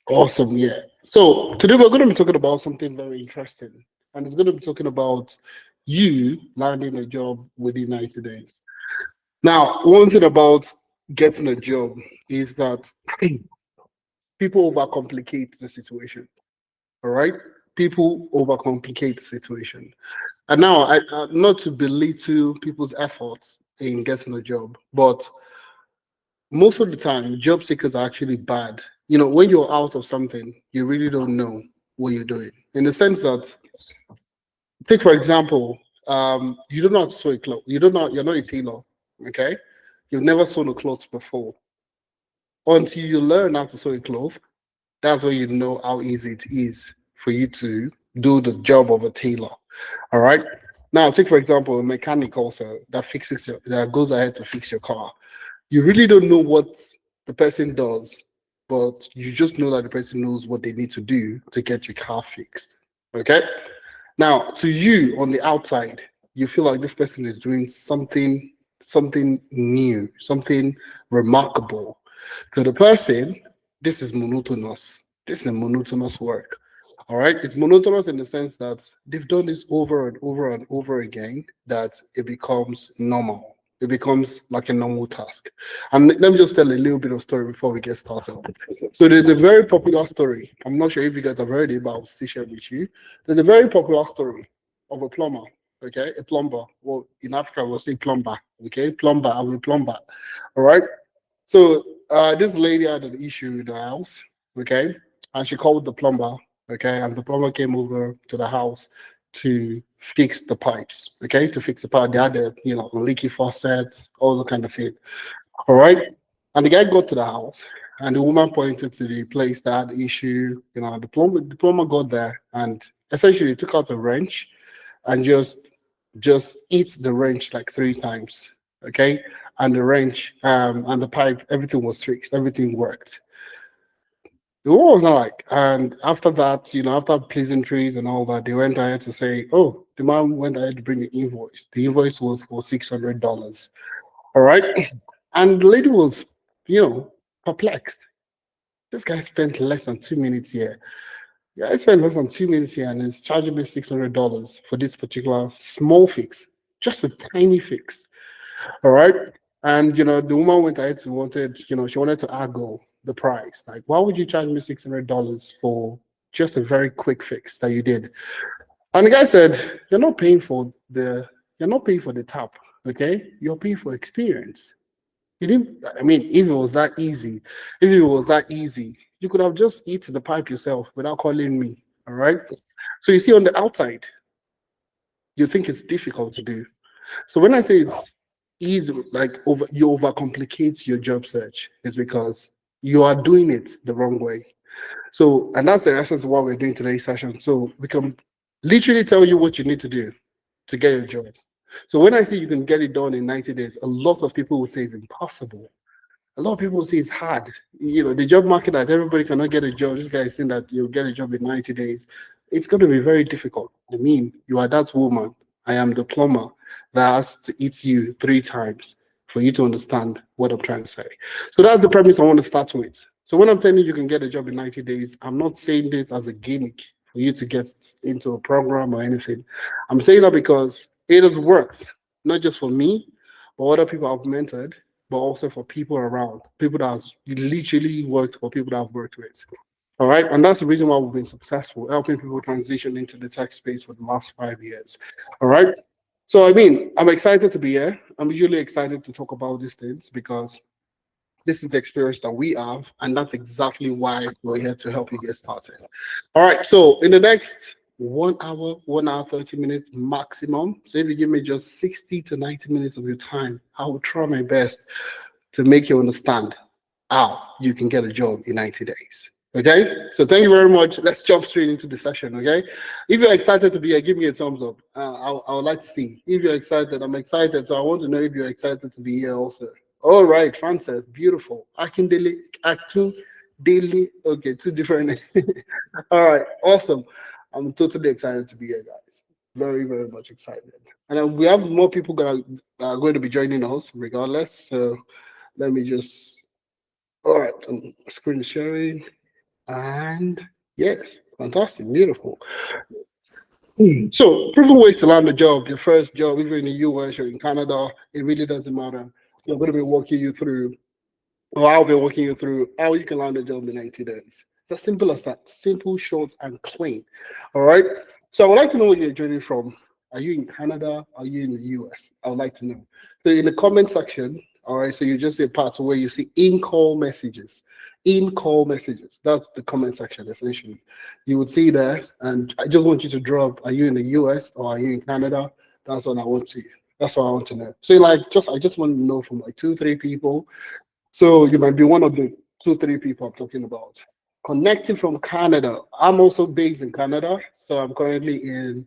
Awesome. Yeah. So today we're going to be talking about something very interesting, and it's going to be talking about you landing a job within 90 days. Now, one thing about getting a job is that people overcomplicate the situation. All right. People overcomplicate the situation. And now, not to belittle people's efforts in getting a job, but most of the time, job seekers are actually bad. When you're out of something, you really don't know what you're doing. In the sense that, take for example, you don't know how to sew a cloth. You don't know, you're not a tailor, okay? You've never sewn a cloth before. Until you learn how to sew a cloth, that's when you know how easy it is for you to do the job of a tailor. All right. Now, take for example a mechanic also that goes ahead to fix your car. You really don't know what the person does, but you just know that the person knows what they need to do to get your car fixed. Okay. Now, to you on the outside, you feel like this person is doing something new, something remarkable. To the person, this is monotonous. This is monotonous work. All right. It's monotonous in the sense that they've done this over and over and over again, that it becomes normal. It becomes like a normal task. And let me just tell a little bit of story before we get started. So there's a very popular story. I'm not sure if you guys have heard it, but I'll still share it with you. There's a very popular story of a plumber. Okay, a plumber. Well, in Africa, we'll say plumber. Okay, plumber. I'm a plumber. All right. So this lady had an issue in the house, okay, and she called the plumber, okay, and the plumber came over to the house to fix the pipes, okay, to fix the pipe. They had a leaky faucets, all the kind of thing. All right, and the guy got to the house, and the woman pointed to the place that had the issue. The plumber got there and essentially took out the wrench and just hit the wrench like 3 times, okay? And the wrench and the pipe, everything was fixed, everything worked. The war was not like, and after that, after pleasantries and all that, they went ahead to say, oh, the man went ahead to bring the invoice. The invoice was for $600. All right. And the lady was, perplexed. This guy spent less than 2 minutes here. Yeah, I spent less than 2 minutes here and he's charging me $600 for this particular small fix, just a tiny fix. All right. And the woman went ahead and she wanted to argue the price. Like, why would you charge me $600 for just a very quick fix that you did? And the guy said, you're not paying for the tap, okay? You're paying for experience. You didn't, I mean, if it was that easy, you could have just eaten the pipe yourself without calling me. All right. So you see, on the outside, you think it's difficult to do. So when I say it's easy, like you overcomplicate your job search, it's because you are doing it the wrong way. So, and that's the essence of what we're doing today's session. So we can literally tell you what you need to do to get your job. So when I say you can get it done in 90 days, a lot of people would say it's impossible. A lot of people say it's hard. The job market, that everybody cannot get a job. This guy is saying that you'll get a job in 90 days. It's going to be very difficult. I mean, you are that woman. I am the plumber that has to eat you 3 times for you to understand what I'm trying to say. So that's the premise I want to start with. So when I'm telling you can get a job in 90 days, I'm not saying this as a gimmick for you to get into a program or anything. I'm saying that because it has worked, not just for me, but other people I've mentored, but also for people around, people that have literally worked for people that I've worked with. All right. And that's the reason why we've been successful, helping people transition into the tech space for the last 5 years. All right. So, I mean, I'm excited to be here. I'm usually excited to talk about these things because this is the experience that we have. And that's exactly why we're here to help you get started. All right. So, in the next 1 hour, 30 minutes maximum. So if you give me just 60 to 90 minutes of your time, I will try my best to make you understand how you can get a job in 90 days. Okay, so thank you very much. Let's jump straight into the session. Okay, if you're excited to be here, give me a thumbs up. I would like to see if you're excited. I'm excited, so I want to know if you're excited to be here also. All right, Frances, beautiful. Akin Daily. Okay, two different. All right, awesome. I'm totally excited to be here, guys. Very, very much excited. And we have more people that are going to be joining us regardless. So let me just, all right, screen sharing. And yes, fantastic, beautiful. So, proven ways to land a job, your first job, either in the US or in Canada, it really doesn't matter. I'm going to be walking you through, or I'll be walking you through how you can land a job in 90 days. It's as simple as that. Simple, short, and clean. All right. So, I would like to know where you're joining from. Are you in Canada? Are you in the US? I would like to know. So, in the comment section, all right, so you just see a part where you see in call messages. In call messages. That's the comment section essentially. You would see there, and I just want you to drop, are you in the US or are you in Canada? That's what I want to that's what I want to know. So like just I just want to know from like two, three people. So you might be one of the two, three people I'm talking about. Connecting from Canada. I'm also based in Canada. So I'm currently in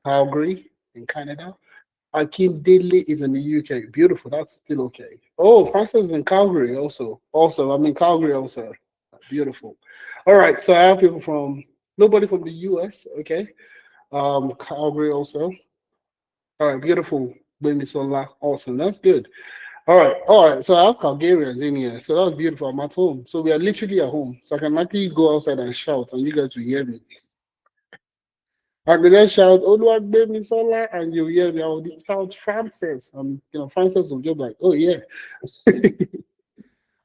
Calgary in Canada. Akim Daly is in the UK. Beautiful. That's still okay. Oh, Francis is in Calgary also. Also, I'm in Calgary also. Beautiful. All right. So I have people from nobody from the US. Okay. Calgary also. All right. Beautiful. Benisola. Awesome. That's good. All right. All right. So I have Calgarians in here. So that's beautiful. I'm at home. So we are literally at home. So I can actually go outside and shout and you guys will hear me. I could just shout, Oluwagbemisola, and you hear me. I would shout Francis. Francis will just like, oh yeah.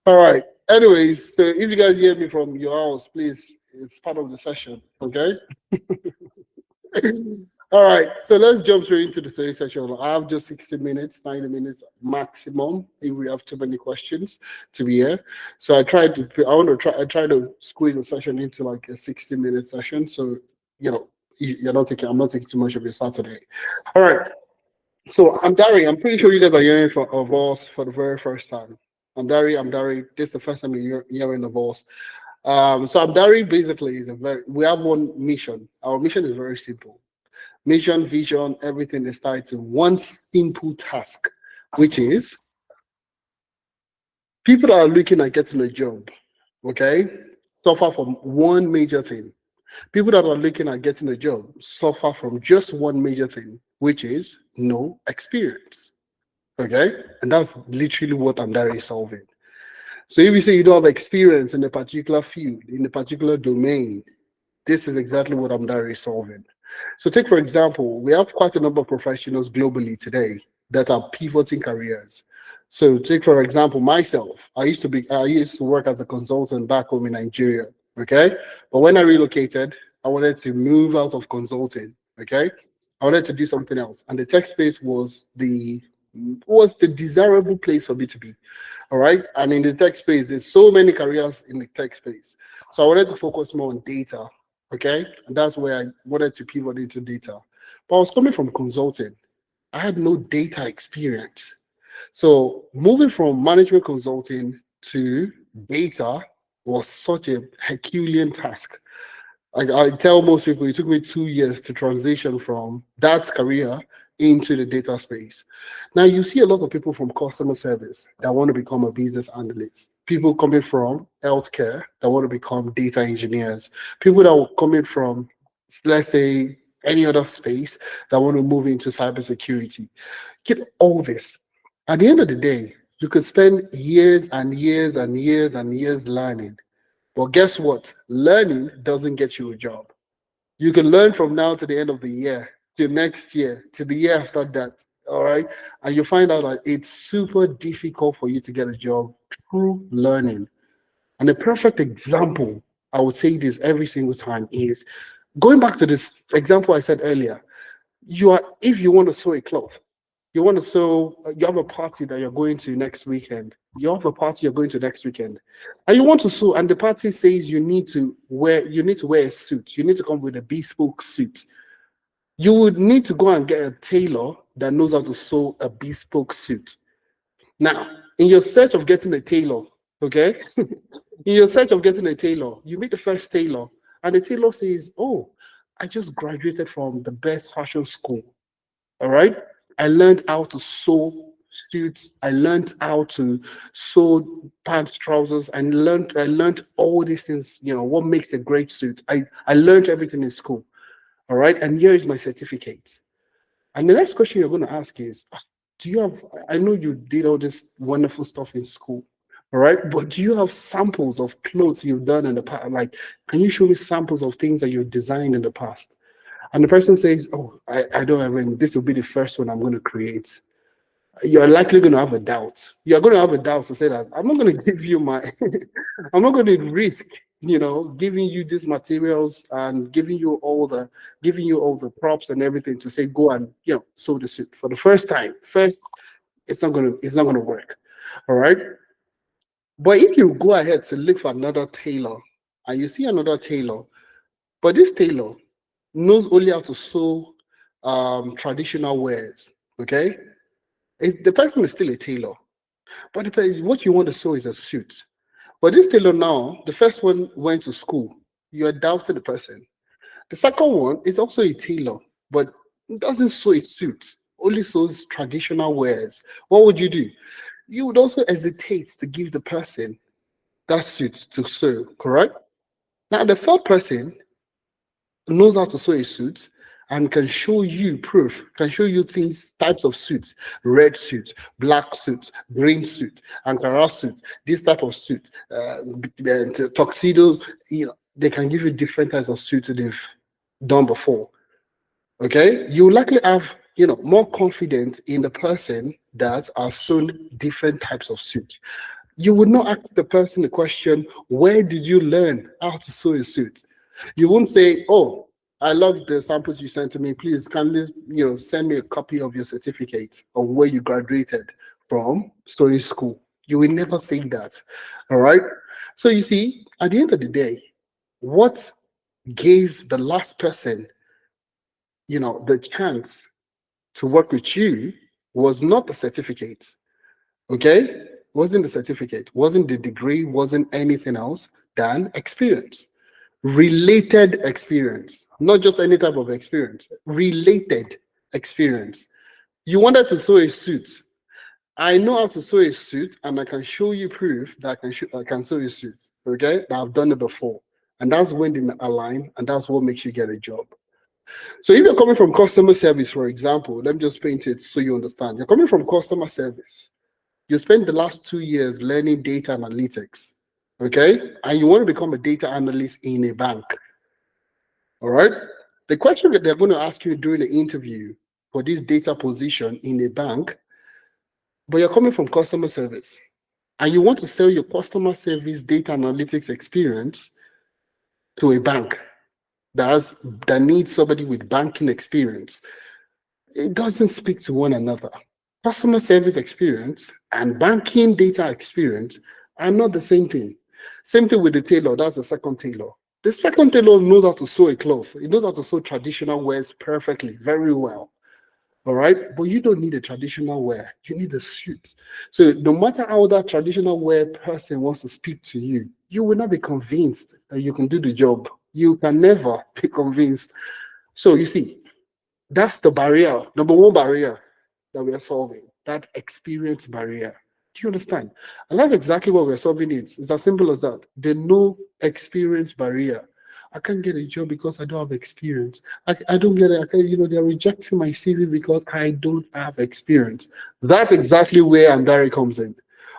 All right. Anyways, so if you guys hear me from your house, please, it's part of the session. Okay. All right. So let's jump straight into the study session. I have just 60 minutes, 90 minutes maximum if we have too many questions to be here. So I try to squeeze the session into like a 60-minute session. So, I'm not taking too much of your Saturday. All right. So I'm Dari. I'm pretty sure you guys are hearing of us for the very first time. I'm Dari. I'm Dari. This is the first time you're hearing of us. So I'm Dari basically we have one mission. Our mission is very simple. Mission, vision, everything is tied to one simple task, which is people that are looking at getting a job, okay, suffer from one major thing. People that are looking at getting a job suffer from just one major thing, which is no experience. Okay? And that's literally what Andari is solving. So if you say you don't have experience in a particular field, in a particular domain, this is exactly what Amdari is solving. So take, for example, we have quite a number of professionals globally today that are pivoting careers. So take, for example, myself. I used to work as a consultant back home in Nigeria. Okay. But when I relocated, I wanted to move out of consulting. Okay. I wanted to do something else. And the tech space was the desirable place for me to be. All right. And in the tech space, there's so many careers in the tech space. So I wanted to focus more on data. Okay. And that's where I wanted to pivot into data. But I was coming from consulting. I had no data experience. So moving from management consulting to data was such a Herculean task. Like I tell most people, it took me 2 years to transition from that career into the data space. Now you see a lot of people from customer service that want to become a business analyst. People coming from healthcare that want to become data engineers. People that are coming from, let's say, any other space that want to move into cybersecurity. Get all this. At the end of the day, you could spend years and years and years and years learning. But guess what? Learning doesn't get you a job. You can learn from now to the end of the year, to next year, to the year after that. All right. And you find out that it's super difficult for you to get a job through learning. And the perfect example, I would say this every single time, is going back to this example I said earlier. If you want to sew a cloth, you have a party that you're going to next weekend. You have a party you're going to next weekend. And you want to sew, and the party says you need to wear a suit. You need to come with a bespoke suit. You would need to go and get a tailor that knows how to sew a bespoke suit. Now, in your search of getting a tailor, okay, in your search of getting a tailor, you meet the first tailor, and the tailor says, "Oh, I just graduated from the best fashion school. All right. I learned how to sew suits. I learned how to sew pants, trousers, and I learned all these things, what makes a great suit. I learned everything in school. All right. And here is my certificate. And the next question you're going to ask is, do you have, I know you did all this wonderful stuff in school, All right. But do you have samples of clothes you've done in the past? Like, can you show me samples of things that you've designed in the past? And the person says, oh, I don't have any. This will be the first one I'm going to create. You're likely going to have a doubt. You're going to have a doubt to say that I'm not going to give you my, I'm not going to risk, giving you these materials and giving you all the props and everything to say go and sew the suit for the first time. First, it's not gonna work. All right. But if you go ahead to look for another tailor and you see another tailor, but this tailor knows only how to sew traditional wears, okay? The person is still a tailor, but what you want to sew is a suit. But this tailor now, the first one went to school. You are doubting the person. The second one is also a tailor, but doesn't sew a suit, only sews traditional wears. What would you do? You would also hesitate to give the person that suit to sew, correct? Now, the third person knows how to sew a suit and can show you proof, can show you things, types of suits, red suit, black suit, green suit, Ankara suit, this type of suit, tuxedo, they can give you different types of suits that they've done before. Okay, you likely have more confidence in the person that has sewn different types of suit. You would not ask the person the question, where did you learn how to sew a suit? You won't say, oh, I love the samples you sent to me. Please, kindly, send me a copy of your certificate of where you graduated from sewing school. You will never say that. All right. So you see, at the end of the day, what gave the last person, the chance to work with you was not the certificate. Okay? Wasn't the certificate, wasn't the degree, wasn't anything else than experience. Related experience, not just any type of experience, related experience. You wanted to sew a suit. I know how to sew a suit, and I can show you proof that I can sew a suit. Okay, that I've done it before, and that's when they align, and that's what makes you get a job. So if you're coming from customer service, for example, let me just paint it so you understand. You're coming from customer service. You spent the last 2 years learning data analytics, okay? And you want to become a data analyst in a bank, all right? The question that they're going to ask you during the interview for this data position in a bank, but you're coming from customer service, and you want to sell your customer service data analytics experience to a bank that needs somebody with banking experience. It doesn't speak to one another. Customer service experience and banking data experience are not the same thing. Same thing with the tailor. That's the second tailor. The second tailor knows how to sew a cloth. He knows how to sew traditional wears perfectly, very well. All right, but you don't need a traditional wear. You need a suit. So no matter how that traditional wear person wants to speak to you, you will not be convinced that you can do the job. You can never be convinced. So you see, that's the barrier, number one barrier that we are solving, that experience barrier. Do you understand? And that's exactly what we're solving. It's as simple as that. The no experience barrier. I can't get a job because I don't have experience. I don't get it. They're rejecting my CV because I don't have experience. That's exactly where Andari comes in.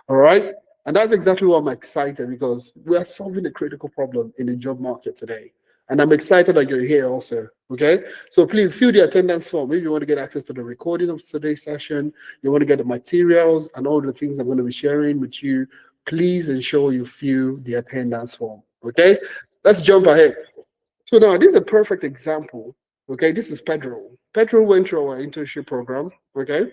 All right. And that's exactly why I'm excited, because we are solving a critical problem in the job market today. And I'm excited that you're here also. Okay. So please fill the attendance form if you want to get access to the recording of today's session. You want to get the materials and all the things I'm going to be sharing with you. Please ensure you fill the attendance form. Okay. Let's jump ahead. So now this is a perfect example. Okay. This is Pedro. Pedro went through our internship program. Okay.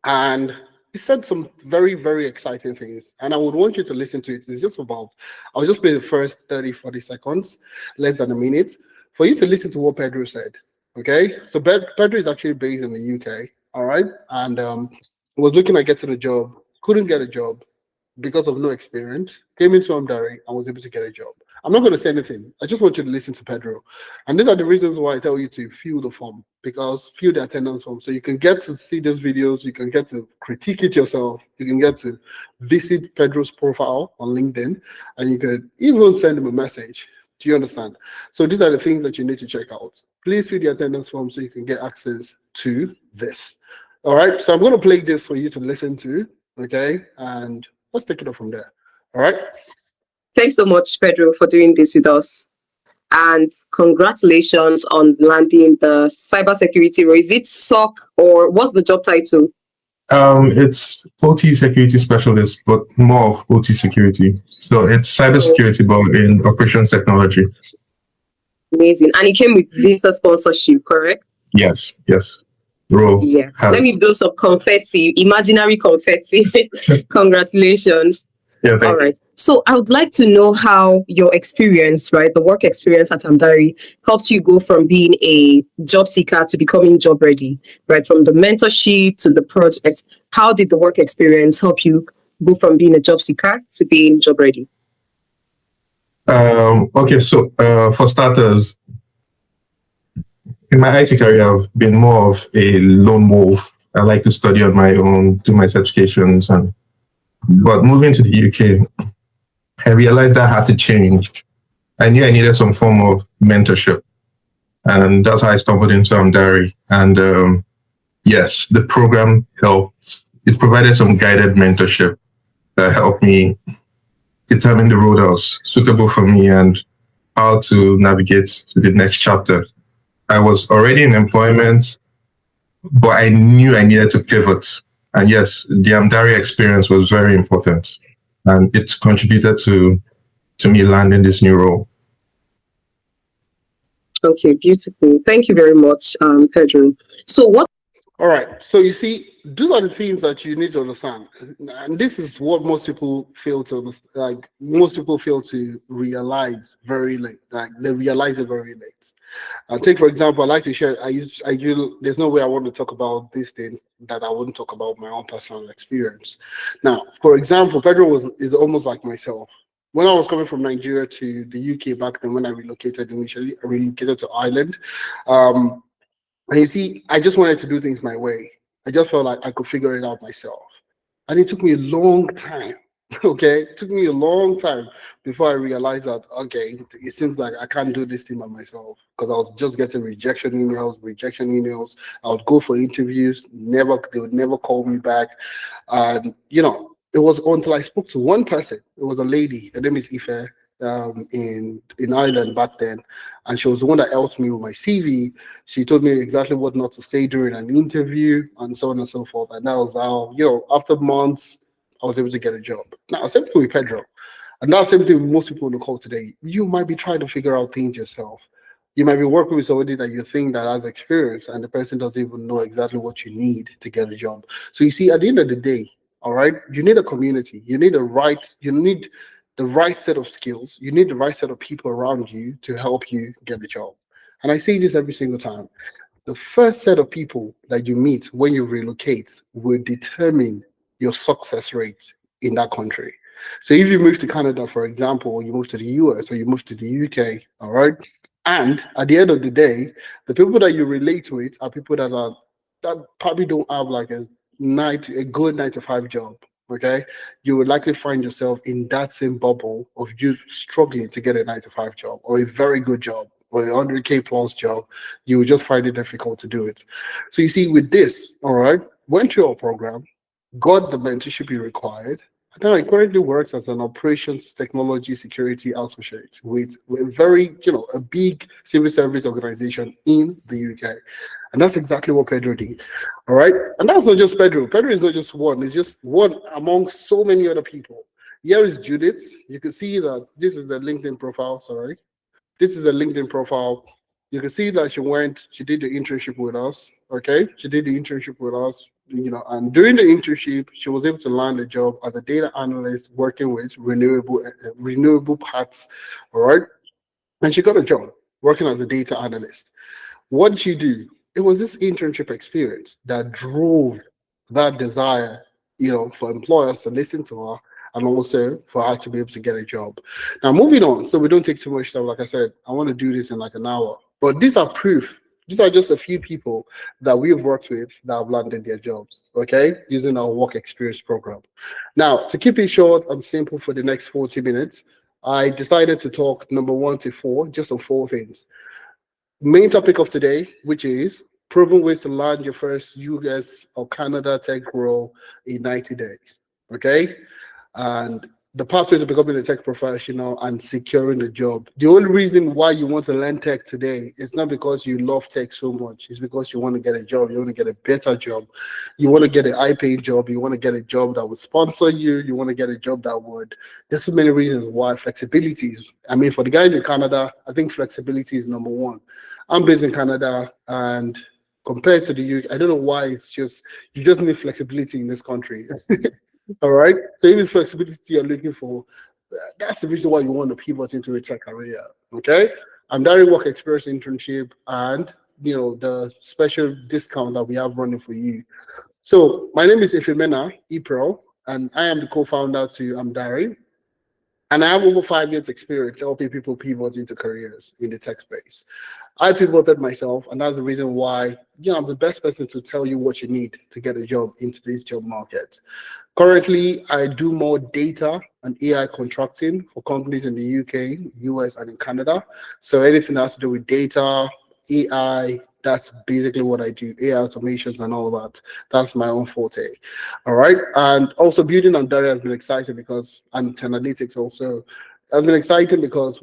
And he said some very, very exciting things. And I would want you to listen to it. It's just about, I'll just play the first 30, 40 seconds, less than a minute, for you to listen to what Pedro said. Okay. So Pedro is actually based in the UK. All right. And was looking at getting a job, couldn't get a job because of no experience, came into Amdari and was able to get a job. I'm not going to say anything. I just want you to listen to Pedro. And these are the reasons why I tell you to fill the form, because fill the attendance form. So you can get to see these videos, you can get to critique it yourself, you can get to visit Pedro's profile on LinkedIn, and you can even send him a message. Do you understand? So these are the things that you need to check out. Please fill the attendance form so you can get access to this. All right, so I'm going to play this for you to listen to, okay? And let's take it up from there. All right. Thanks so much, Pedro, for doing this with us. And congratulations on landing the cybersecurity role. Is it SOC or what's the job title? It's OT security specialist, but more of OT security. So it's cybersecurity, but in operations technology. Amazing. And it came with visa sponsorship, correct? Yes. Role. Yeah. Let me blow some confetti, imaginary confetti. Congratulations. Yeah, thank you. Right. So I would like to know how your experience, right, the work experience at Amdari helped you go from being a job seeker to becoming job ready, right? From the mentorship to the project. How did the work experience help you go from being a job seeker to being job ready? Okay, so for starters, in my IT career, I've been more of a lone wolf. I like to study on my own, do my certifications, but moving to the UK, I realized that I had to change. I knew I needed some form of mentorship, and that's how I stumbled into Amdari. And yes, the program helped. It provided some guided mentorship that helped me determine the road that was suitable for me and how to navigate to the next chapter. I was already in employment, but I knew I needed to pivot. And yes, the Amdari experience was very important, and it contributed to me landing this new role. Okay, beautiful. Thank you very much, Pedro. So what? All right. So you see, these are the things that you need to understand, and this is what most people fail to understand. Like most people fail to realize very late. Like they realize it very late. Take for example, I like to share. There's no way I want to talk about these things that I wouldn't talk about my own personal experience. Now, for example, Pedro is almost like myself. When I was coming from Nigeria to the UK back then, when I relocated initially, I relocated to Ireland. And you see, I just wanted to do things my way. I just felt like I could figure it out myself. And it took me a long time. Okay, it took me a long time before I realized that, okay, it seems like I can't do this thing by myself, because I was just getting rejection emails. I would go for interviews, they would never call me back. And, it was until I spoke to one person. It was a lady, her name is Ife, in Ireland back then, and she was the one that helped me with my CV. She told me exactly what not to say during an interview and so on and so forth. And that was how, after months, I was able to get a job. Now, same thing with Pedro. And that's the same thing with most people on the call today. You might be trying to figure out things yourself. You might be working with somebody that you think that has experience, and the person doesn't even know exactly what you need to get a job. So you see, at the end of the day, all right, you need a community. You need the right set of skills. You need the right set of people around you to help you get a job. And I say this every single time. The first set of people that you meet when you relocate will determine your success rate in that country. So if you move to Canada, for example, or you move to the US or you move to the UK, all right, and at the end of the day, the people that you relate with are people that probably don't have like a good 9 to 5 job. Okay, you would likely find yourself in that same bubble of you struggling to get a 9 to 5 job or a very good job or a 100K plus job. You would just find it difficult to do it. So you see, with this, all right, went through our program, got the mentorship you required, and now it currently works as an operations technology security associate with a big civil service organization in the UK. And that's exactly what Pedro did. All right. And that's not just Pedro. Pedro is not just one, it's just one among so many other people. Here is Judith. You can see that this is the LinkedIn profile. Sorry. This is the LinkedIn profile. You can see that she did the internship with us. Okay. She did the internship with us, and during the internship, she was able to land a job as a data analyst working with renewable parts. All right. And she got a job working as a data analyst. What did she do? It was this internship experience that drove that desire, for employers to listen to her and also for her to be able to get a job. Now, moving on, so we don't take too much time. Like I said, I want to do this in like an hour. But these are proof. These are just a few people that we've worked with that have landed their jobs, okay, using our work experience program. Now, to keep it short and simple for the next 40 minutes, I decided to talk number 1 to 4, just on 4 things. Main topic of today, which is proven ways to land your first US or Canada tech role in 90 days. Okay. and the pathway to becoming a tech professional and securing a job. The only reason why you want to learn tech today is not because you love tech so much. It's because you want to get a job. You want to get a better job. You want to get a high-paying job. You want to get a job that would sponsor you. You want to get a job that would. There's so many reasons why. Flexibility. I mean, for the guys in Canada, I think flexibility is number one. I'm based in Canada, and compared to the UK, I don't know why it's just you just need flexibility in this country. All right. So if it's flexibility you're looking for, that's the reason why you want to pivot into a tech career. Okay. I'm doing work experience internship and the special discount that we have running for you. So my name is Ifemena Ipro, and I am the co-founder to Amdari. And I have over 5 years experience helping people pivot into careers in the tech space. I pivoted myself, and that's the reason why I'm the best person to tell you what you need to get a job into this job market. Currently, I do more data and AI contracting for companies in the UK, US, and in Canada. So anything that has to do with data, AI, that's basically what I do. AI automations and all that. That's my own forte. All right. And also building on data has been exciting because, and analytics also has been exciting because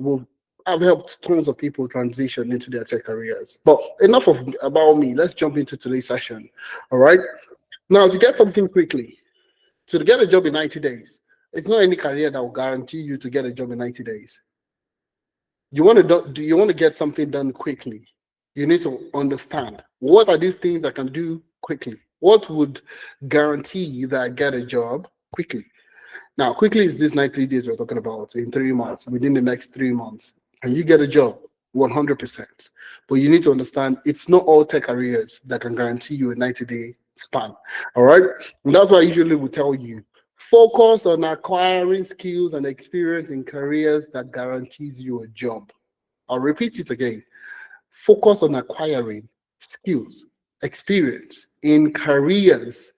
I've helped tons of people transition into their tech careers. But enough about me. Let's jump into today's session. All right. Now, to get something quickly, to get a job in 90 days, it's not any career that will guarantee you to get a job in 90 days. Do you want to get something done quickly? You need to understand what are these things I can do quickly. What would guarantee that I get a job quickly? Now, quickly is this 90 days we're talking about in 3 months, within the next 3 months, and you get a job 100%. But you need to understand it's not all tech careers that can guarantee you a 90-day span. All right. And that's why I usually will tell you focus on acquiring skills and experience in careers that guarantees you a job. I'll repeat it again. Focus on acquiring skills, experience in careers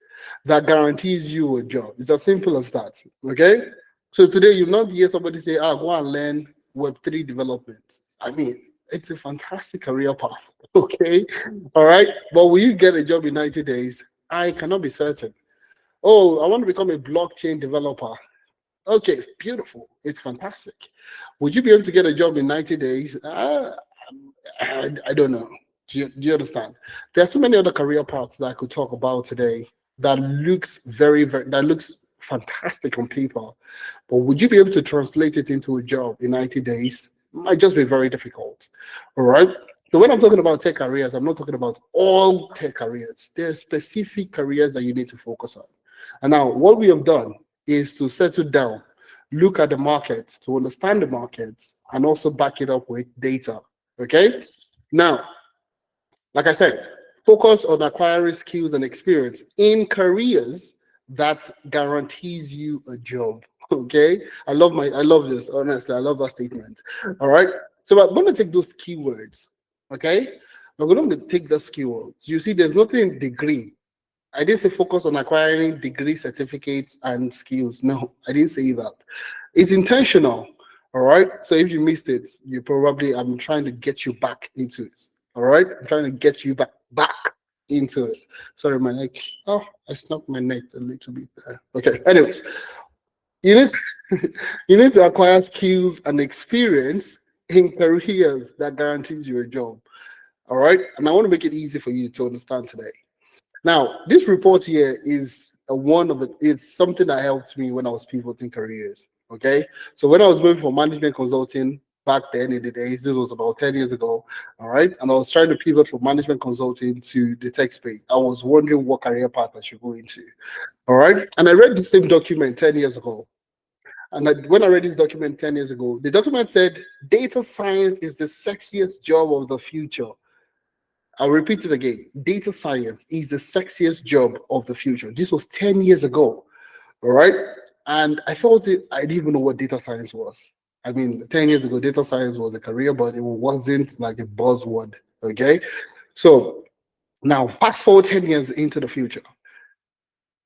that guarantees you a job. It's as simple as that. Okay. So today you'll not hear somebody say, go and learn Web3 development. I mean, it's a fantastic career path. Okay. All right. But will you get a job in 90 days? I cannot be certain. Oh, I want to become a blockchain developer. Okay, beautiful. It's fantastic. Would you be able to get a job in 90 days? I don't know. Do you understand? There are so many other career paths that I could talk about today that looks that looks fantastic on paper. But would you be able to translate it into a job in 90 days? It might just be very difficult. All right. So when I'm talking about tech careers, I'm not talking about all tech careers. There are specific careers that you need to focus on. And now what we have done is to settle down, look at the market, to understand the markets, and also back it up with data. Okay. Now, like I said, focus on acquiring skills and experience in careers that guarantees you a job. Okay. I love this. Honestly, I love that statement. All right. So I'm going to take those keywords. Okay. We're going to take those keywords. You see, there's nothing degree. I didn't say focus on acquiring degree certificates and skills. No, I didn't say that. It's intentional. All right. So if you missed it, I'm trying to get you back into it. All right. I'm trying to get you back into it. Sorry, my neck. Oh, I snapped my neck a little bit there. Okay. Anyways, you need to acquire skills and experience in careers that guarantees you a job. All right. And I want to make it easy for you to understand today. Now, this report here is it's something that helped me when I was pivoting careers. Okay. So when I was going for management consulting back then in the days, this was about 10 years ago. All right. And I was trying to pivot from management consulting to the tech space. I was wondering what career path I should go into. All right. And I read the same document 10 years ago. And when I read this document 10 years ago, the document said data science is the sexiest job of the future. I'll repeat it again. Data science is the sexiest job of the future. This was 10 years ago. All right. And I felt I didn't even know what data science was. I mean, 10 years ago, data science was a career, but it wasn't like a buzzword. Okay. So now fast forward 10 years into the future.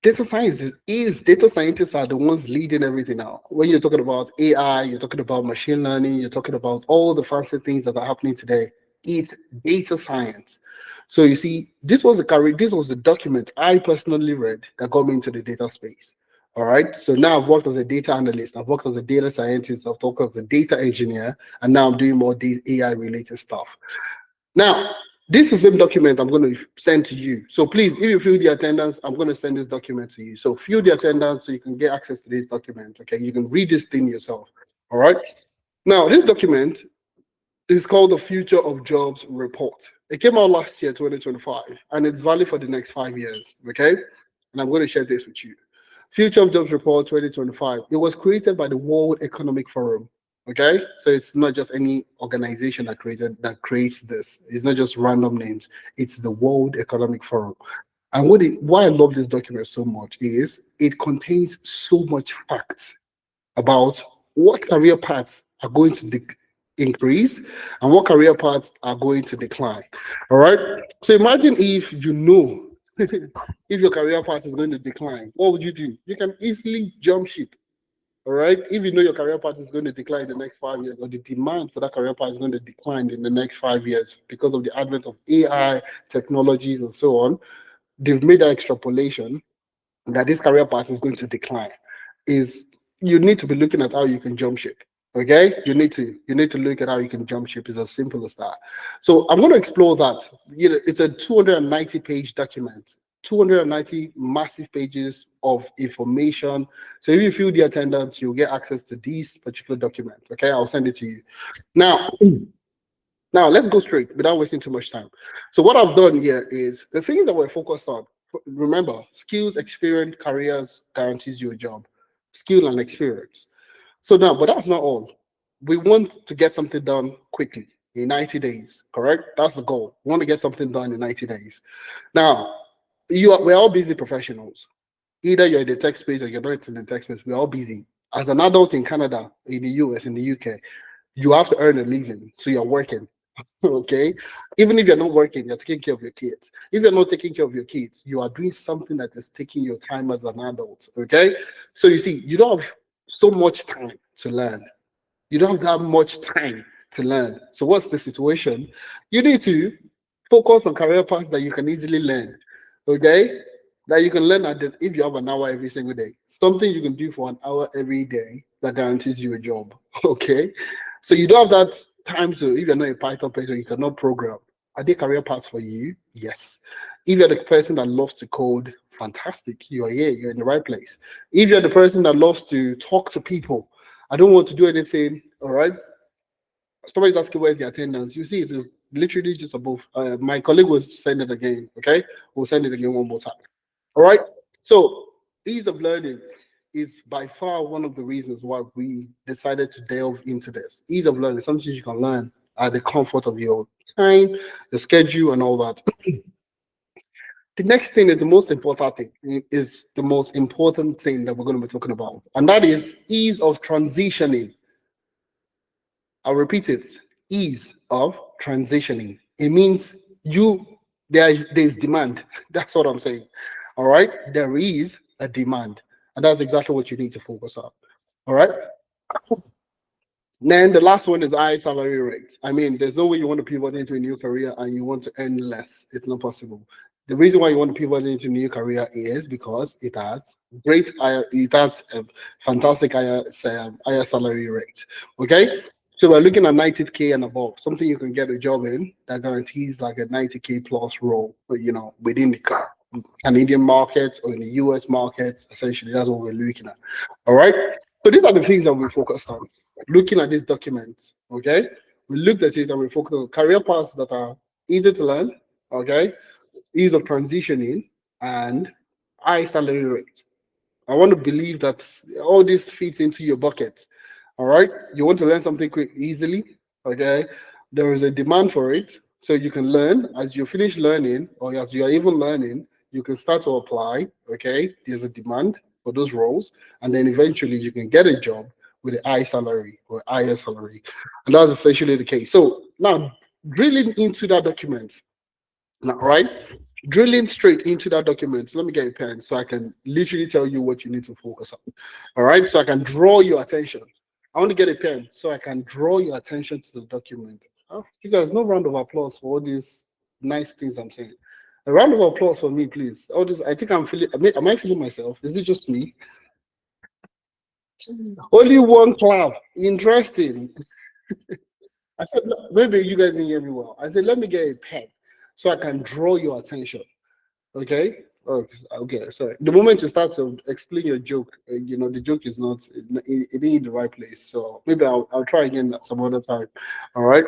Data scientists are the ones leading everything now. When you're talking about AI, you're talking about machine learning, you're talking about all the fancy things that are happening today. It's data science. So you see, this was the document I personally read that got me into the data space. All right. So now I've worked as a data analyst, I've worked as a data scientist, I've worked as a data engineer, and now I'm doing more AI related stuff. Now, this is the same document I'm going to send to you. So please, if you fill the attendance, I'm going to send this document to you. So fill the attendance so you can get access to this document. Okay, you can read this thing yourself. All right. Now, this document is called the Future of Jobs Report. It came out last year, 2025, and it's valid for the next 5 years. Okay, and I'm going to share this with you. Future of Jobs Report 2025. It was created by the World Economic Forum. Okay, so it's not just any organization that creates this. It's not just random names. It's the World Economic Forum. And why I love this document so much is it contains so much facts about what career paths are going to increase and what career paths are going to decline. All right. So imagine if you know if your career path is going to decline, what would you do? You can easily jump ship. All right. If you know your career path is going to decline in the next 5 years, or the demand for that career path is going to decline in the next 5 years because of the advent of AI, technologies, and so on, they've made that extrapolation that this career path is going to decline. You need to be looking at how you can jump ship. Okay, you need to look at how you can jump ship. It's as simple as that. So I'm going to explore that. It's a 290-page document, 290 massive pages of information. So if you fill the attendance, you'll get access to these particular documents. Okay, I'll send it to you. Now let's go straight without wasting too much time. So what I've done here is the things that we're focused on. Remember, skills, experience, careers guarantees you a job. Skill and experience. So now, but that's not all. We want to get something done quickly in 90 days, correct? That's the goal. We want to get something done in 90 days. Now, we're all busy professionals. Either you're in the tech space or you're not in the tech space. We're all busy. As an adult in Canada, in the US, in the UK, you have to earn a living. So you're working, okay? Even if you're not working, you're taking care of your kids. If you're not taking care of your kids, you are doing something that is taking your time as an adult, okay? So you see, you don't have so much time to learn. You don't have that much time to learn. So what's the situation? You need to focus on career paths that you can easily learn, okay? That you can learn if you have an hour every single day. Something you can do for an hour every day that guarantees you a job, okay? So you don't have that time to, if you're not a Python person, you cannot program. Are there career paths for you? Yes. If you're the person that loves to code, fantastic. You're here, you're in the right place. If you're the person that loves to talk to people, I don't want to do anything, all right? Somebody's asking where's the attendance. You see, it is literally just above. My colleague will send it again, okay? We'll send it again one more time. All right? So ease of learning is by far one of the reasons why we decided to delve into this. Ease of learning, something you can learn at the comfort of your time, the schedule, and all that. The next thing is the most important thing, that we're going to be talking about, and that is ease of transitioning. I'll repeat it, ease of transitioning. It means there's demand. That's what I'm saying. All right, there is a demand, and that's exactly what you need to focus on. All right. Then the last one is high salary rate. I mean, there's no way you want to pivot into a new career and you want to earn less. It's not possible. The reason why you want to pivot into a new career is because it has a fantastic higher salary rate. Okay, so we're looking at 90K and above, something you can get a job in that guarantees like a 90K plus role, within the Canadian market or in the US market. Essentially, that's what we're looking at. All right. So these are the things that we focused on. Looking at these documents, okay, we looked at it and we focused on career paths that are easy to learn, okay, ease of transitioning, and high salary rate. I want to believe that all this fits into your bucket. All right, you want to learn something quick, easily, okay? There is a demand for it, so you can learn. As you finish learning, or as you are even learning, you can start to apply, okay? There's a demand for those roles, and then eventually you can get a job with a high salary or higher salary. And that's essentially the case. So now drilling into that document, now, right? Drilling straight into that document. Let me get a pen so I can literally tell you what you need to focus on. All right, so I can draw your attention. I want to get a pen so I can draw your attention to the document. Oh, you guys, no round of applause for all these nice things I'm saying. A round of applause for me, please. All this, I think I'm feeling. Am I feeling myself? Is it just me? Only one clap. Interesting. I said, maybe you guys didn't hear me well. I said, let me get a pen so I can draw your attention. Okay? Oh, okay, sorry. The moment you start to explain your joke, the joke is not, it ain't in the right place. So maybe I'll try again some other time. All right?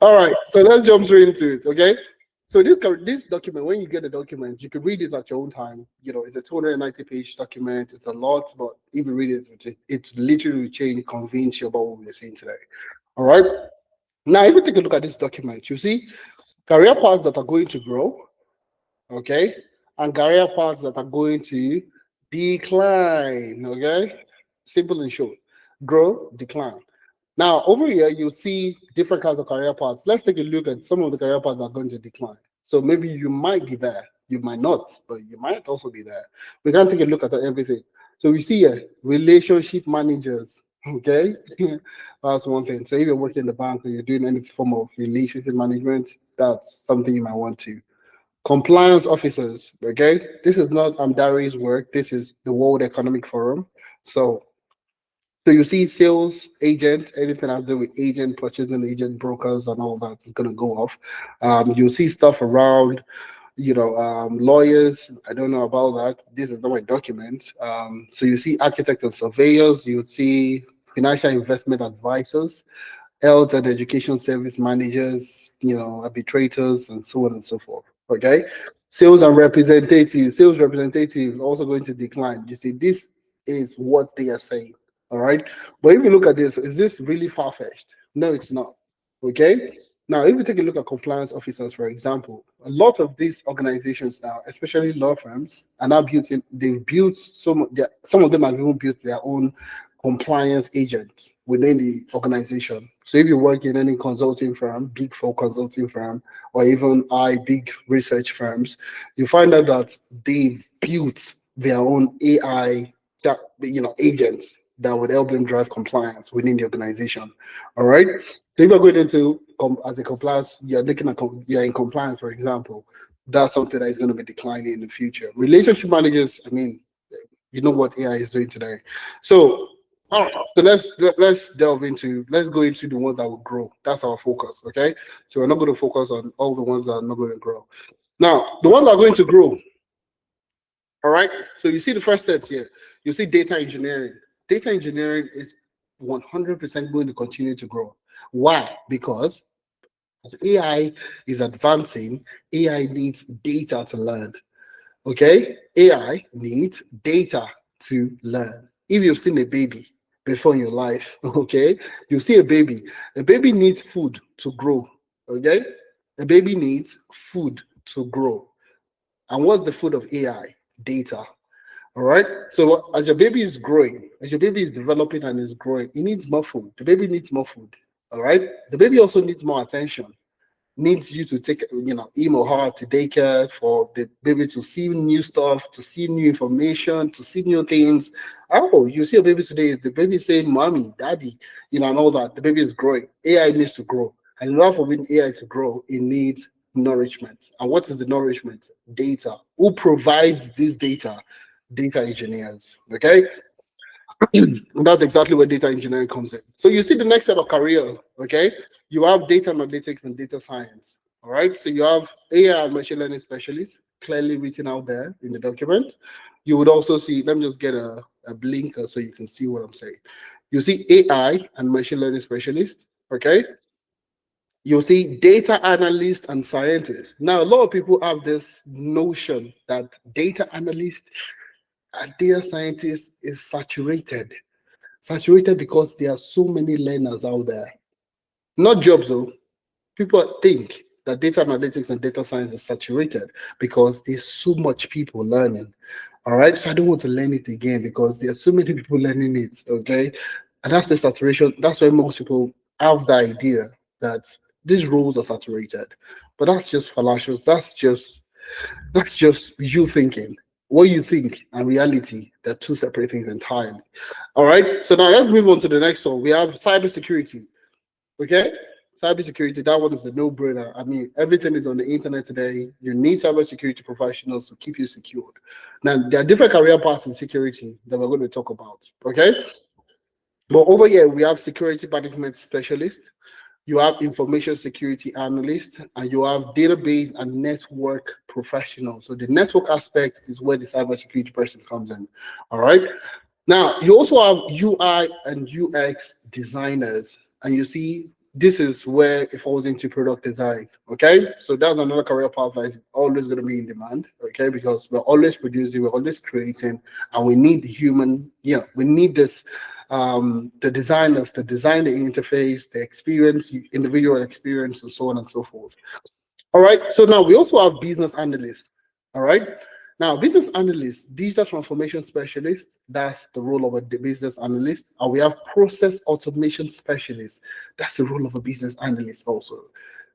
All right, so let's jump straight into it, okay? So this document, when you get the document, you can read it at your own time. It's a 290-page document. It's a lot, but if you read it, it's literally change, convince you about what we're saying today. All right. Now, if you take a look at this document, you see career paths that are going to grow, okay, and career paths that are going to decline, okay? Simple and short. Grow, decline. Now, over here, you'll see different kinds of career paths. Let's take a look at some of the career paths that are going to decline. So maybe you might be there, you might not, but you might also be there. We can take a look at everything. So we see here, relationship managers, okay? That's one thing. So if you're working in the bank or you're doing any form of relationship management, that's something you might want to. Compliance officers, okay? This is not Dari's work. This is the World Economic Forum. So you see sales agent, anything I do with agent purchasing, agent brokers, and all that is going to go off. You'll see stuff around, lawyers. I don't know about that. This is not my document. So you see architects and surveyors. You see financial investment advisors, health and education service managers, arbitrators, and so on and so forth. Okay. Sales representative also going to decline. You see, this is what they are saying. All right. But if you look at this, is this really far-fetched? No, it's not. Okay. Now, if you take a look at compliance officers, for example, a lot of these organizations now, especially law firms, are now they've built some of them have even built their own compliance agents within the organization. So if you work in any consulting firm, big four consulting firm, or even big research firms, you find out that they've built their own AI agents that would help them drive compliance within the organization. All right. So if you're going into as a compliance, you're in compliance, for example, that's something that is going to be declining in the future. Relationship managers, I mean, you know what AI is doing today. So let's go into the ones that will grow. That's our focus. Okay. So we're not going to focus on all the ones that are not going to grow. Now, the ones that are going to grow. All right. So you see the first set here. You see data engineering. Data engineering is 100% going to continue to grow. Why? Because as AI is advancing, AI needs data to learn. Okay? AI needs data to learn. If you've seen a baby before in your life, okay, you see a baby needs food to grow. Okay? A baby needs food to grow. And what's the food of AI? Data. All right. So as your baby is growing, as your baby is developing and is growing, it needs more food. The baby needs more food. All right. The baby also needs more attention. Needs you to take, him or her to daycare for the baby to see new stuff, to see new information, to see new things. Oh, you see a baby today, the baby is saying, "Mommy, Daddy," and all that. The baby is growing. AI needs to grow. And in order for AI to grow, it needs nourishment. And what is the nourishment? Data. Who provides this data? Data engineers. Okay. And that's exactly where data engineering comes in. So you see the next set of career. Okay. You have data analytics and data science. All right. So you have AI and machine learning specialists clearly written out there in the document. You would also see, let me just get a blinker so you can see what I'm saying. You see AI and machine learning specialists. Okay. You'll see data analysts and scientists. Now, a lot of people have this notion that data analysts and data scientists is saturated because there are so many learners out there. Not jobs though. People think that data analytics and data science is saturated because there's so much people learning. All right. So I don't want to learn it again because there's so many people learning it. Okay. And that's the saturation. That's why most people have the idea that these roles are saturated. But that's just fallacious. That's just you thinking. What you think and reality, they're two separate things entirely. All right. So now let's move on to the next one. We have cybersecurity. Okay. Cybersecurity, that one is the no-brainer. I mean, everything is on the internet today. You need cybersecurity professionals to keep you secured. Now, there are different career paths in security that we're going to talk about, okay? But over here, we have security management specialist, you have information security analyst, and you have database and network professional. So the network aspect is where the cybersecurity person comes in, all right? Now, you also have UI and UX designers, and you see, this is where it falls into product design, okay? So that's another career path that is always going to be in demand, okay? Because we're always producing, we're always creating, and we need the human, we need this, the designers to design the interface, the experience, individual experience, and so on and so forth. All right, so now we also have business analysts, all right? Now, business analyst, digital transformation specialist, that's the role of a business analyst. And we have process automation specialist, that's the role of a business analyst also.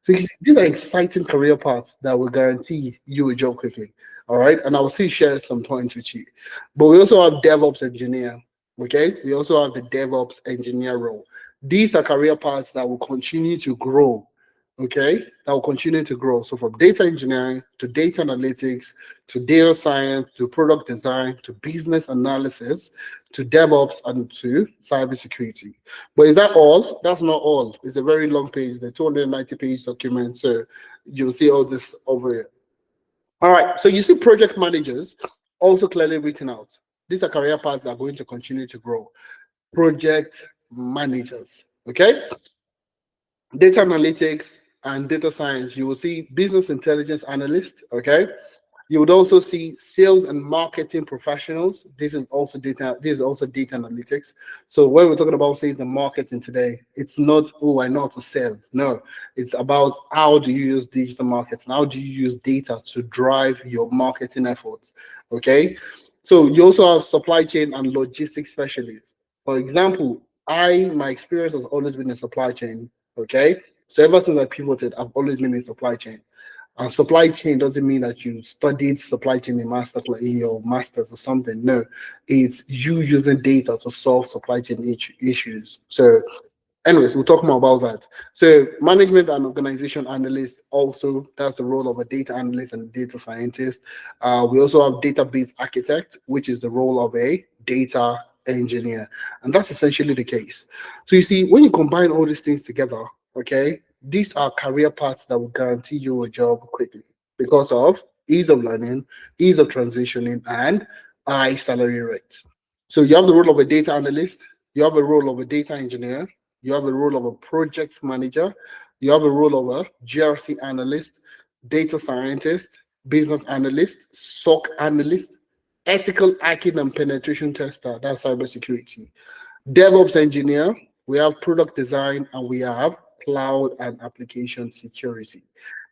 So these are exciting career paths that will guarantee you a job quickly, all right? And I will still share some points with you. But we also have DevOps engineer, okay? We also have the DevOps engineer role. These are career paths that will continue to grow, okay? That will continue to grow. So from data engineering to data analytics, to data science, to product design, to business analysis, to DevOps, and to cybersecurity. But is that all? That's not all. It's a very long page, the 290-page document. So you'll see all this over here. All right, so you see project managers also clearly written out. These are career paths that are going to continue to grow. Project managers, okay? Data analytics and data science, you will see business intelligence analyst, okay? You would also see sales and marketing professionals. This is also data analytics. So when we're talking about sales and marketing today, it's not, oh, I know how to sell. No, it's about how do you use digital marketing? How do you use data to drive your marketing efforts, okay? So you also have supply chain and logistics specialists. For example, my experience has always been in supply chain, okay? So ever since I pivoted, I've always been in supply chain. And supply chain doesn't mean that you studied supply chain in masters, like in your masters or something. No, it's you using data to solve supply chain issues. So anyways, we'll talk more about that. So management and organization analyst, also that's the role of a data analyst and data scientist. We also have database architect, which is the role of a data engineer. And that's essentially the case. So you see, when you combine all these things together, okay, these are career paths that will guarantee you a job quickly because of ease of learning, ease of transitioning, and high salary rate. So you have the role of a data analyst, you have a role of a data engineer, you have a role of a project manager, you have a role of a GRC analyst, data scientist, business analyst, SOC analyst, ethical hacking and penetration tester, that's cybersecurity, DevOps engineer, we have product design, and we have cloud and application security.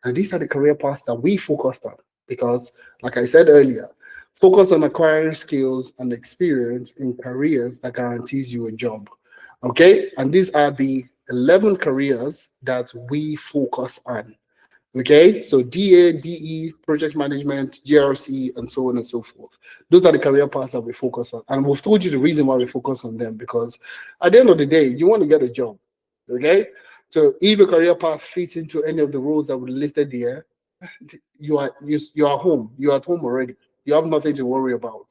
And these are the career paths that we focused on because, like I said earlier, focus on acquiring skills and experience in careers that guarantees you a job. Okay, and these are the 11 careers that we focus on. Okay, so DA, DE, project management, GRC, and so on and so forth. Those are the career paths that we focus on. And we've told you the reason why we focus on them because at the end of the day, you want to get a job. Okay, so if a career path fits into any of the roles that were listed there, you are home. You're at home already. You have nothing to worry about.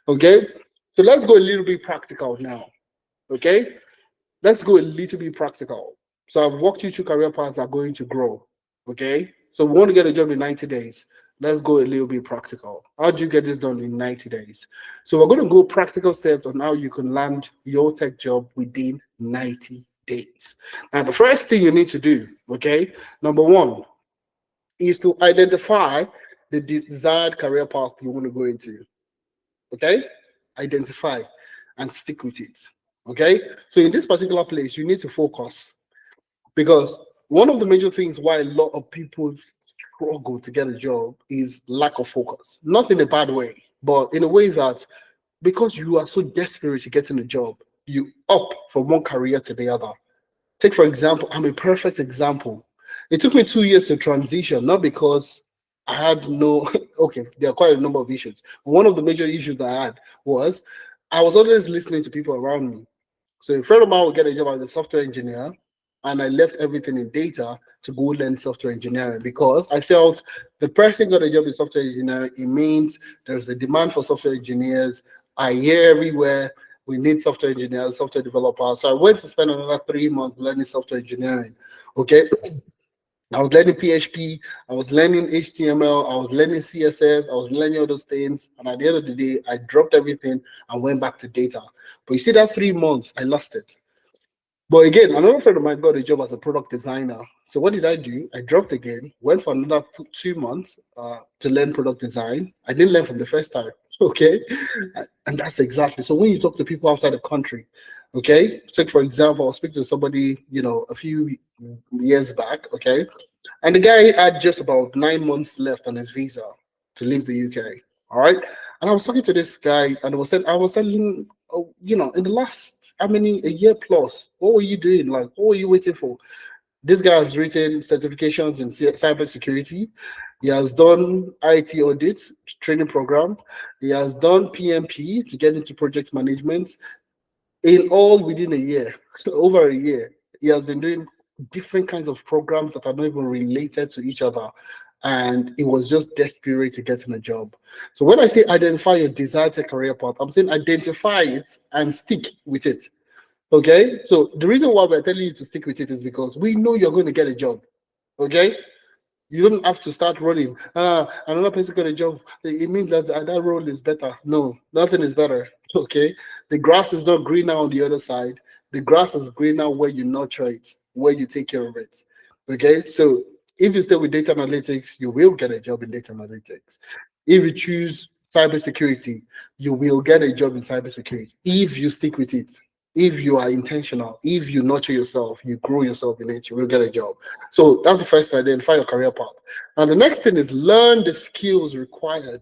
Okay, so let's go a little bit practical now. Okay, let's go a little bit practical. So I've walked you through career paths that are going to grow. Okay, so we want to get a job in 90 days. Let's go a little bit practical. How do you get this done in 90 days? So we're going to go practical steps on how you can land your tech job within 90 days. Now, the first thing you need to do, okay, number one, is to identify the desired career path you want to go into. Okay, identify and stick with it. Okay, so in this particular place, you need to focus because one of the major things why a lot of people struggle to get a job is lack of focus. Not in a bad way, but in a way that because you are so desperate to get in a job, you up from one career to the other. Take, for example, I'm a perfect example. It took me 2 years to transition, not because I had no, okay, there are quite a number of issues. One of the major issues that I had was I was always listening to people around me. So a friend of mine would get a job as a software engineer, and I left everything in data to go learn software engineering because I felt the person got a job in software engineering. It means there's a demand for software engineers. I hear everywhere we need software engineers, software developers. So I went to spend another 3 months learning software engineering. Okay. I was learning PHP, I was learning HTML, I was learning CSS, I was learning all those things. And at the end of the day, I dropped everything and went back to data. But you see that 3 months, I lost it. But again, another friend of mine got a job as a product designer. So what did I do? I dropped again, went for another 2 months to learn product design. I didn't learn from the first time, okay? And that's exactly. So when you talk to people outside the country, okay? Take for example, I was speaking to somebody, a few years back, okay? And the guy had just about 9 months left on his visa to leave the UK, all right? And I was talking to this guy, and I was telling him, oh, in the last, a year plus, what were you doing? Like, what were you waiting for? This guy has written certifications in cybersecurity. He has done IT audits training program. He has done PMP to get into project management. In all within a year, over a year, he has been doing different kinds of programs that are not even related to each other. And it was just desperate to get him a job. So when I say identify your desired career path, I'm saying identify it and stick with it. Okay? So the reason why we're telling you to stick with it is because we know you're going to get a job. Okay? You don't have to start running. Another person got a job. It means that that role is better. No, nothing is better. Okay? The grass is not greener on the other side. The grass is greener where you nurture it, where you take care of it. Okay? So if you stay with data analytics, you will get a job in data analytics. If you choose cybersecurity, you will get a job in cybersecurity if you stick with it. If you are intentional, if you nurture yourself, you grow yourself in it, you will get a job. So that's the first thing, identify your career path. And the next thing is learn the skills required.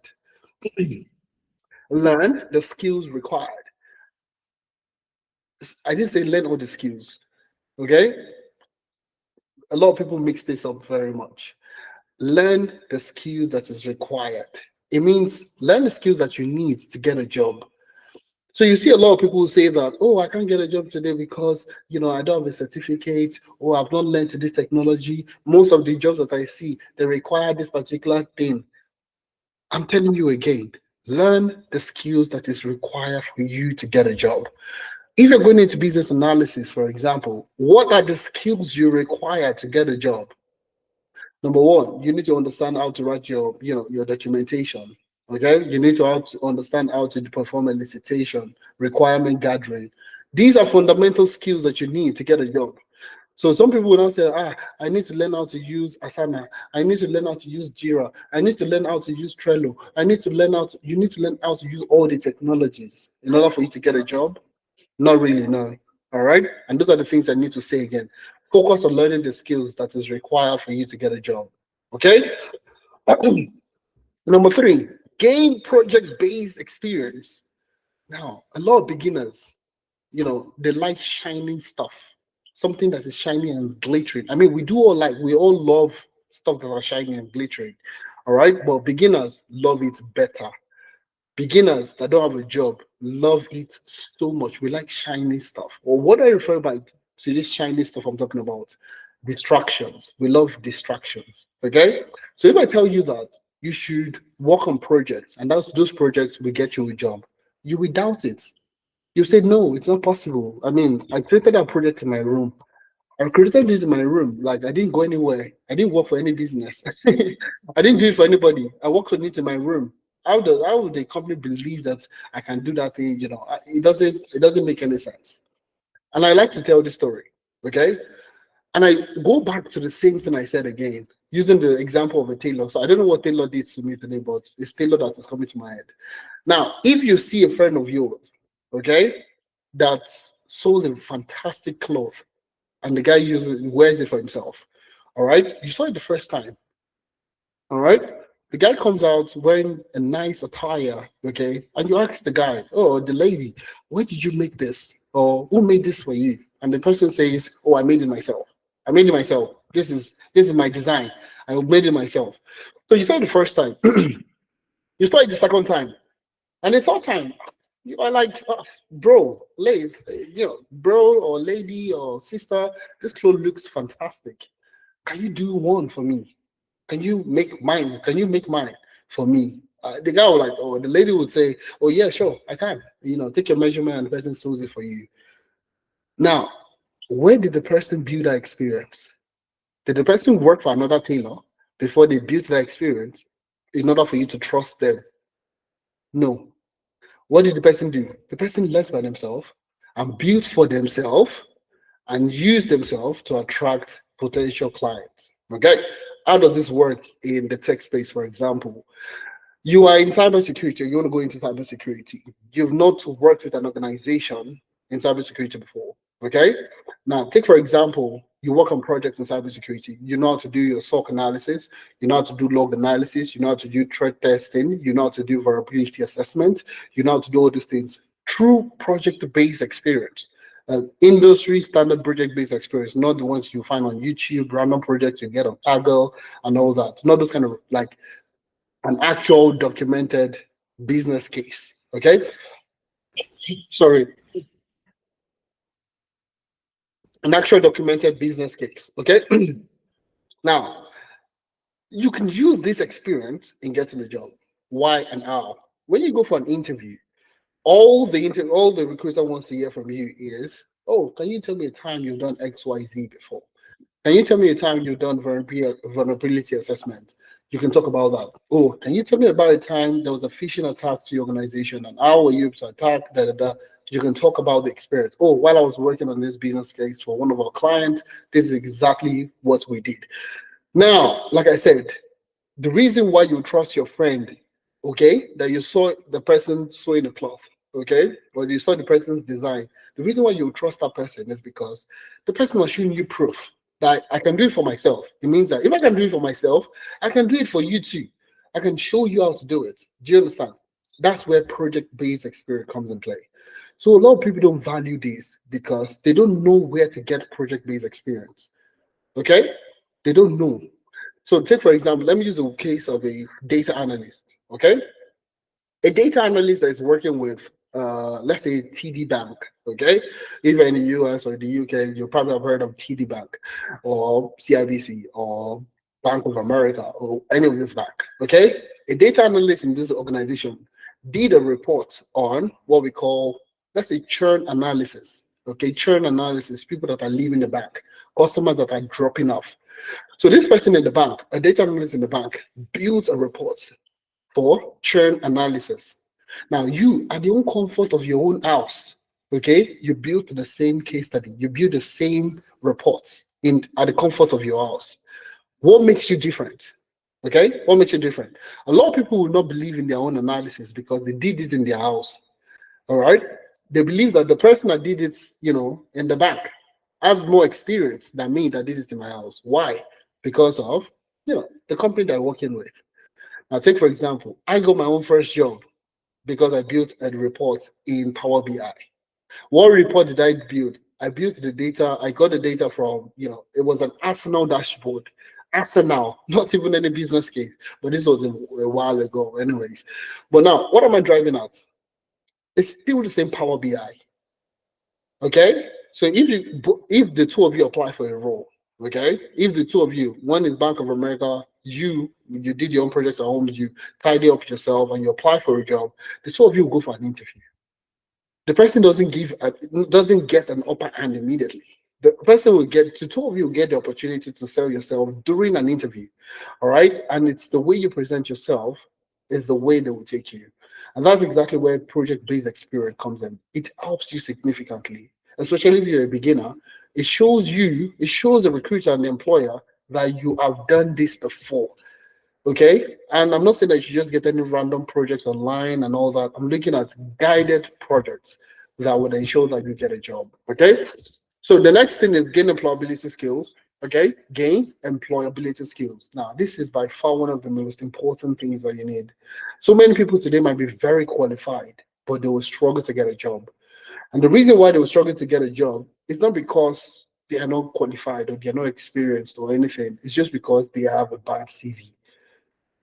Learn the skills required. I didn't say learn all the skills, okay? A lot of people mix this up very much. Learn the skill that is required. It means learn the skills that you need to get a job. So you see a lot of people say that, oh, I can't get a job today because, I don't have a certificate or I've not learned this technology. Most of the jobs that I see, they require this particular thing. I'm telling you again, learn the skills that is required for you to get a job. If you're going into business analysis, for example, what are the skills you require to get a job? Number one, you need to understand how to write your documentation. Okay, you need to understand how to perform elicitation, requirement gathering. These are fundamental skills that you need to get a job. So some people will now say, I need to learn how to use Asana. I need to learn how to use Jira. I need to learn how to use Trello. You need to learn how to use all the technologies in order for you to get a job. Not really, no. All right. And those are the things I need to say again. Focus on learning the skills that is required for you to get a job. Okay. Number 3, gain project-based experience. Now, a lot of beginners, they like shining stuff, something that is shiny and glittering. I mean, we all love stuff that are shiny and glittering. All right. But beginners love it better. Beginners that don't have a job love it so much. We like shiny stuff. Or what I refer to this shiny stuff I'm talking about? Distractions. We love distractions. Okay. So if I tell you that you should work on projects and those projects will get you a job, you will doubt it. You say, no, it's not possible. I mean, I created a project in my room. I created it in my room. Like, I didn't go anywhere. I didn't work for any business. I didn't do it for anybody. I worked on it in my room. How would the company believe that I can do that thing? It doesn't make any sense. And I like to tell this story, okay? And I go back to the same thing I said again, using the example of a tailor. So I don't know what tailor did to me today, but it's tailor that is coming to my head. Now, if you see a friend of yours, okay, that sold a fantastic cloth, and the guy wears it for himself, all right? You saw it the first time, all right? The guy comes out wearing a nice attire, okay? And you ask the guy, oh, the lady, where did you make this? Or who made this for you? And the person says, oh, I made it myself. I made it myself. This is my design. I made it myself. So you saw it the first time. You saw it the second time. And the third time, You are like, bro, Liz, bro or lady or sister, this clothes looks fantastic. Can you do one for me? Can you make mine? Can you make mine for me? The guy would like, or the lady would say, oh yeah, sure, I can. Take your measurement and the person sews it for you. Now, where did the person build that experience? Did the person work for another tailor before they built that experience in order for you to trust them? No. What did the person do? The person learned by themselves and built for themselves and used themselves to attract potential clients. Okay? How does this work in the tech space, for example? You are in cybersecurity, you want to go into cybersecurity. You've not worked with an organization in cybersecurity before. Okay? Now, take for example, you work on projects in cybersecurity. You know how to do your SOC analysis, you know how to do log analysis, you know how to do threat testing, you know how to do vulnerability assessment, you know how to do all these things. True project-based experience. Industry standard project-based experience, not the ones you find on YouTube, random projects you get on Kaggle and all that. Not those kind of like an actual documented business case. Okay. Sorry. An actual documented business case. Okay. Now, you can use this experience in getting a job. Why and how? When you go for an interview, all the recruiter wants to hear from you is, oh, can you tell me a time you've done XYZ before? Can you tell me a time you've done vulnerability assessment? You can talk about that. Oh, can you tell me about a time there was a phishing attack to your organization and how were you able to attack? Da, da, da. You can talk about the experience. Oh, while I was working on this business case for one of our clients, this is exactly what we did. Now, like I said, the reason why you trust your friend, okay, that you saw the person sewing the cloth, okay, or you saw the person's design, the reason why you trust that person is because the person was showing you proof that I can do it for myself. It means that if I can do it for myself, I can do it for you too. I can show you how to do it. Do you understand? That's where project-based experience comes in play. So a lot of people don't value this because they don't know where to get project-based experience. Okay? They don't know. So take, for example, let me use the case of a data analyst, okay? A data analyst that is working with, let's say, TD Bank, okay? Either in the US or the UK, you probably have heard of TD Bank or CIBC or Bank of America or any of this bank, okay? A data analyst in this organization did a report on what we call, let's say, churn analysis, okay? Churn analysis, people that are leaving the bank, customers that are dropping off. So this person in the bank, a data analyst in the bank, built a report for churn analysis. Now you, at the own comfort of your own house, okay, you built the same case study, you build the same reports at the comfort of your house. What makes you different? Okay, what makes you different? A lot of people will not believe in their own analysis because they did it in their house. All right, they believe that the person that did it, in the bank, has more experience than me that did it in my house. Why? Because of the company that I'm working with. Now, take for example, I got my own first job because I built a report in Power BI. What report did I build? I built the data. I got the data from it was an Arsenal dashboard. Arsenal, not even any business case, but this was a while ago, anyways. But now, what am I driving at? It's still the same Power BI. Okay, so if the two of you apply for a role, okay, if the two of you, one is Bank of America, you did your own projects at home, you tidy up yourself, and you apply for a job, the two of you will go for an interview. The person doesn't get an upper hand immediately. The person the two of you will get the opportunity to sell yourself during an interview, all right? And it's the way you present yourself is the way they will take you. And that's exactly where project-based experience comes in. It helps you significantly, especially if you're a beginner. It shows the recruiter and the employer that you have done this before. Okay? And I'm not saying that you should just get any random projects online and all that. I'm looking at guided projects that would ensure that you get a job. Okay? So the next thing is gain employability skills. Okay, gain employability skills. Now, this is by far one of the most important things that you need. So many people today might be very qualified, but they will struggle to get a job. And the reason why they will struggle to get a job is not because they are not qualified or they are not experienced or anything. It's just because they have a bad CV.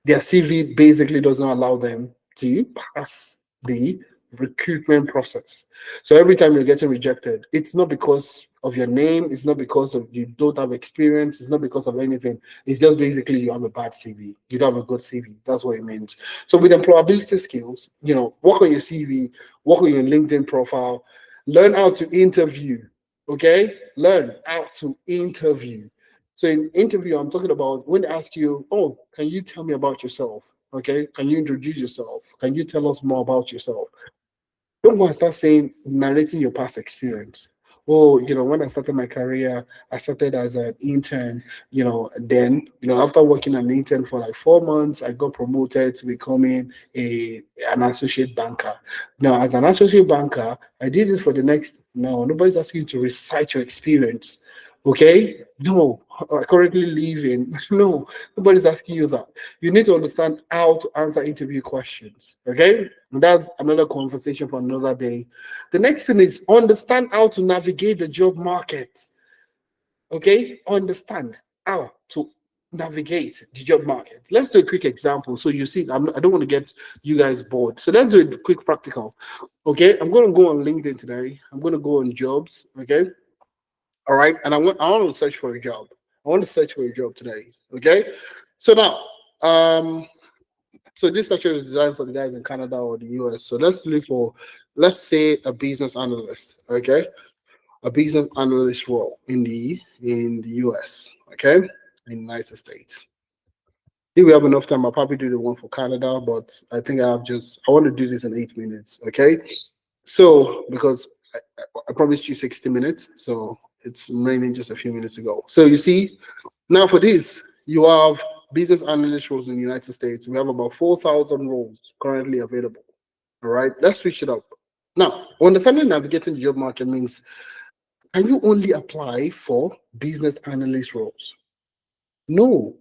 Their CV basically does not allow them to pass the recruitment process. So every time you're getting rejected, it's not because of your name, it's not because of you don't have experience, it's not because of anything. It's just basically you have a bad CV, you don't have a good CV. That's what it means. So with employability skills, work on your CV, work on your LinkedIn profile, learn how to interview. Okay, learn how to interview. So in interview, I'm talking about when they ask you, oh, can you tell me about yourself? Okay, can you introduce yourself? Can you tell us more about yourself? Don't go and start saying, narrating your past experience. Oh, when I started my career, I started as an intern, then, after working an intern for like 4 months, I got promoted to becoming an associate banker. Now, as an associate banker, I did it for the next, no, nobody's asking you to recite your experience. Okay? No, I currently live in, no, nobody's asking you that. You need to understand how to answer interview questions. Okay? That's another conversation for another day. The next thing is understand how to navigate the job market. Okay? Understand how to navigate the job market. Let's do a quick example. So you see, I don't want to get you guys bored. So let's do a quick practical. Okay? I'm going to go on LinkedIn today. I'm going to go on jobs. Okay? All right, and I want to search for a job. I want to search for a job today. Okay, so now, so this section is designed for the guys in Canada or the US. So let's look for, let's say, a business analyst. Okay, a business analyst role in the US. Okay, in the United States. If we have enough time, I'll probably do the one for Canada, but I think I want to do this in 8 minutes. Okay, so because I promised you 60 minutes, so it's remaining just a few minutes to go. So you see, now for this, you have business analyst roles in the United States. We have about 4,000 roles currently available. All right, let's switch it up. Now, understanding navigating the job market means, can you only apply for business analyst roles? No.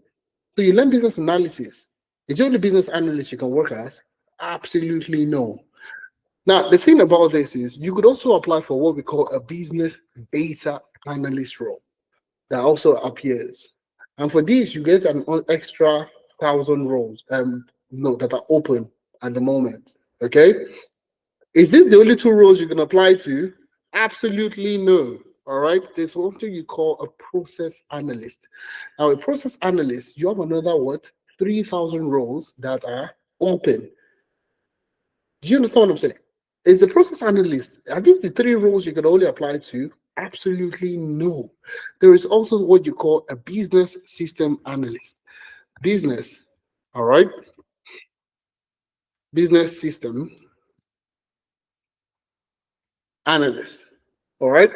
So you learn business analysis. Is it only business analyst you can work as? Absolutely no. Now, the thing about this is you could also apply for what we call a business data analyst role that also appears. And for this, you get an extra 1,000 roles that are open at the moment. Okay. Is this the only 2 roles you can apply to? Absolutely no. All right. There's something you call a process analyst. Now, a process analyst, you have another 3,000 roles that are open. Do you understand what I'm saying? Is the process analyst, are these the 3 roles you can only apply to? Absolutely no. There is also what you call a business system analyst. Business, all right? Business system analyst, all right?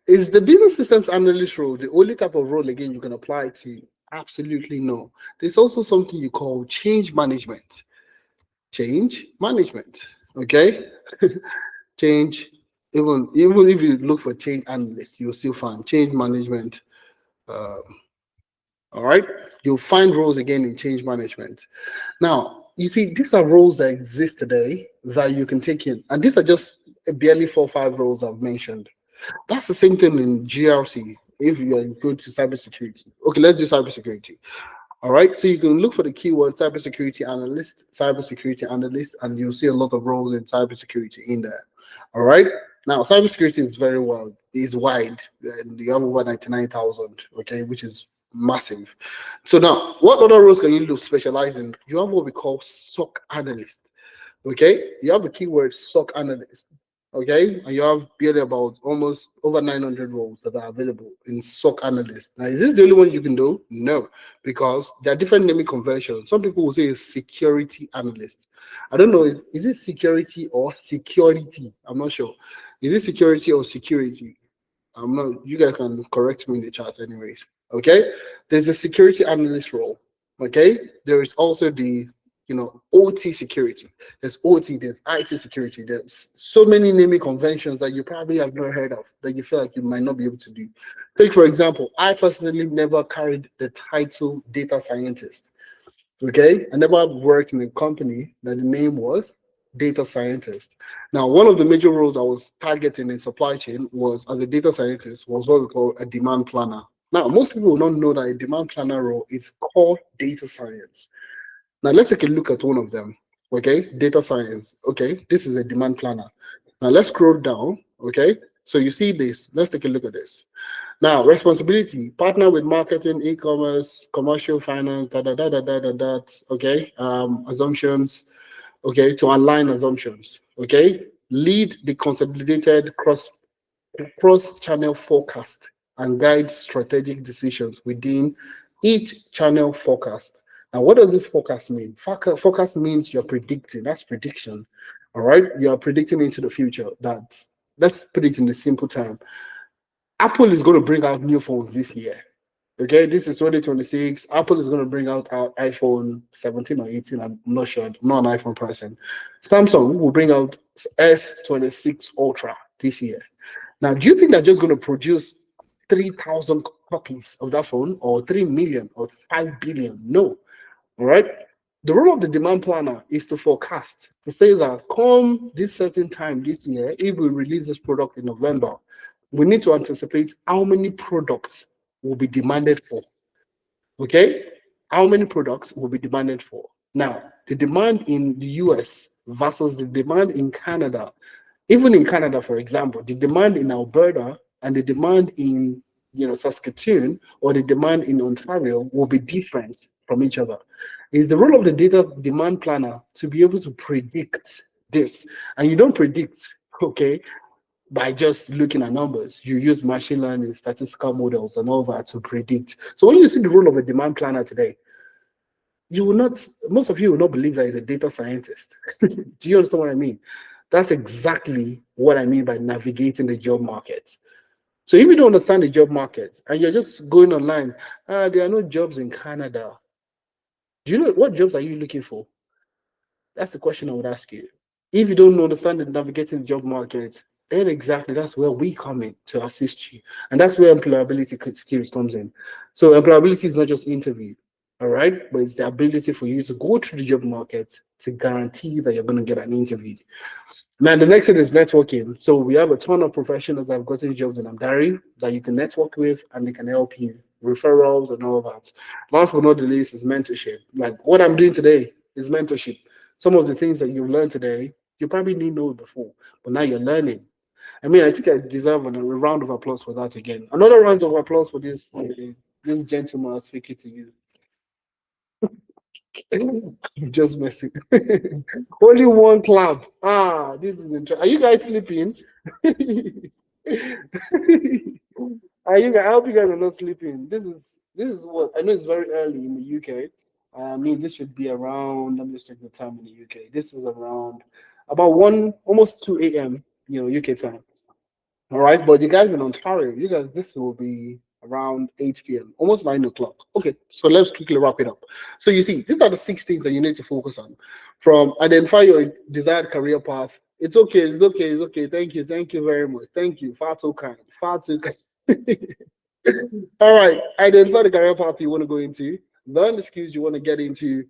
Is the business systems analyst role the only type of role, again, you can apply to? Absolutely no. There's also something you call change management. Change management, okay? Change, even if you look for change analyst, you'll still find change management. All right, you'll find roles again in change management. Now, you see, these are roles that exist today that you can take in, and these are just barely 4 or 5 roles I've mentioned. That's the same thing in GRC. If you're good to cybersecurity, okay, let's do cybersecurity. All right, so you can look for the keyword cybersecurity analyst, and you'll see a lot of roles in cybersecurity in there. All right, now cybersecurity is wide, and you have over 99,000, okay, which is massive. So now, what other roles can you specialize in? You have what we call SOC analyst. Okay, you have the keyword SOC analyst. Okay, and you have barely about almost over 900 roles that are available in SOC analyst. Now, is this the only one you can do? No, because there are different naming conventions. Some people will say it's security analyst. I don't know, is it security or security? I'm not sure. Is it security or security? I'm not, you guys can correct me in the chat anyways. Okay, there's a security analyst role. Okay, there is also the OT security. There's OT, there's IT security. There's so many naming conventions that you probably have not heard of that you feel like you might not be able to do. Take, for example, I personally never carried the title data scientist. Okay, I never worked in a company that the name was data scientist. Now, one of the major roles I was targeting in supply chain was, as a data scientist, was what we call a demand planner. Now, most people don't know that a demand planner role is called data science. Now, let's take a look at one of them. Okay, data science. Okay, this is a demand planner. Now let's scroll down. Okay, so you see this. Let's take a look at this. Now, responsibility, partner with marketing, e-commerce, commercial finance, okay, assumptions, okay, to align assumptions, okay, lead the consolidated cross-channel forecast and guide strategic decisions within each channel forecast. Now, what does this forecast mean? Forecast means you're predicting, that's prediction, all right? You are predicting into the future. That, let's put it in the simple term. Apple is going to bring out new phones this year. Okay, this is 2026. Apple is going to bring out our iPhone 17 or 18. I'm not sure. I'm not an iPhone person. Samsung will bring out S26 Ultra this year. Now, do you think they're just going to produce 3,000 copies of that phone, or 3 million, or 5 billion? No. All right. The role of the demand planner is to forecast, to say that come this certain time this year, if we release this product in November, we need to anticipate how many products will be demanded for. Okay? How many products will be demanded for? Now, the demand in the US versus the demand in Canada. Even in Canada, for example, the demand in Alberta and the demand in Saskatoon, or the demand in Ontario will be different from each other. It's the role of the data demand planner to be able to predict this. And you don't predict, okay, by just looking at numbers. You use machine learning, statistical models, and all that to predict. So when you see the role of a demand planner today, you will not, most of you will not believe that he's a data scientist. Do you understand what I mean? That's exactly what I mean by navigating the job market. So if you don't understand the job market and you're just going online, there are no jobs in Canada. Do you know what jobs are you looking for? That's the question I would ask you. If you don't understand the navigating the job market, then exactly that's where we come in to assist you. And that's where employability skills comes in. So employability is not just interview, all right? But it's the ability for you to go through the job market to guarantee that you're going to get an interview. Now, the next thing is networking. So we have a ton of professionals that have gotten jobs in Amdari that you can network with, and they can help you. Referrals and all that. Last but not the least is mentorship. Like what I'm doing today is mentorship. Some of the things that you've learned today, you probably didn't know before, but now you're learning. I mean, I think I deserve a round of applause for that again. Another round of applause for this gentleman speaking to you. Just messing. Only one clap. This is interesting. Are you guys sleeping? I hope you guys are not sleeping. This is what I know. It's very early in the UK. I mean, this should be around. Let me just check the time in the UK. This is around about almost 2 a.m. UK time. All right, but you guys in Ontario, this will be around 8 p.m., almost 9 o'clock. Okay, so let's quickly wrap it up. So you see, these are the 6 things that you need to focus on. From identify your desired career path. It's okay. Thank you very much. Thank you. Far too kind. All right, identify the career path you want to go into, learn the skills you want to get into,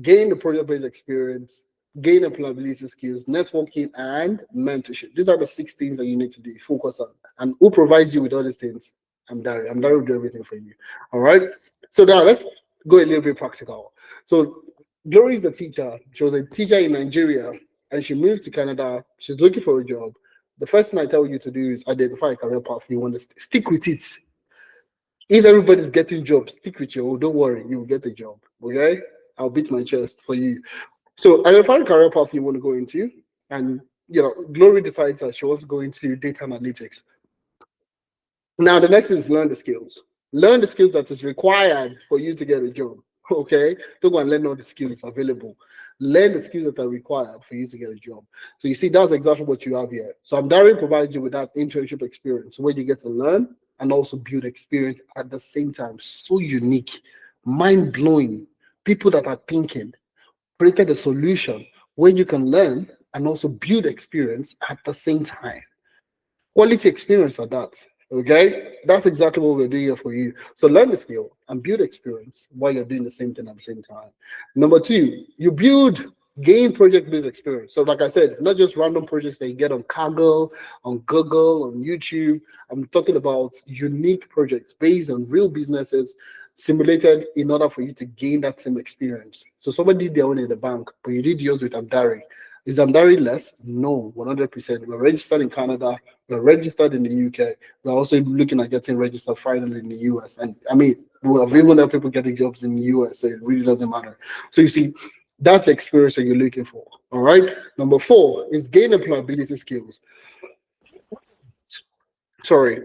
gain the project-based experience, gain employability skills, networking, and mentorship. These are the 6 things that you need to do, focus on. And who provides you with all these things? I'm Dari. I'm Dari will do everything for you. All right. So now let's go a little bit practical. So Glory is a teacher. She was a teacher in Nigeria, and she moved to Canada. She's looking for a job. The first thing I tell you to do is identify a career path you want to stick with it. If everybody's getting jobs, stick with you. Don't worry, you will get the job. Okay? I'll beat my chest for you. So identify the career path you want to go into, and Glory decides that she wants to go into data analytics. Now the next is learn the skills. Learn the skills that is required for you to get a job. Okay, don't go and learn all the skills available. Learn the skills that are required for you to get a job. So you see, that's exactly what you have here. So Amdari provides you with that internship experience where you get to learn and also build experience at the same time. So unique, mind-blowing. People that are thinking, created a solution where you can learn and also build experience at the same time. Quality experience at that. Okay, that's exactly what we're doing here for you. So learn the skill and build experience while you're doing the same thing at the same time. Number 2, you gain project-based experience. So like I said, not just random projects that you get on Kaggle, on Google, on YouTube. I'm talking about unique projects based on real businesses simulated in order for you to gain that same experience. So somebody did their own in the bank, but you did yours with Amdari. Is Amdari less? No, 100%. We're registered in Canada. We're registered in the UK. We're also looking at getting registered finally in the US. And I mean, we have even helped people getting jobs in the US, so it really doesn't matter. So you see, that's the experience that you're looking for. All right. Number 4 is gain employability skills. Sorry,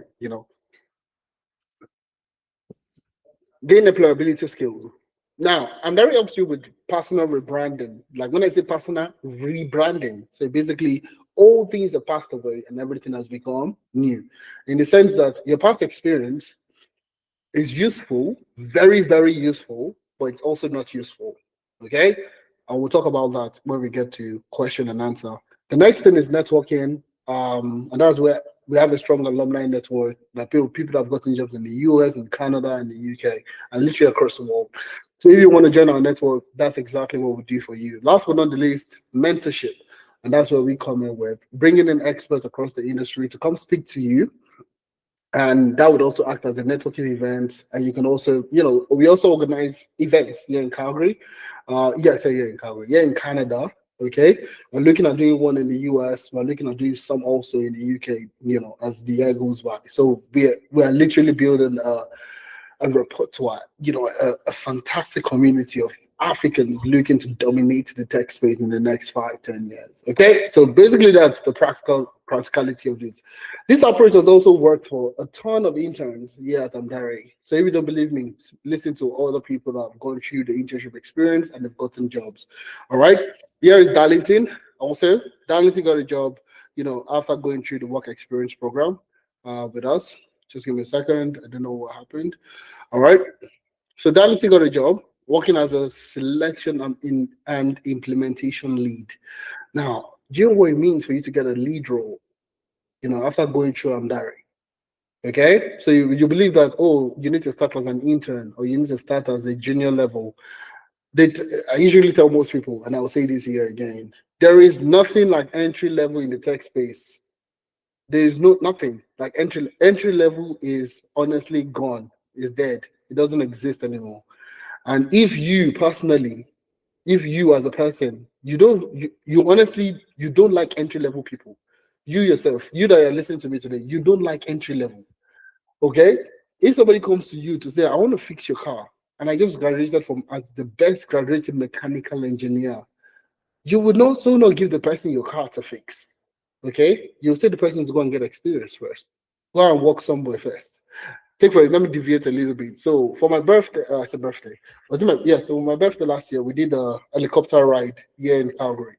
gain employability skills. Now, Amdari helps you with personal rebranding. Like when I say personal rebranding, so basically all things have passed away and everything has become new. In the sense that your past experience is useful, very, very useful, but it's also not useful. Okay? And we'll talk about that when we get to question and answer. The next thing is networking. And that's where we have a strong alumni network, that people that have gotten jobs in the US and Canada and the UK and literally across the world. So if you want to join our network, that's exactly what we do for you. Last but not the least, mentorship. And that's where we come in with bringing in experts across the industry to come speak to you. And that would also act as a networking event. And you can also, we also organize events here in Calgary. Here in Calgary, in Canada. Okay, we're looking at doing one in the US. We're looking at doing some also in the UK. As the year goes by. So we are literally building a repertoire, a fantastic community of Africans looking to dominate the tech space in the next 5-10 years. Okay, so basically that's the practicality of this. This approach has also worked for a ton of interns here at Amdari. So if you don't believe me, listen to other people that have gone through the internship experience and they've gotten jobs. All right, here is Darlington. Also, Darlington got a job, after going through the work experience program with us. Just give me a second. I don't know what happened. All right. So Darlington got a job working as a selection and implementation lead. Now, do you know what it means for you to get a lead role, after going through Amdari? Okay. So you believe that, you need to start as an intern or you need to start as a junior level. I usually tell most people, and I will say this here again, there is nothing like entry level in the tech space. There is nothing like entry level is honestly gone, is dead. It doesn't exist anymore. And if you personally, if you as a person, you honestly, you don't like entry level people. You yourself, you that are listening to me today, you don't like entry level. Okay? If somebody comes to you to say, I want to fix your car, and I just graduated from as the best graduated mechanical engineer, you would also not give the person your car to fix. Okay, you'll say the person to go and get experience first. Go and work somewhere first. Let me deviate a little bit. So for my birthday, it's a birthday. So my birthday last year, we did a helicopter ride here in Calgary.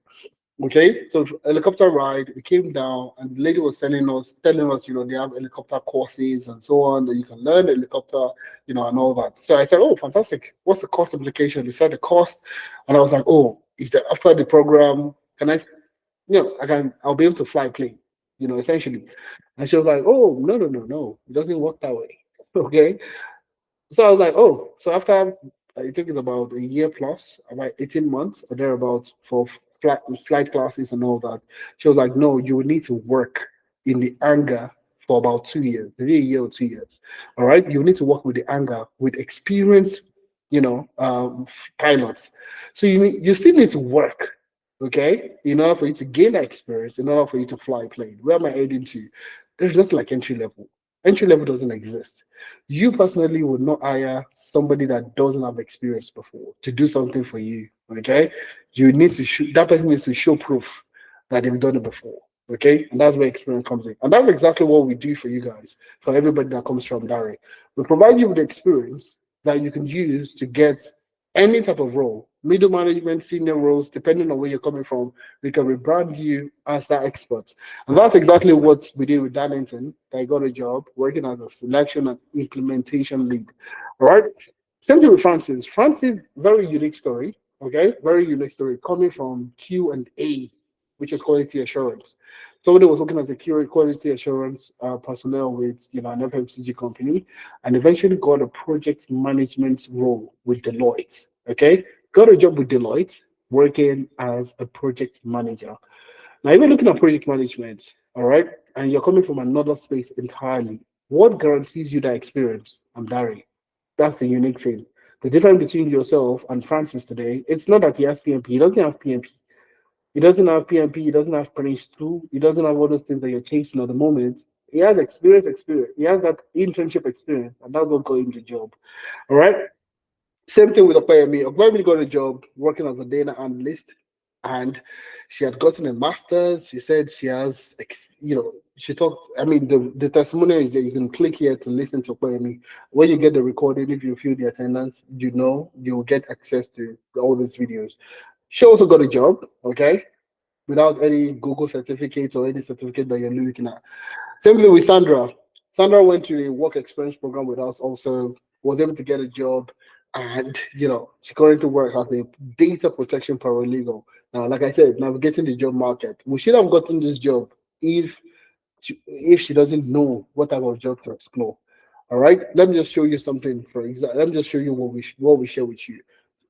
Okay, so helicopter ride, we came down and the lady was telling us, they have helicopter courses and so on, that you can learn helicopter, and all that. So I said, oh, fantastic. What's the cost implication? They said the cost. And I was like, oh, is that after the program, can I I'll be able to fly a plane, essentially. And she was like, oh, no. It doesn't work that way. Okay. So I was like, oh, so after, I think it's about a year plus, about 18 months or thereabout for flight classes and all that. She was like, no, you will need to work in the hangar for about 2 years, maybe a year or 2 years. All right. You need to work with the hangar with experienced, pilots. So you still need to work. Okay, in order for you to gain that experience, in order for you to fly a plane. Where am I heading to? There's nothing like entry level. Entry level doesn't exist. You personally would not hire somebody that doesn't have experience before to do something for you. Okay, you need to that person needs to show proof that they've done it before. Okay, and that's where experience comes in. And that's exactly what we do for you guys, for everybody that comes from Dari. We provide you with the experience that you can use to get any type of role, middle management, senior roles, depending on where you're coming from. We can rebrand you as that expert. And that's exactly what we did with Darlington. I got a job working as a selection and implementation lead. All right. Same thing with Francis. Francis, very unique story. Okay, very unique story coming from Q&A, which is quality assurance. Somebody was working as a quality assurance personnel with an FMCG company, and eventually got a project management role with Deloitte. Okay, got a job with Deloitte working as a project manager. Now, if you're looking at project management, all right, and you're coming from another space entirely, what guarantees you that experience? Amdari. That's the unique thing. The difference between yourself and Francis today, it's not that he has PMP. He doesn't have PMP. He doesn't have PMP. He doesn't have Prince 2. He doesn't have all those things that you're chasing at the moment. He has experience. He has that internship experience, and that's what got him the job. All right. Same thing with Opeyemi. Opeyemi got a job working as a data analyst, and she had gotten a master's. She said she has, she talked. I mean, the testimonial is that you can click here to listen to Opeyemi. When you get the recording, if you feel the attendance, you'll get access to all these videos. She also got a job, okay, without any Google certificate or any certificate that you're looking at. Same thing with Sandra. Sandra went to a work experience program with us, also was able to get a job, and she currently works as a data protection paralegal. Now, like I said, navigating the job market. We should have gotten this job if she doesn't know what type of job to explore. All right, let me just show you something. Let me just show you what we share with you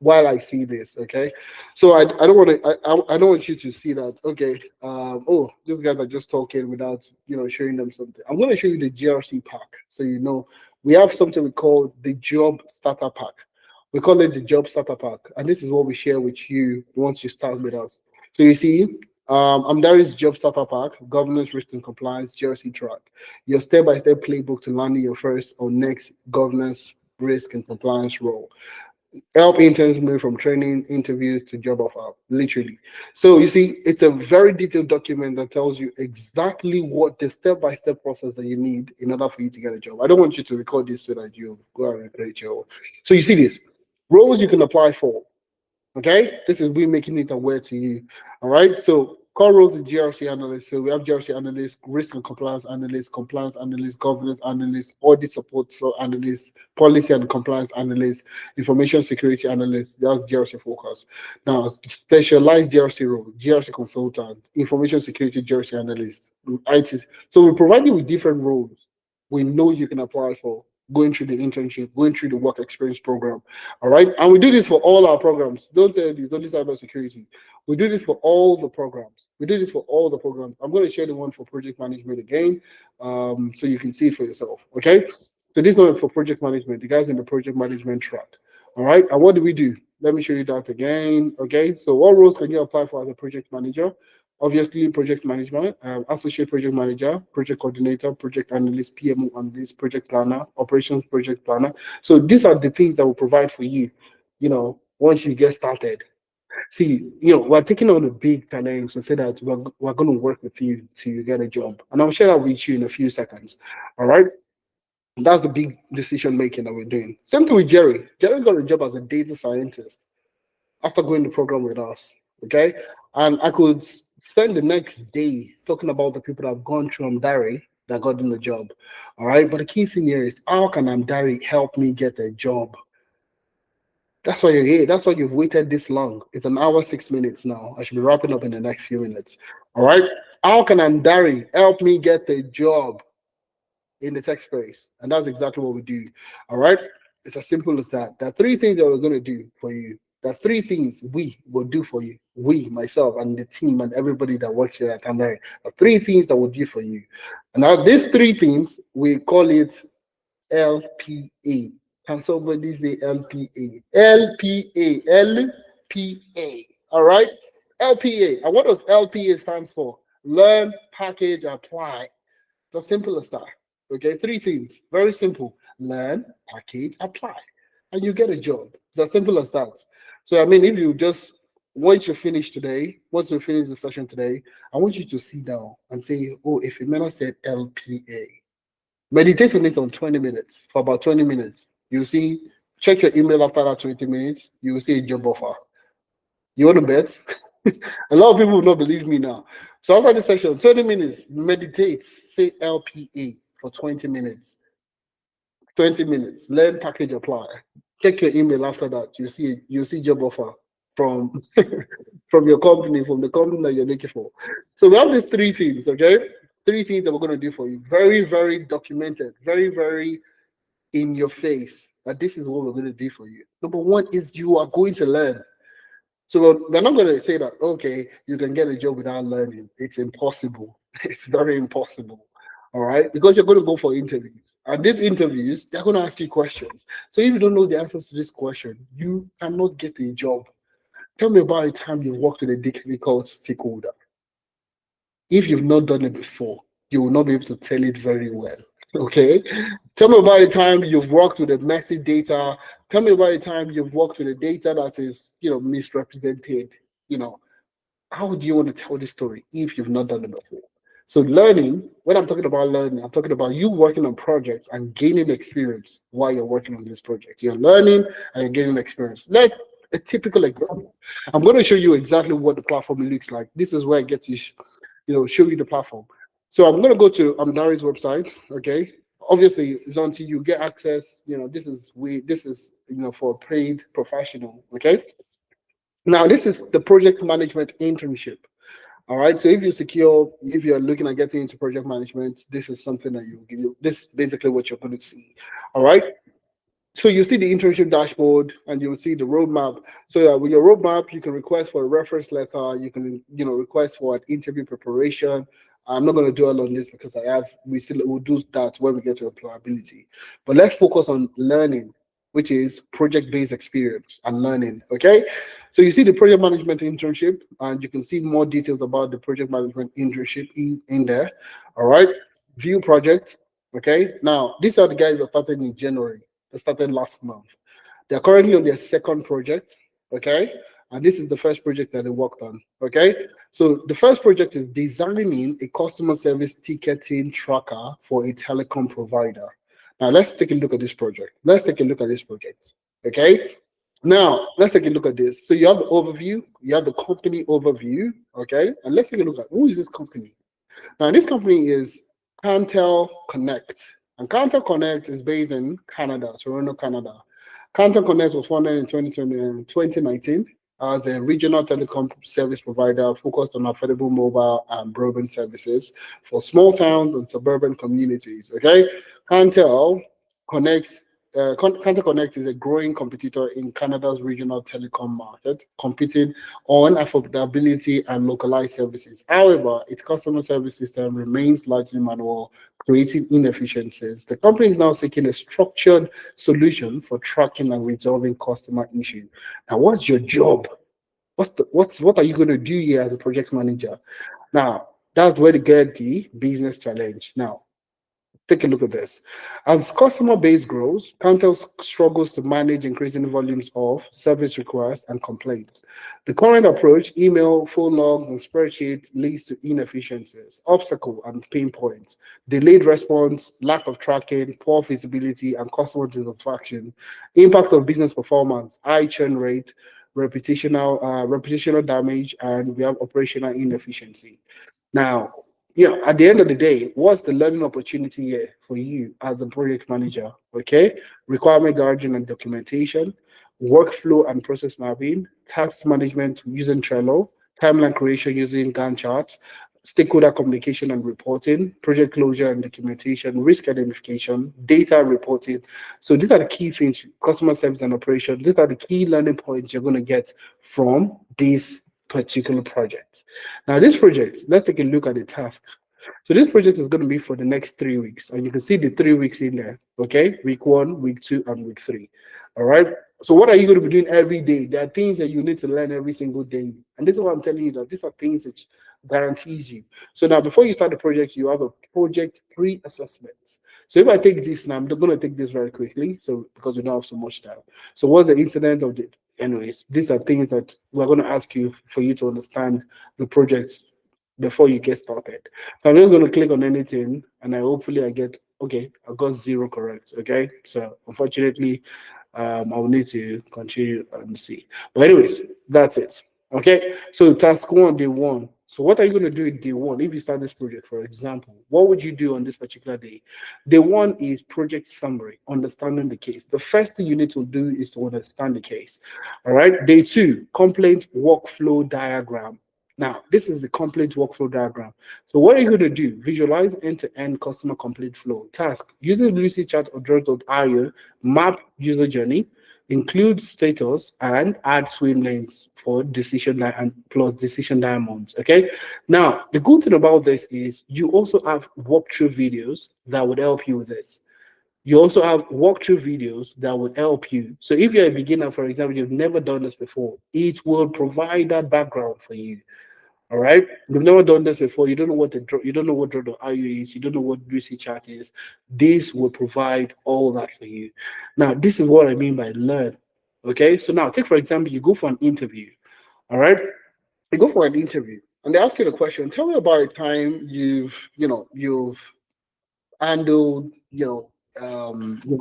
while I see this. Okay, so I don't want to I don't want you to see that. Okay, oh, these guys are just talking without showing them something. I'm going to show you the GRC pack, so we have something we call the job starter pack. We call it the job starter pack, and this is what we share with you once you start with us. So you see, Amdari's job starter pack: governance, risk and compliance, GRC track, your step-by-step playbook to landing your first or next governance, risk and compliance role. Help interns move from training, interviews to job offer, literally. So you see, it's a very detailed document that tells you exactly what the step-by-step process that you need in order for you to get a job. I don't want you to record this so that you go and create your own. So you see this, roles you can apply for. Okay, this is we making it aware to you. All right, so core roles in GRC analyst. So we have GRC analyst, risk and compliance analyst, governance analyst, audit support analyst, policy and compliance analyst, information security analyst. That's GRC focus. Now, specialized GRC role, GRC consultant, information security GRC analyst, IT. So we provide you with different roles we know you can apply for, going through the internship, going through the work experience program. All right. And we do this for all our programs. Don't tell this, don't cyber security. We do this for all the programs. I'm going to share the one for project management again, so you can see it for yourself. Okay. So this one is for project management. The guys in the project management track. All right. And what do we do? Let me show you that again. Okay. So what roles can you apply for as a project manager? Obviously, project management, associate project manager, project coordinator, project analyst, PMO analyst, project planner, operations project planner. So these are the things that will provide for you, once you get started. See, we're taking on a big challenge to say that we're going to work with you till you get a job. And I'll share that with you in a few seconds. All right. That's the big decision making that we're doing. Same thing with Jerry. Jerry got a job as a data scientist after going the program with us. Okay. And I could spend the next day talking about the people that have gone through Amdari that got in the job. All right. But the key thing here is, how can Amdari help me get a job? That's why you're here. That's why you've waited this long. It's an hour, 6 minutes now. I should be wrapping up in the next few minutes. All right. How can Amdari help me get a job in the tech space? And that's exactly what we do. All right. It's as simple as that. There are three things that we're going to do for you. There are three things we will do for you. We, myself, and the team, and everybody that works here at Amdari. Are three things that we'll do for you. And now these three things, we call it LPA. Can somebody say LPA? LPA. LPA. All right. LPA. And what does LPA stands for? Learn, package, apply. It's as simple as that. Okay. Three things. Very simple. Learn, package, apply. And you get a job. It's as simple as that. So, I mean, if you just, once you finish the session today, I want you to sit down and say, oh, if Imena said LPA, meditate on it on 20 minutes, for about 20 minutes. You see, check your email after that 20 minutes, you will see a job offer. You want to bet? A lot of people will not believe me now. So after the session, 20 minutes, meditate, say LPA for 20 minutes. 20 minutes, learn, package, apply. Check your email after that. You see job offer from your company, from the company that you're looking for. So we have these three things, okay? Three things that we're going to do for you. Very, very documented, very, very in your face, that this is what we're going to do for you. Number one is you are going to learn. So we're not going to say that, okay, you can get a job without learning. It's impossible. It's very impossible. All right, because you're going to go for interviews, and these interviews they're going to ask you questions. So if you don't know the answers to this question, you cannot get a job. Tell me about a time you've worked with a difficult stakeholder. If you've not done it before, you will not be able to tell it very well. Okay. Tell me about a time you've worked with a messy data. Tell me about a time you've worked with a data that is, misrepresented. You know, how would you want to tell this story if you've not done it before? So learning, when I'm talking about learning, I'm talking about you working on projects and gaining experience while you're working on this project. You're learning and you're gaining experience. Like a typical example. I'm going to show you exactly what the platform looks like. This is where I get to show you the platform. So I'm going to go to Amdari's website. Okay. Obviously, it's until you get access. This is for a paid professional. Okay. Now, this is the project management internship. All right. So if you're looking at getting into project management, this is something that this is basically what you're going to see. All right. So you see the internship dashboard and you will see the roadmap. So that with your roadmap, you can request for a reference letter. You can, request for an interview preparation. I'm not going to dwell on this because we'll do that when we get to employability. But let's focus on learning, which is project-based experience and learning. Okay. So you see the project management internship, and you can see more details about the project management internship in there. All right. View projects. Okay. Now, these are the guys that started in January. They started last month. They're currently on their second project. Okay. And this is the first project that they worked on. Okay. So the first project is designing a customer service ticketing tracker for a telecom provider. Now, let's take a look at this project. Okay. Now, let's take a look at this. So you have the overview, you have the company overview, okay? And let's take a look at who is this company. Now, this company is Cantel Connect. And Cantel Connect is based in Canada, Toronto, Canada. Cantel Connect was founded in 2019 as a regional telecom service provider focused on affordable mobile and broadband services for small towns and suburban communities, okay? Cantel Connect is a growing competitor in Canada's regional telecom market, competing on affordability and localized services. However, its customer service system remains largely manual, creating inefficiencies. The company is now seeking a structured solution for tracking and resolving customer issues. Now, what's your job? What are you going to do here as a project manager? Now, that's where they get the business challenge. Now, take a look at this. As customer base grows, Cantel struggles to manage increasing volumes of service requests and complaints. The current approach, email, phone logs, and spreadsheet, leads to inefficiencies, obstacles, and pain points, delayed response, lack of tracking, poor visibility, and customer dissatisfaction, impact of business performance, high churn rate, reputational damage, and we have operational inefficiency. Now, at the end of the day, what's the learning opportunity here for you as a project manager? Okay, requirement gathering and documentation, workflow and process mapping, task management using Trello, timeline creation using Gantt charts, stakeholder communication and reporting, project closure and documentation, risk identification, data reporting. So these are the key things, customer service and operation. These are the key learning points you're going to get from this particular project. Now, this project, let's take a look at the task. So this project is going to be for the next 3 weeks, and you can see the 3 weeks in there. Okay, week 1, week 2, and week 3. All right. So what are you going to be doing every day? There are things that you need to learn every single day, and this is what I'm telling you, that these are things that guarantees you. So now, before you start the project, you have a project pre-assessment. So if I take this now, I'm going to take this very quickly, so because we don't have so much time. So what's the incident of the anyways, these are things that we're going to ask you for you to understand the project before you get started. So I'm not going to click on anything, and hopefully I get, okay, I got 0 correct. Okay, so unfortunately, I will need to continue and see. But anyways, that's it. Okay, so task 1, day 1. So what are you going to do in day 1? If you start this project, for example, what would you do on this particular day? Day 1 is project summary, understanding the case. The first thing you need to do is to understand the case. All right. Day 2, complaint workflow diagram. Now, this is the complaint workflow diagram. So what are you going to do? Visualize end-to-end customer complaint flow. Task, using Lucy Chat or Draw.io, map user journey, include status, and add swim lanes for decision and plus decision diamonds. Okay. Now, the good thing about this is you also have walkthrough videos that would help you with this. You also have walkthrough videos that would help you. So if you're a beginner, for example, you've never done this before, it will provide that background for you. All right. You've never done this before. You don't know what you don't know what draw.io is. You don't know what Lucy Chat is. This will provide all that for you. Now, this is what I mean by learn. Okay. So now take, for example, you go for an interview. All right. You go for an interview and they ask you the question, tell me about a time you've handled, you've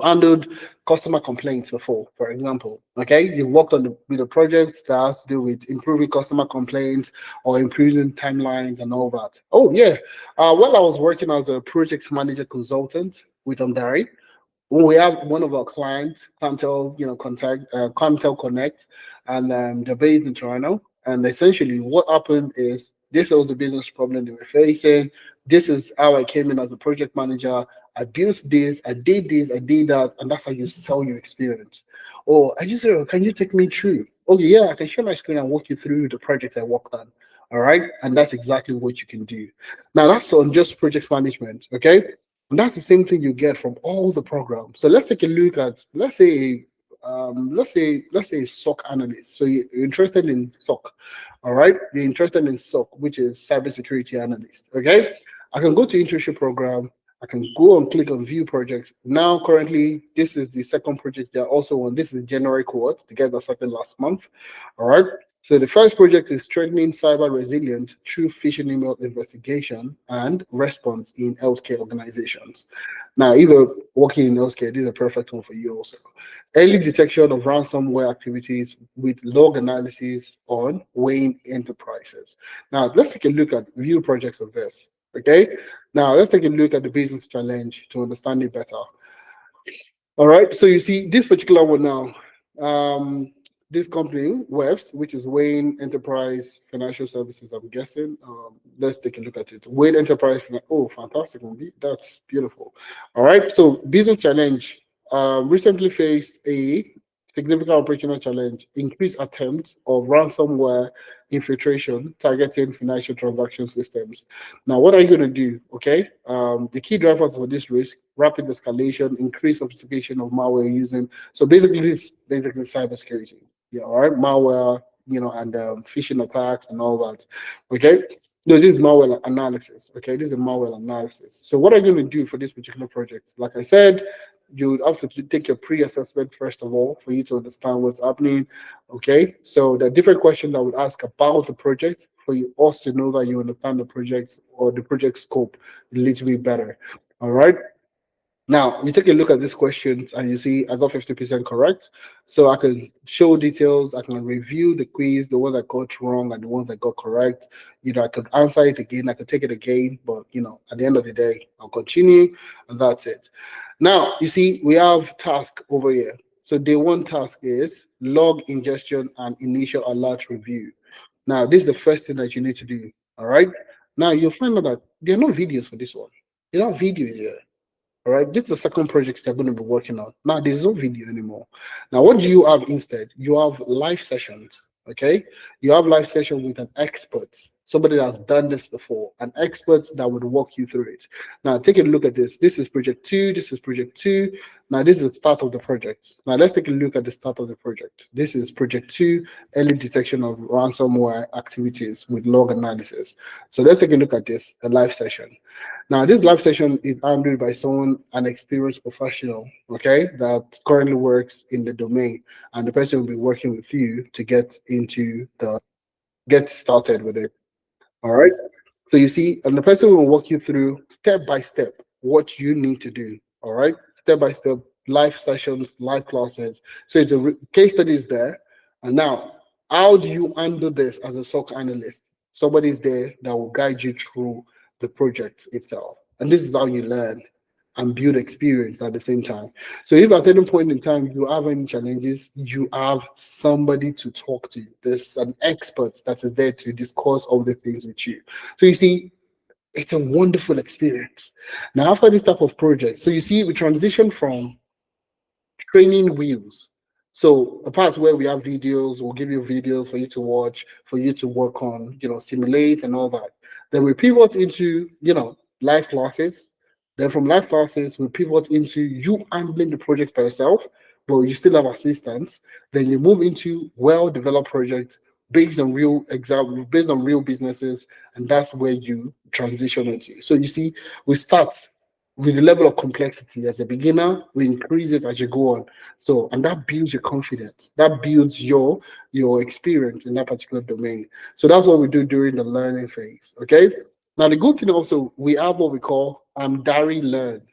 handled customer complaints before, for example. Okay, you worked on with a project that has to do with improving customer complaints or improving timelines and all that. Oh yeah, while I was working as a project manager consultant with Amdari, when we have one of our clients, Cantel Connect, and they're based in Toronto. And essentially, what happened is this was the business problem they were facing. This is how I came in as a project manager. I built this, I did this, I did that, and that's how you sell your experience. Or I just said, can you take me through? Okay, yeah, I can share my screen and walk you through the project I worked on. All right, and that's exactly what you can do. Now that's on just project management. Okay. And that's the same thing you get from all the programs. So let's take a look at, let's say a SOC analyst. So you're interested in SOC, all right? You're interested in SOC, which is cybersecurity analyst. Okay, I can go to internship program. I can go and click on view projects. Now, currently, this is the second project they're also on. This is January cohort. The guys that started last month. All right. So the first project is strengthening cyber resilience through phishing email investigation and response in healthcare organizations. Now, if you're working in healthcare, this is a perfect one for you also. Early detection of ransomware activities with log analysis on Wayne enterprises. Now, let's take a look at view projects of this. Okay. Now, let's take a look at the business challenge to understand it better. All right. So you see this particular one now. This company, WEFS, which is Wayne Enterprise Financial Services, I'm guessing. Let's take a look at it. Wayne Enterprise, oh, fantastic movie. That's beautiful. All right, so business challenge. Recently faced a significant operational challenge, increased attempts of ransomware infiltration targeting financial transaction systems. Now, what are you going to do? Okay, the key drivers for this risk: rapid escalation, increased sophistication of malware using. So basically, this is basically cybersecurity. Yeah, all right, malware, and phishing attacks and all that. Okay, no, this is malware analysis. Okay, this is malware analysis. So what are you going to do for this particular project? Like I said, you would have to take your pre-assessment first of all for you to understand what's happening. Okay, so the different questions I would ask about the project for you also to know that you understand the project or the project scope a little bit better. All right. Now, you take a look at these questions and you see I got 50% correct. So I can show details, I can review the quiz, the ones I got wrong and the ones I got correct. I could answer it again, I could take it again, but at the end of the day, I'll continue and that's it. Now, you see, we have task over here. So day one task is log ingestion and initial alert review. Now, this is the first thing that you need to do, all right? Now, you'll find out that there are no videos for this one. There are videos here. All right, this is the second project they're going to be working on. Now, there's no video anymore. Now, what do you have instead? You have live sessions, okay? You have live session with an expert, somebody that's done this before, an expert that would walk you through it. Now, take a look at this. This is project 2. This is project 2. Now, this is the start of the project. Now, let's take a look at the start of the project. This is project 2, early detection of ransomware activities with log analysis. So let's take a look at this, a live session. Now, this live session is handled by an experienced professional, okay, that currently works in the domain, and the person will be working with you to get started with it. All right. So you see, and the person will walk you through step by step what you need to do. All right, step by step, live sessions, live classes. So it's a case study is there, and now how do you handle this as a SOC analyst? Somebody's there that will guide you through the project itself. And this is how you learn and build experience at the same time. So if at any point in time you have any challenges, you have somebody to talk to. There's an expert that is there to discuss all the things with you. So you see, it's a wonderful experience. Now, after this type of project, so you see, we transition from training wheels So a part where we have videos, we'll give you videos for you to watch, for you to work on, simulate and all that. Then we pivot into, live classes. Then from live classes, we pivot into you handling the project by yourself, but you still have assistants. Then you move into well-developed projects based on real examples, based on real businesses, and that's where you transition into. So you see, we start with the level of complexity as a beginner, we increase it as you go on. So, and that builds your confidence. That builds your experience in that particular domain. So that's what we do during the learning phase. Okay. Now the good thing also, we have what we call Amdari Learn.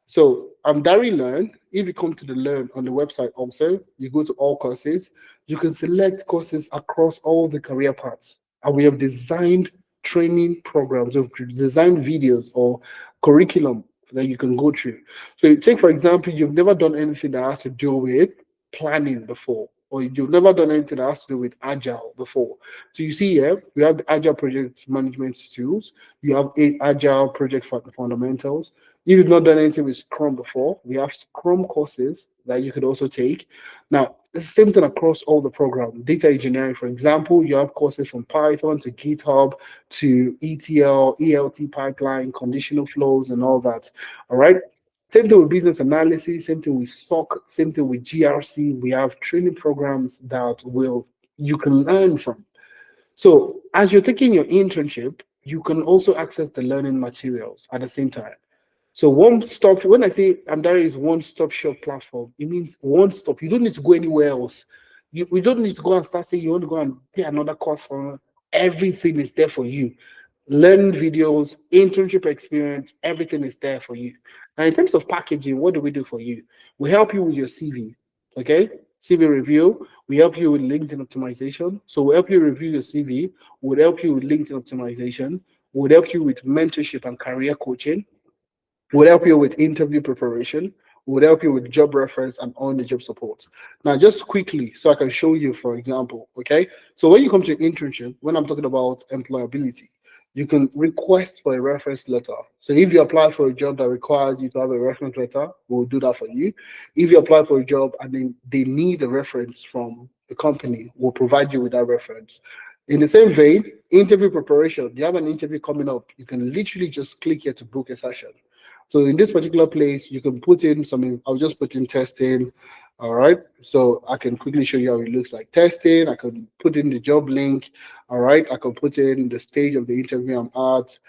So Amdari Learn, if you come to the Learn on the website also, you go to all courses, you can select courses across all the career paths. And we have designed training programs, we've designed videos or curriculum that you can go through. So you take, for example, you've never done anything that has to do with planning before, or you've never done anything that has to do with agile before. So you see here, we have the agile project management tools, you have agile project fundamentals. If you've not done anything with Scrum before, we have Scrum courses that you could also take. Now, it's the same thing across all the programs. Data engineering, for example, you have courses from Python to GitHub to ETL, ELT pipeline, conditional flows, and all that. All right. Same thing with business analysis, same thing with SOC, same thing with GRC. We have training programs that you can learn from. So as you're taking your internship, you can also access the learning materials at the same time. So one stop, when I say Amdari is one-stop shop platform, it means one stop. You don't need to go anywhere else. We don't need to go and start saying you want to go and get another course from. Everything is there for you. Learning videos, internship experience, everything is there for you. Now, in terms of packaging, what do we do for you? We help you with your CV, okay? CV review. We help you with LinkedIn optimization. So we'll help you review your CV. We'll help you with LinkedIn optimization. We'll help you with mentorship and career coaching. We'll help you with interview preparation. We'll help you with job reference and on-the-job support. Now, just quickly, so I can show you, for example, okay? So when you come to internship, when I'm talking about employability, you can request for a reference letter. So if you apply for a job that requires you to have a reference letter, we'll do that for you. If you apply for a job and then they need a reference from the company, we'll provide you with that reference. In the same vein, interview preparation, you have an interview coming up, you can literally just click here to book a session. So in this particular place, you can put in something. I'll just put in testing. All right. So I can quickly show you how it looks like testing. I can put in the job link. All right. I can put in the stage of the interview I'm at,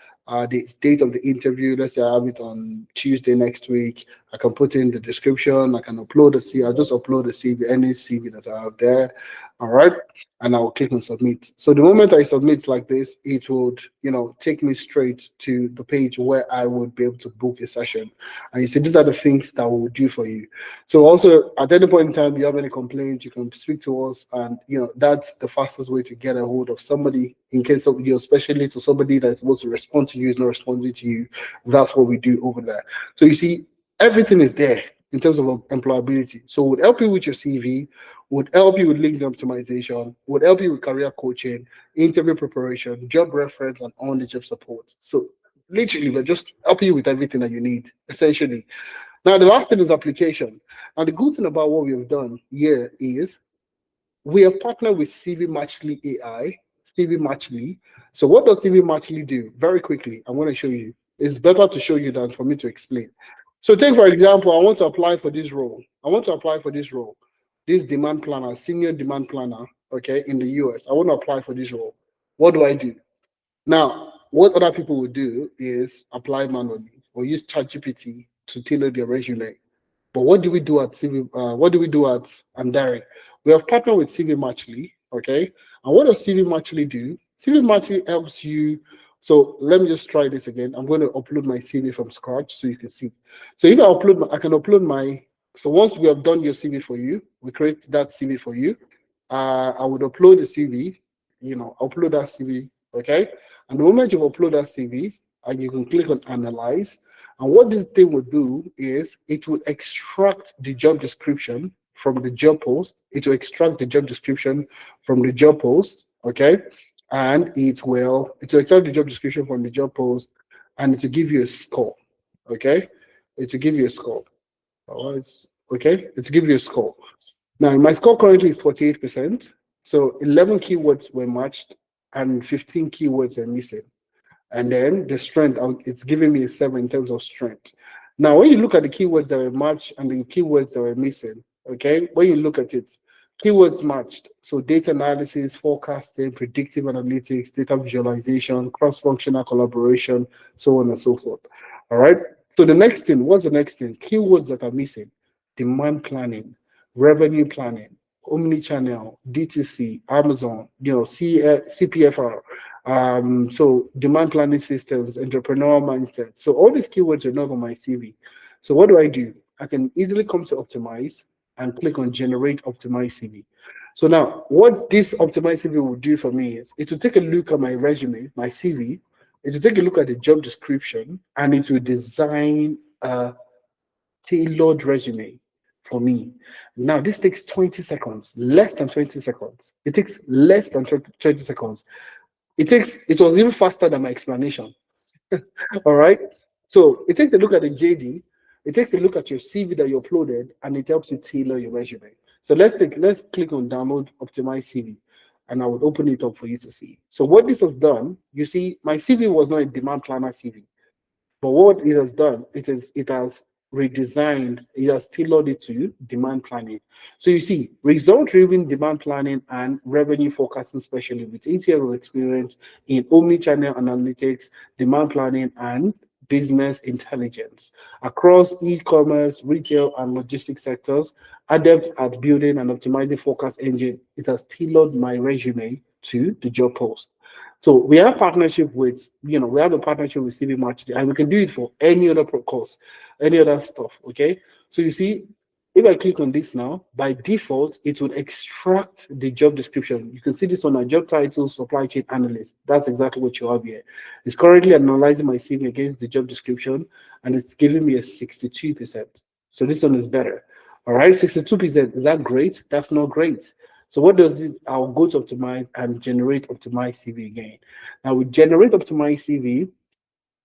the date of the interview. Let's say I have it on Tuesday next week. I can put in the description. I can upload the CV. I'll just upload the CV, any CV that I have there. All right. And I'll click on submit. So the moment I submit like this, it would, take me straight to the page where I would be able to book a session. And you see, these are the things that we will do for you. So also at any point in time, you have any complaints, you can speak to us, and that's the fastest way to get a hold of somebody in case of your specialist or somebody that's supposed to respond to you is not responding to you. That's what we do over there. So you see, everything is there in terms of employability. So we'll help you with your CV, would help you with LinkedIn optimization, would help you with career coaching, interview preparation, job reference, and on-the-job support. So literally, we're just helping you with everything that you need, essentially. Now, the last thing is application. And the good thing about what we have done here is we have partnered with CV Matchly AI, CV Matchly. So what does CV Matchly do? Very quickly, I'm going to show you. It's better to show you than for me to explain. So take, for example, I want to apply for this role. This demand planner, senior demand planner, okay, in the US. I want to apply for this role. What do I do? Now, what other people would do is apply manually or use ChatGPT to tailor their resume. But what do we do at CV? What do we do at Amdari? We have partnered with CV Matchly, okay? And what does CV Matchly do? CV Matchly helps you. So let me just try this again. I'm going to upload my CV from scratch so you can see. So if I can upload my. So once we have done your CV for you, we create that CV for you. I would upload the CV. Upload that CV, okay? And the moment you upload that CV, and you can click on analyze. And what this thing will do is it will extract the job description from the job post. It will extract the job description from the job post, okay? And it will extract the job description from the job post, and it will give you a score, okay? It will give you a score. All right, okay? It will give you a score. Now, my score currently is 48%. So 11 keywords were matched and 15 keywords are missing. And then the strength, it's giving me a 7 in terms of strength. Now, when you look at the keywords that were matched and the keywords that were missing, okay, when you look at it, keywords matched. So data analysis, forecasting, predictive analytics, data visualization, cross-functional collaboration, so on and so forth. All right. So the next thing, what's the next thing? Keywords that are missing: demand planning, revenue planning, omni-channel, DTC, Amazon, CPFR, so demand planning systems, entrepreneurial mindset. So all these keywords are not on my CV. So what do? I can easily come to optimize and click on generate optimize CV. So now what this optimize CV will do for me is it will take a look at my resume, my CV, it will take a look at the job description, and it will design a tailored resume for me. Now, this takes 20 seconds, less than 20 seconds. It takes less than 20 seconds. It was even faster than my explanation. All right. So it takes a look at the JD, it takes a look at your CV that you uploaded, and it helps you tailor your resume. So let's click on download optimize CV, and I will open it up for you to see. So what this has done, you see, my CV was not a demand planner CV. But what it has done, it has redesigned, it has tailored it to demand planning. So you see, result-driven demand planning and revenue forecasting specialist with 8 years of experience in omni-channel analytics, demand planning, and business intelligence across e-commerce, retail, and logistics sectors, adept at building and optimizing forecast engine. It has tailored my resume to the job post. So we have partnership with, we have a partnership with CV Match, and we can do it for any other course, any other stuff, okay? So you see, if I click on this now, by default, it will extract the job description. You can see this on our job title, supply chain analyst. That's exactly what you have here. It's currently analyzing my CV against the job description, and it's giving me a 62%. So this one is better. All right, 62%, is that great? That's not great. So what does it? I'll go to optimize and generate optimized CV again. Now we generate optimized CV,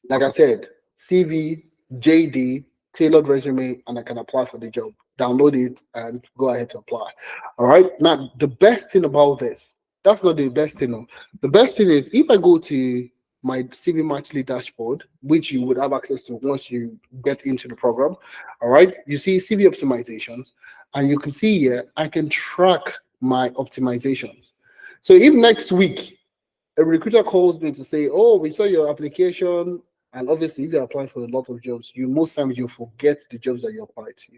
like I said, CV, JD, tailored resume, and I can apply for the job. Download it and go ahead to apply. All right. Now the best thing about this, that's not the best thing. No. The best thing is if I go to my CV Matchly dashboard, which you would have access to once you get into the program. All right. You see CV optimizations, and you can see here I can track my optimizations. So if next week a recruiter calls me to say, oh, we saw your application, and obviously if you're applying for a lot of jobs, most times you forget the jobs that you applied to.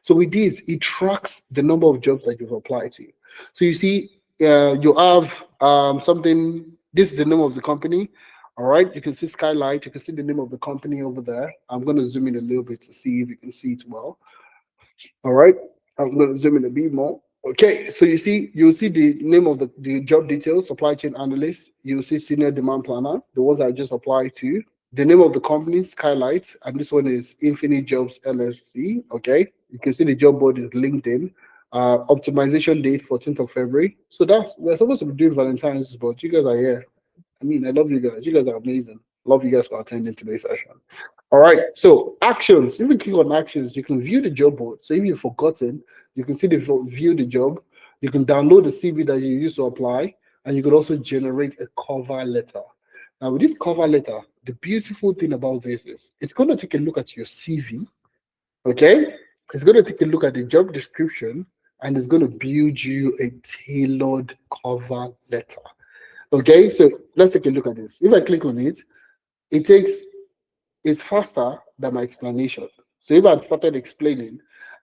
So with this, it tracks the number of jobs that you've applied to. So you see, you have something, this is the name of the company. All right, you can see Skylight, you can see the name of the company over there. I'm going to zoom in a little bit to see if you can see it well. All right, I'm going to zoom in a bit more. Okay, so you'll see the name of the job details, supply chain analyst. You'll see senior demand planner, the ones I just applied to. The name of the company, Skylight, and this one is Infinite Jobs LLC. Okay, you can see the job board is LinkedIn. Optimization date 14th of February. So we're supposed to be doing Valentine's, but you guys are here. I mean, I love you guys. You guys are amazing. Love you guys for attending today's session. All right, so actions. If you click on actions, you can view the job board. So if you've forgotten, you can see view the job. You can download the CV that you used to apply, and you can also generate a cover letter. Now, with this cover letter, the beautiful thing about this is it's going to take a look at your CV, okay? It's going to take a look at the job description, and it's going to build you a tailored cover letter. Okay, so let's take a look at this. If I click on it, it's faster than my explanation. So if I'd started explaining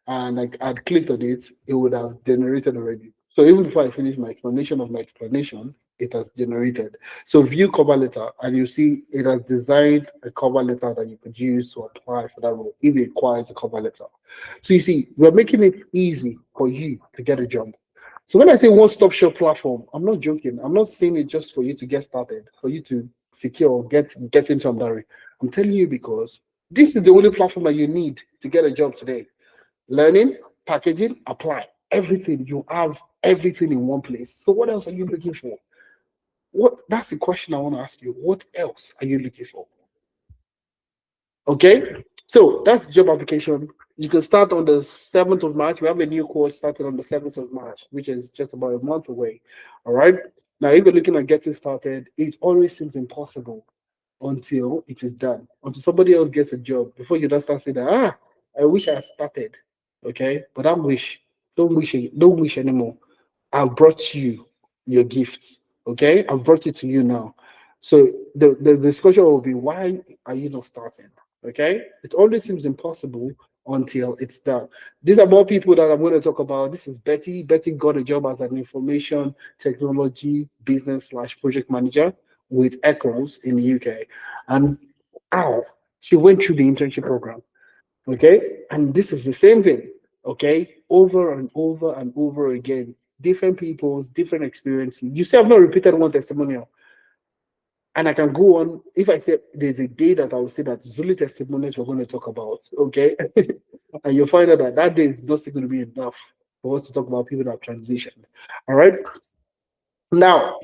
and I'd clicked on it, it would have generated already. So even before I finish my explanation of my explanation, it has generated. So view cover letter, and you see it has designed a cover letter that you could use to apply for that role if it requires a cover letter. So you see, we're making it easy for you to get a job. So when I say one-stop shop platform, I'm not joking. I'm not saying it just for you to get started, for you to secure or get into Amdari. I'm telling you because this is the only platform that you need to get a job today. Learning, packaging, apply. Everything. You have everything in one place. So what else are you looking for? That's the question I want to ask you. What else are you looking for? Okay? So that's job application. You can start on the 7th of March. We have a new course starting on the 7th of March, which is just about a month away. All right. Now, if you're looking at getting started, it always seems impossible until it is done, until somebody else gets a job. Before you just start saying that, I wish I had started. Okay. But that wish, don't wish anymore. I brought you your gifts. Okay. I brought it to you now. So the discussion will be, why are you not starting? Okay. It always seems impossible until it's done. These are more people that I'm going to talk about. This is Betty. Betty got a job as an information technology business slash project manager with Echoes in the UK. And ow, she went through the internship program. Okay. And this is the same thing. Okay. Over and over and over again. Different people's different experiences. You see, I've not repeated one testimonial. And I can go on. If I say there's a day that I will say that Zulu testimonies we're going to talk about, okay? And you'll find out that that day is not going to be enough for us to talk about people that have transitioned. All right. Now,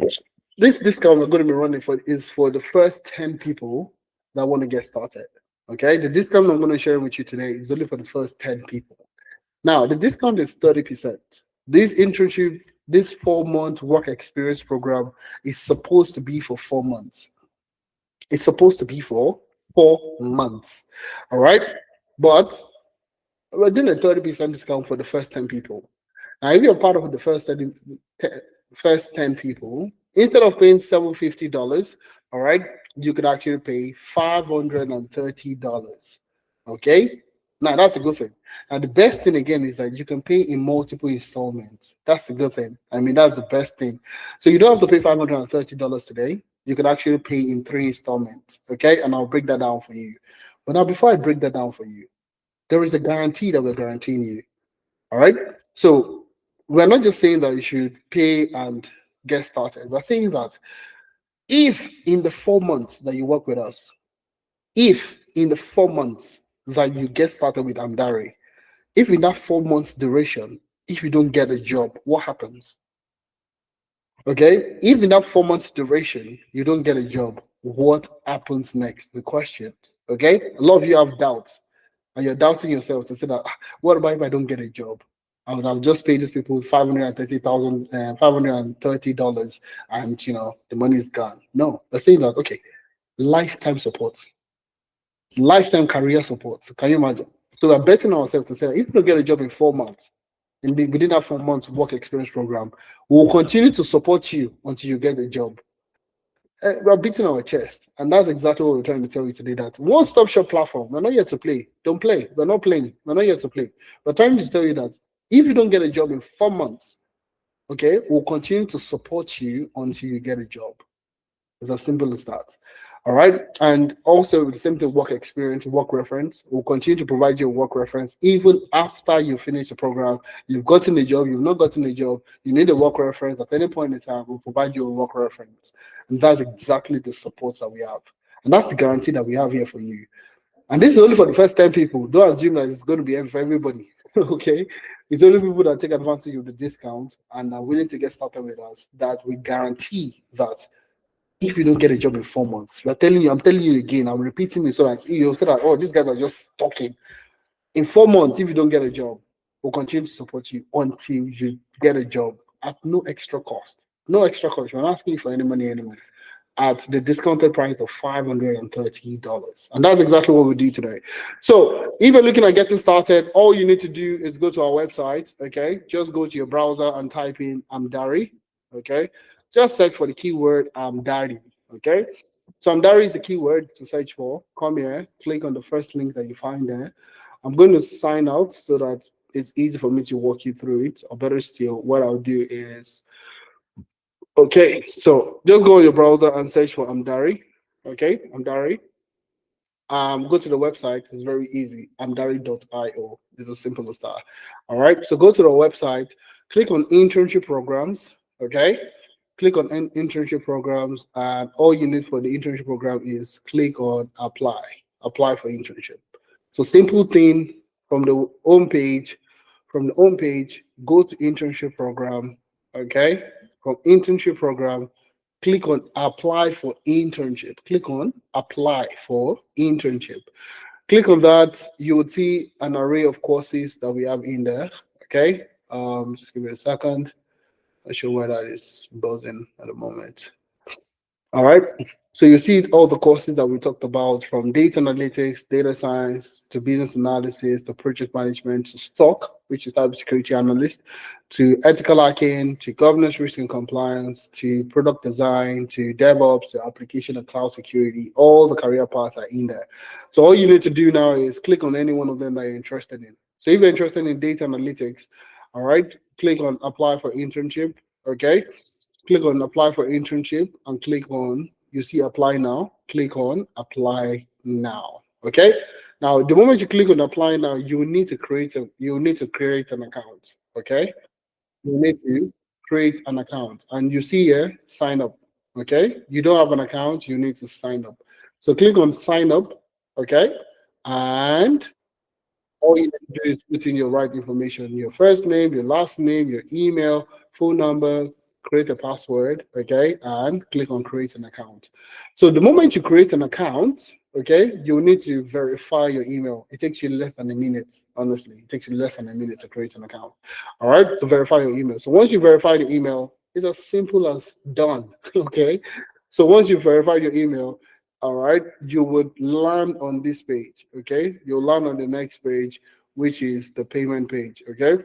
this discount we're going to be running for is for the first 10 people that want to get started. Okay. The discount I'm going to share with you today is only for the first 10 people. Now, the discount is 30%. This internship, this 4-month work experience program is supposed to be for 4 months. It's supposed to be for 4 months. All right. But we're doing a 30% discount for the first 10 people. Now, if you're part of the first 10 people, instead of paying $750, all right, you could actually pay $530. Okay. Now, that's a good thing. Now, the best thing again is that you can pay in multiple installments. That's the good thing. I mean, that's the best thing. So you don't have to pay $530 today. You can actually pay in 3 installments. Okay. And I'll break that down for you. But now, before I break that down for you, there is a guarantee that we're guaranteeing you. All right. So we're not just saying that you should pay and get started. We're saying that if in the 4 months that you work with us, if in the 4 months that you get started with Amdari, if in that 4 months duration, if you don't get a job, what happens? Okay, if in that 4 months duration you don't get a job, what happens next? The questions. Okay, a lot of you have doubts, and you're doubting yourself to say that, what about if I don't get a job? I would have just paid these people $530, and the money is gone. No, they're saying that, okay, lifetime support, lifetime career support. Can you imagine? So we're betting ourselves to say that if you don't get a job in 4 months, within that 4 months work experience program, we'll continue to support you until you get a job. We're beating our chest, and that's exactly what we're trying to tell you today. That one-stop shop platform. We're not here to play. Don't play. We're not playing. We're not here to play. We're trying to tell you that if you don't get a job in 4 months, okay, we'll continue to support you until you get a job. It's as simple as that. All right. And also the same thing, work experience, work reference. We'll continue to provide you a work reference even after you finish the program. You've gotten a job, you've not gotten a job, you need a work reference at any point in time, we'll provide you a work reference. And that's exactly the support that we have. And that's the guarantee that we have here for you. And this is only for the first 10 people. Don't assume that it's going to be for everybody. Okay. It's only people that take advantage of the discount and are willing to get started with us that we guarantee that if you don't get a job in 4 months, I'm telling you again, I'm repeating it so that you'll say that, oh, these guys are just talking. In 4 months, if you don't get a job, we'll continue to support you until you get a job at no extra cost. No extra cost. We're not asking you for any money anymore. At the discounted price of $530. And that's exactly what we do today. So if you're looking at getting started, all you need to do is go to our website. Okay. Just go to your browser and type in Amdari. Okay. Just search for the keyword Amdari. Okay. So Amdari is the keyword to search for. Come here, click on the first link that you find there. I'm going to sign out so that it's easy for me to walk you through it. Or better still, what I'll do is, okay, so just go on your browser and search for Amdari. Okay, Amdari. Go to the website. It's very easy. Amdari.io. It's as simple as that. All right. So go to the website. Click on internship programs. Okay. Click on internship programs, and all you need for the internship program is click on apply. Apply for internship. So simple thing from the home page. From the home page, go to internship program. Okay. From internship program, click on apply for internship. Click on apply for internship. Click on that. You will see an array of courses that we have in there. Okay. Just give me a second. Not sure where that is buzzing at the moment. All right. So you see all the courses that we talked about, from data analytics, data science, to business analysis, to project management, to SOC, which is cybersecurity analyst, to ethical hacking, to governance, risk and compliance, to product design, to DevOps, to application and cloud security. All the career paths are in there. So all you need to do now is click on any one of them that you're interested in. So if you're interested in data analytics, all right, click on apply for internship. Okay. Click on apply for internship and click on, you see apply now, click on apply now. Okay. Now, the moment you click on apply now, you will need to create an account. Okay. You need to create an account, and you see here sign up. Okay. You don't have an account, you need to sign up. So click on sign up. Okay. And all you need to do is put in your right information, your first name, your last name, your email, phone number, create a password, okay, and click on create an account. So the moment you create an account, okay, you need to verify your email. It takes you less than a minute, honestly. It takes you less than a minute to create an account, all right, to verify your email. So once you verify the email, it's as simple as done, okay? So once you verify your email, all right, you would land on this page, okay? You'll land on the next page, which is the payment page, okay?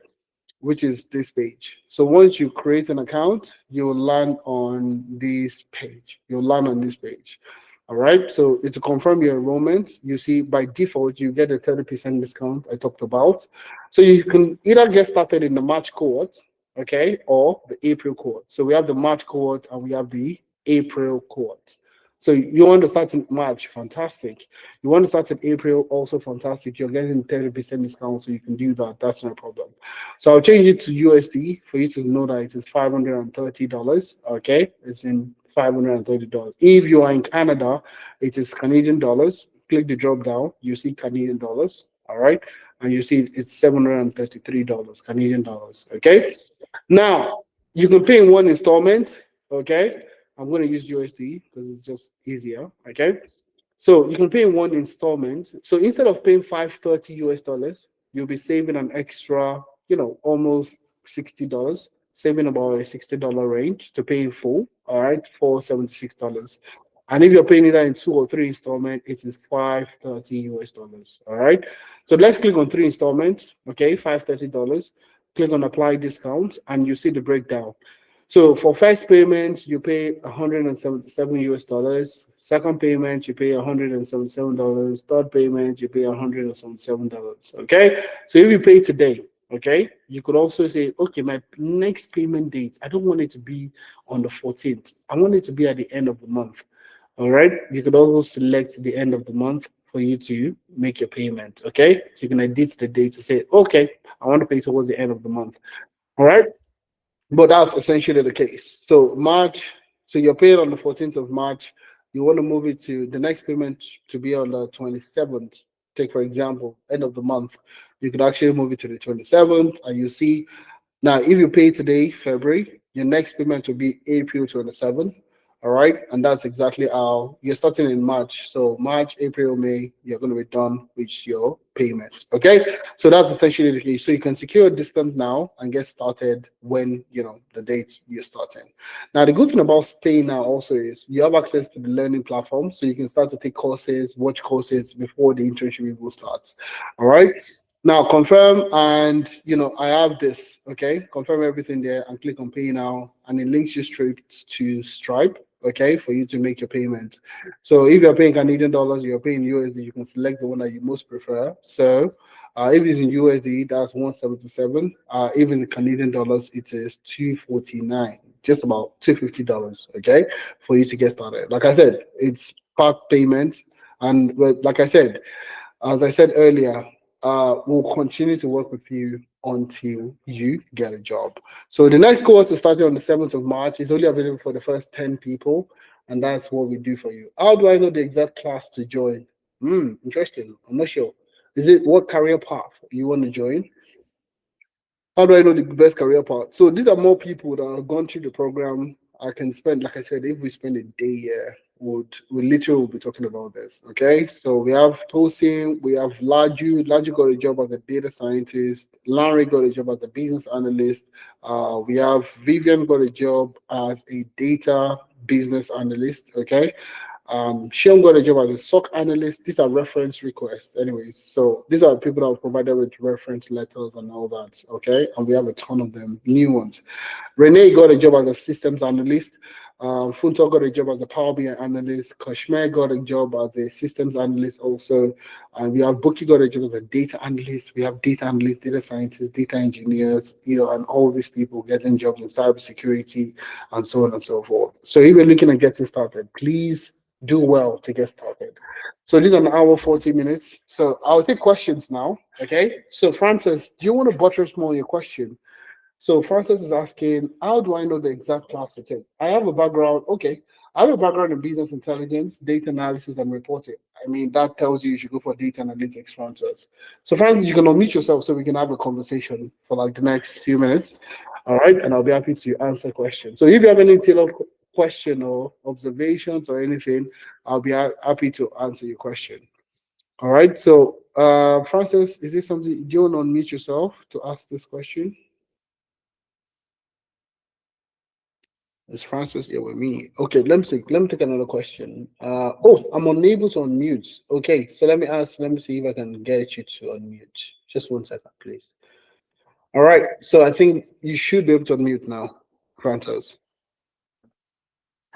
Which is this page. So once you create an account, you'll land on this page. You'll land on this page. All right. So to confirm your enrollment, you see by default, you get a 30% discount I talked about. So you can either get started in the March cohort, okay, or the April cohort. So we have the March cohort and we have the April cohort. So you want to start in March, fantastic. You want to start in April, also fantastic. You're getting 30% discount, so you can do that. That's no problem. So I'll change it to USD for you to know that it is $530. Okay, it's in $530. If you are in Canada, it is Canadian dollars. Click the drop down, you see Canadian dollars. All right, and you see it's $733 Canadian dollars. Okay, now you can pay in one installment. Okay, I'm going to use USD because it's just easier. Okay. So you can pay in one installment. So instead of paying $530, you'll be saving an extra, almost $60, saving about a $60 range to pay in full. All right. For $76. And if you're paying it in 2 or 3 installments, it is $530. All right. So let's click on 3 installments. Okay. $530. Click on apply discount and you see the breakdown. So for first payment, you pay $177. Second payment, you pay $177. Third payment, you pay $177. Okay. So if you pay today, okay, you could also say, okay, my next payment date, I don't want it to be on the 14th. I want it to be at the end of the month. All right. You could also select the end of the month for you to make your payment. Okay. You can edit the date to say, okay, I want to pay towards the end of the month. All right. But that's essentially the case. So March, so you're paid on the 14th of March. You want to move it to the next payment to be on the 27th. Take, for example, end of the month. You could actually move it to the 27th. And you see, now if you pay today, February, your next payment will be April 27th. All right. And that's exactly how you're starting in March. So March, April, May, you're going to be done with your payments. Okay. So that's essentially the case. So you can secure a discount now and get started when, the date you're starting. Now, the good thing about paying now also is you have access to the learning platform. So you can start to take courses, watch courses before the internship even starts. All right. Now confirm, and I have this. Okay, confirm everything there and click on pay now, and it links you straight to Stripe. Okay, for you to make your payment. So if you're paying Canadian dollars, you're paying USD, you can select the one that you most prefer. So if it's in USD, that's 177. If in Canadian dollars, it is 249, just about $250. Okay, for you to get started. Like I said, it's part payment, and like I said, as I said earlier, we'll continue to work with you until you get a job. So the next course is starting on the 7th of March. It's only available for the first 10 people, and that's what we do for you. How do I know the exact class to join? Interesting. I'm not sure. Is it what career path you want to join? How do I know the best career path? So these are more people that have gone through the program. I can spend, like I said, if we spend a day here, would literally be talking about this. Okay, so we have Tosin, we have Laju got a job as a data scientist, Larry got a job as a business analyst, we have Vivian got a job as a data business analyst. Okay, Sean got a job as a SOC analyst. These are reference requests, anyways. So these are people that are provided with reference letters and all that. Okay, and we have a ton of them, new ones. Renee got a job as a systems analyst. Funto got a job as a Power BI analyst. Kashmir got a job as a systems analyst also. And we have Buki got a job as a data analyst. We have data analysts, data scientists, data engineers, and all these people getting jobs in cybersecurity and so on and so forth. So if you're looking at getting started, please do well to get started. So this is an hour, 40 minutes. So I'll take questions now. Okay. So Francis, do you want to buttress more your question? So Francis is asking, how do I know the exact class to take? I have a background, okay. I have a background in business intelligence, data analysis, and reporting. I mean, that tells you should go for data analytics, Francis. So Francis, you can unmute yourself so we can have a conversation for like the next few minutes. All right, and I'll be happy to answer questions. So if you have any tailored question or observations or anything, I'll be happy to answer your question. All right, so Francis, is this something, do you want to unmute yourself to ask this question? Is Francis here with me? Okay, let me take another question. I'm unable to unmute. Okay, so let me see if I can get you to unmute. Just 1 second, please. All right, so I think you should be able to unmute now, Francis.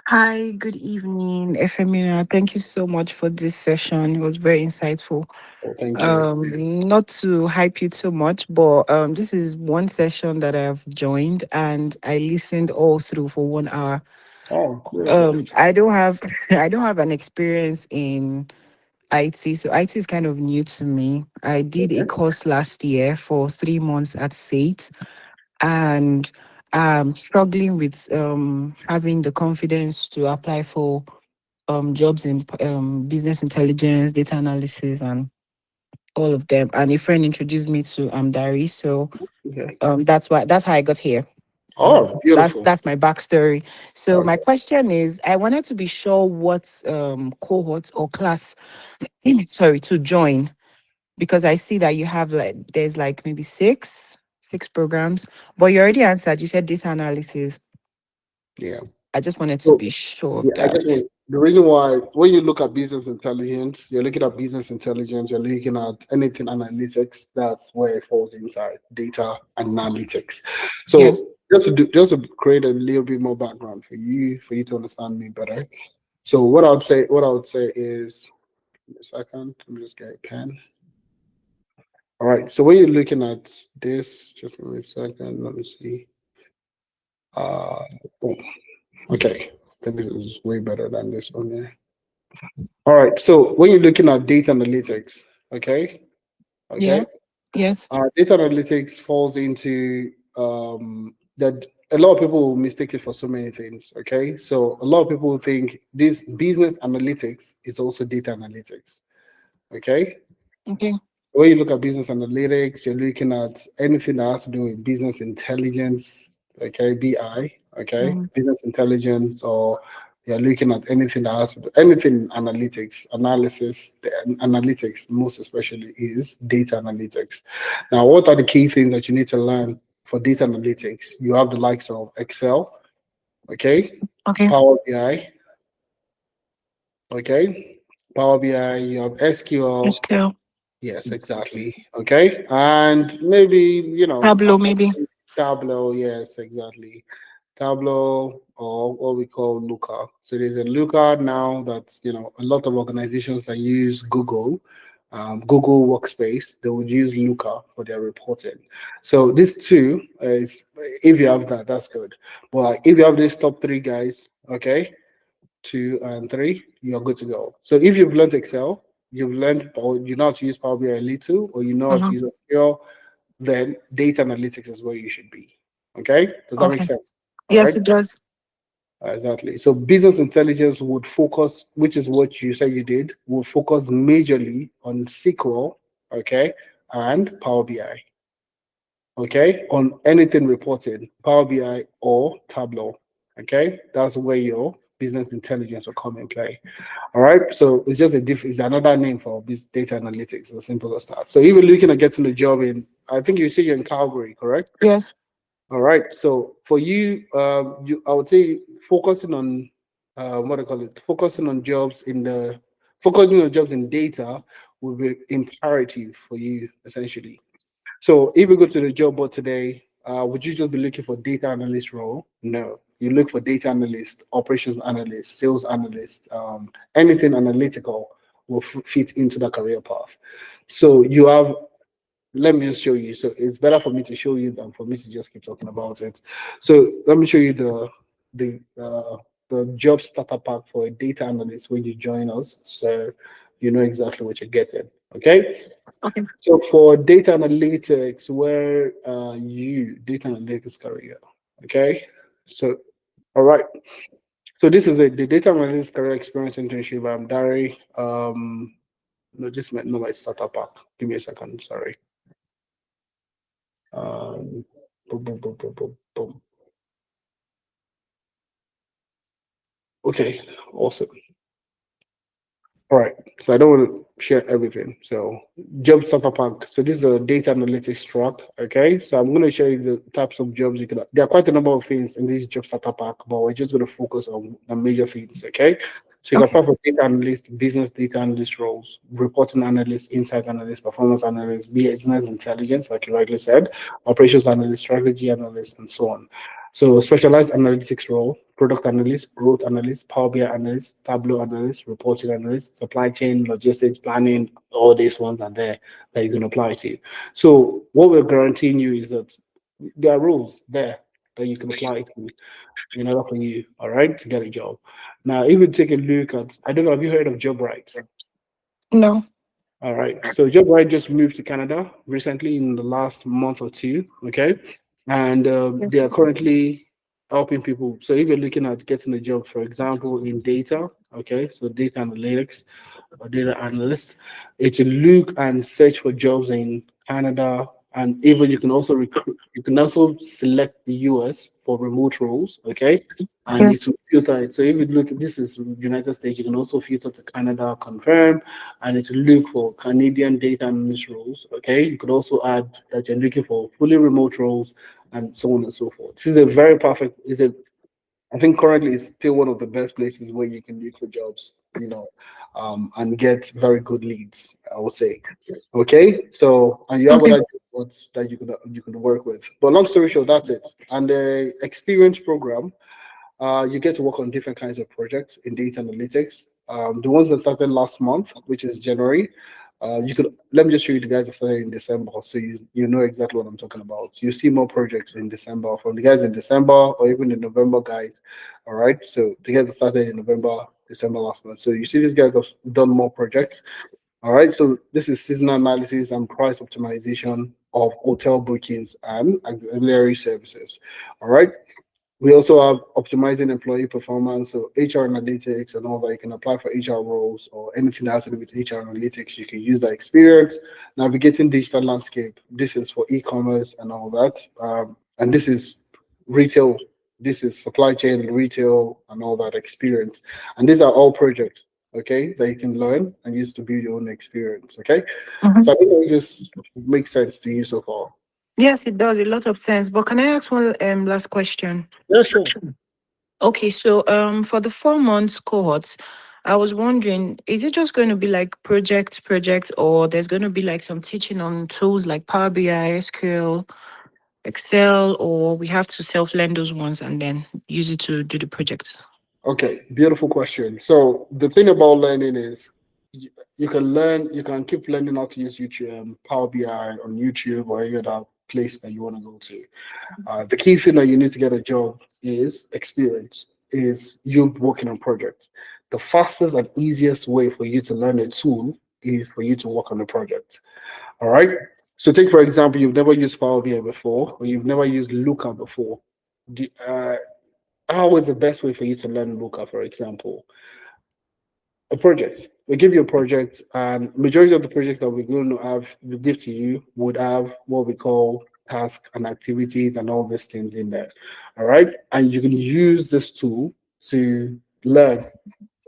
Hi, good evening, Efemina. Thank you so much for this session. It was very insightful. Oh, thank you. Not to hype you too much, but this is one session that I've joined and I listened all through for 1 hour. Oh, beautiful. I don't have I don't have an experience in IT, so IT is kind of new to me. I did a Okay. course last year for 3 months at SAIT, and I'm struggling with having the confidence to apply for jobs in business intelligence, data analysis, and all of them. And a friend introduced me to Dari, so Okay. that's how I got here. Oh, beautiful. That's my backstory. So my Okay. question is, I wanted to be sure what cohort or class, sorry, to join, because I see that you have there's like maybe six programs, but you already answered. You said data analysis. Yeah. I just wanted to So be sure of yeah, I just that. want the reason why when you look at business intelligence, you're looking at business intelligence, you're looking at anything analytics, that's where it falls inside data analytics. Yes. So just to create a little bit more background for you to understand me better. So what I would say is, give me a second, let me just get a pen. All right. So when you're looking at this, just give me a second, let me see. Uh boom. Okay. Then this is way better than this one here. All right. So when you're looking at data analytics, okay, Yeah. okay, Yes. data analytics falls into that a lot of people will mistake it for so many things. Okay, so a lot of people think this business analytics is also data analytics. Okay, Okay. when you look at business analytics, you're looking at anything that has to do with business intelligence, okay, BI, okay, Mm, business intelligence, or you're looking at anything that has to do, anything analytics, analysis, the analytics, most especially is data analytics. Now, what are the key things that you need to learn for data analytics? You have the likes of Excel, okay, okay. Power BI, okay, Power BI, you have SQL. SQL. Yes, exactly. Okay. And maybe, Tableau, maybe. Tableau. Yes, exactly. Tableau or what we call Looker. So there's a Looker now that, a lot of organizations that use Google Workspace, they would use Looker for their reporting. So this two is, if you have that, that's good. But if you have these top three guys, okay, 2 and 3, you're good to go. So if you've learned Excel, you've learned, or you know how to use Power BI a little, or you know how to Uh-huh. use SQL, then data analytics is where you should be. Okay, does that make Okay. sense? All Yes, right. it does. Exactly. So business intelligence would focus, which is what you said you did, would focus majorly on SQL, okay, and Power BI, okay, on anything reporting, Power BI or Tableau, okay. That's where your business intelligence will come in play. All right. So it's just it's another name for this data analytics, as simple as that. So even looking at getting a job in, I think you say you're in Calgary, correct? Yes. All right. So for you, I would say focusing on what I call it, focusing on jobs in data will be imperative for you essentially. So if we go to the job board today, would you just be looking for data analyst role? No. You look for data analyst, operations analyst, sales analyst, anything analytical will fit into the career path. So you have, let me just show you. So it's better for me to show you than for me to just keep talking about it. So let me show you the job starter pack for a data analyst when you join us. So you know exactly what you're getting. Okay. Okay. So for data analytics, where you data analytics career, okay? So all right. So this is the data analytics career experience internship. I'm Dari. No, just no my startup pack. Give me a second. Sorry. Boom, boom, boom, boom, boom, boom. Okay, awesome. All right, so I don't want to share everything. So job starter pack. So this is a data analytics track. Okay, so I'm going to show you the types of jobs you can. There are quite a number of things in this job starter pack, but we're just going to focus on the major things. Okay, so you can apply for data analyst, business data analyst roles, reporting analyst, insight analyst, performance analyst, business intelligence, like you rightly said, operations analyst, strategy analyst, and so on. So specialized analytics role, product analyst, growth analyst, Power BI analyst, Tableau analyst, reporting analyst, supply chain, logistics, planning, all these ones are there that you can apply to. So what we're guaranteeing you is that there are rules there that you can apply to in order for you, all right, to get a job. Now, if you take a look at, I don't know, have you heard of job rights? No. All right. So Job Right just moved to Canada recently in the last month or two. Okay. And Yes. they are currently helping people. So if you're looking at getting a job, for example, in data, okay, so data analytics or data analyst, it's to look and search for jobs in Canada. And even you can also recruit, you can also select the US for remote roles, okay? And Yes. it will filter it. So if you look, this is United States, you can also filter to Canada, confirm, and it will look for Canadian data analyst roles. Okay, you could also add that you're looking for fully remote roles and so on and so forth. This is a very perfect. I think currently it's still one of the best places where you can look for jobs. And get very good leads. I would say. Okay, so and you have Okay. other jobs that you could work with. But long story short, that's it. And the experience program, you get to work on different kinds of projects in data analytics. The ones that started last month, which is January, you could let me just show you the guys that started in December, so you know exactly what I'm talking about. You see more projects in December from the guys in December or even the November guys. All right, so the guys that started in November, December last month. So you see these guys have done more projects. All right, so this is seasonal analysis and price optimization of hotel bookings and auxiliary services. All right. We also have optimizing employee performance, so HR analytics and all that. You can apply for HR roles or anything that has to do with HR analytics. You can use that experience. Navigating digital landscape. This is for e-commerce and all that. And this is retail. This is supply chain, retail, and all that experience. And these are all projects, okay, that you can learn and use to build your own experience. Okay. Mhm. So I think it just makes sense to you so far. Yes, it does a lot of sense. But can I ask one last question? Yeah, sure. Okay, so for the 4 months cohorts, I was wondering, is it just going to be like project, or there's going to be like some teaching on tools like Power BI, SQL, Excel, or we have to self-learn those ones and then use it to do the projects? Okay, beautiful question. So the thing about learning is you can learn, you can keep learning how to use YouTube, Power BI on YouTube or any other place that you want to go to. The key thing that you need to get a job is experience, is you working on projects. The fastest and easiest way for you to learn a tool is for you to work on a project. All right. So take for example, you've never used Power BI before, or you've never used Looker before. How is the best way for you to learn Looker, for example? A project. We give you a project, and majority of the projects that we're going to have, we give to you, would have what we call tasks and activities and all these things in there. All right. And you can use this tool to learn.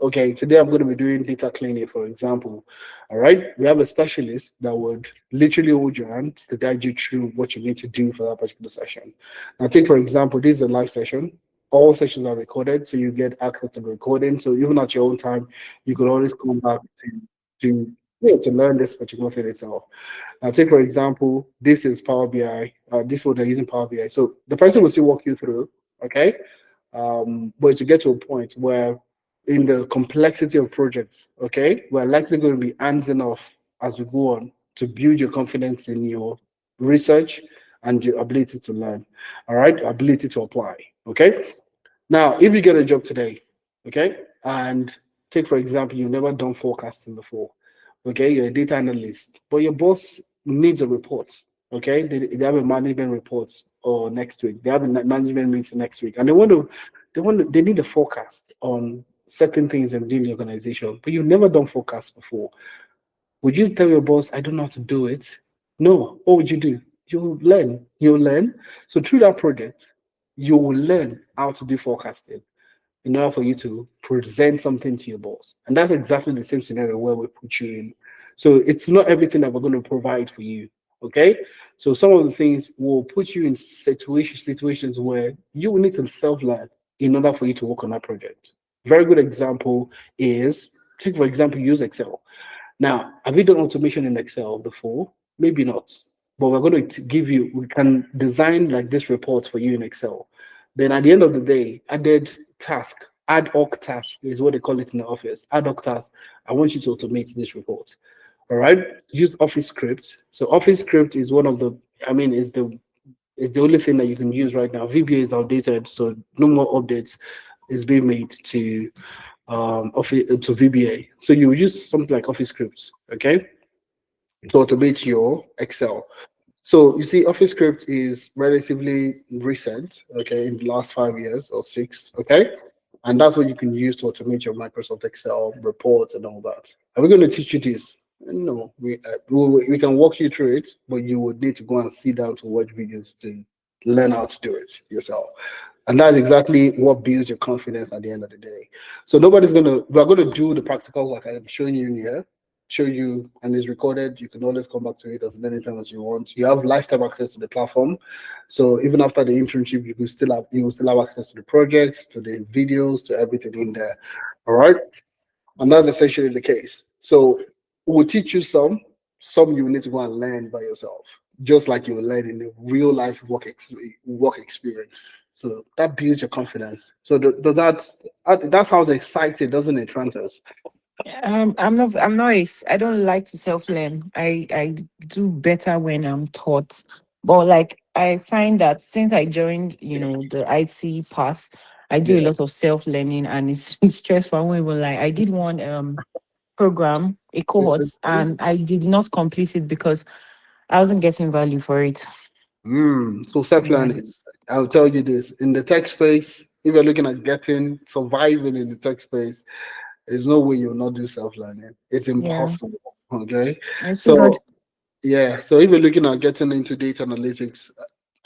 Okay, today I'm going to be doing data cleaning, for example. All right, we have a specialist that would literally hold your hand to guide you through what you need to do for that particular session. Now, take for example, this is a live session. All sessions are recorded, so you get access to the recording. So even at your own time, you could always come back to learn this particular thing itself. Now, take for example, this is Power BI. This is what they're using Power BI. So the person will still walk you through, okay? But to get to a point where in the complexity of projects, okay, we're likely going to be hands enough as we go on to build your confidence in your research and your ability to learn, all right, ability to apply, okay? Now, if you get a job today, okay, and take for example, you've never done forecasting before, okay, you're a data analyst, but your boss needs a report, okay, they have a management report or next week, they have a management meeting next week, and they need a forecast on certain things within the organization, but you've never done forecast before. Would you tell your boss, I don't know how to do it? No. What would you do? You'll learn. You'll learn. So through that project, you will learn how to do forecasting in order for you to present something to your boss. And that's exactly the same scenario where we put you in. So it's not everything that we're going to provide for you. Okay. So some of the things will put you in situations where you will need to self-learn in order for you to work on that project. Very good example is, take for example, use Excel. Now, have you done automation in Excel before? Maybe not. But we're going to give you, we can design like this report for you in Excel. Then at the end of the day, ad hoc task is what they call it in the office. Ad hoc task. I want you to automate this report. All right. Use Office Script. So Office Script is one of the, is the only thing that you can use right now. VBA is outdated, so no more updates is being made to Office to VBA. So you use something like Office Script, okay, to automate your Excel. So you see, Office Script is relatively recent, okay, in the last 5 years or 6, okay, and that's what you can use to automate your Microsoft Excel reports and all that. Are we going to teach you this? No, we can walk you through it, but you would need to go and sit down to watch videos to learn how to do it yourself. And that's exactly what builds your confidence at the end of the day. So we're gonna do the practical work I'm showing you in here, show you, and it's recorded. You can always come back to it as many times as you want. You have lifetime access to the platform. So even after the internship, you will still have access to the projects, to the videos, to everything in there. All right. And that's essentially the case. So we'll teach you some you will need to go and learn by yourself, just like you will learn in the real life work experience. So that builds your confidence. So that sounds exciting, doesn't it, Francis? I don't like to self-learn. I do better when I'm taught. But like I find that since I joined, the IT pass, I do a Yeah. lot of self-learning and it's stressful. I won't even lie. I did one program, a cohort, and I did not complete it because I wasn't getting value for it. So Yeah. self-learning. I'll tell you this: in the tech space, if you're looking at surviving in the tech space, there's no way you'll not do self-learning. It's Yeah. impossible. Okay. I figured. So yeah. So if you're looking at getting into data analytics,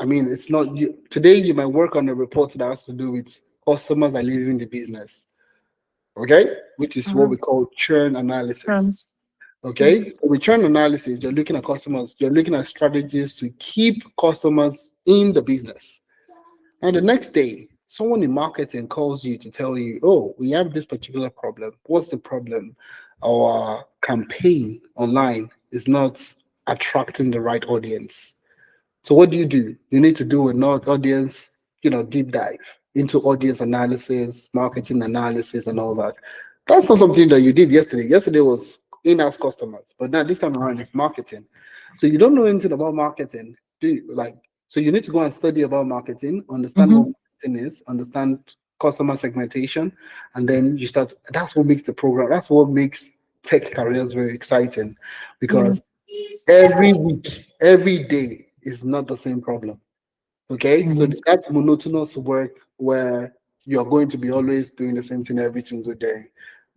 it's not you today. You might work on a report that has to do with customers that live in the business. Okay, which is what Uh-huh. we call churn analysis. Crumbs. Mm. Okay, so with churn analysis, you're looking at customers, you're looking at strategies to keep customers in the business. And the next day, someone in marketing calls you to tell you, oh, we have this particular problem. What's the problem? Our campaign online is not attracting the right audience. So what do? You need to do an audience, deep dive into audience analysis, marketing analysis, and all that. That's not something that you did yesterday. Yesterday was in-house customers, but now this time around it's marketing. So you don't know anything about marketing, do you? So you need to go and study about marketing, understand Mm-hmm. what marketing is, understand customer segmentation, and then you start. That's what makes the program. That's what makes tech careers very exciting, Yeah. because every week, every day is not the same problem. Okay, so Mm. that monotonous work where you're going to be always doing the same thing every single day,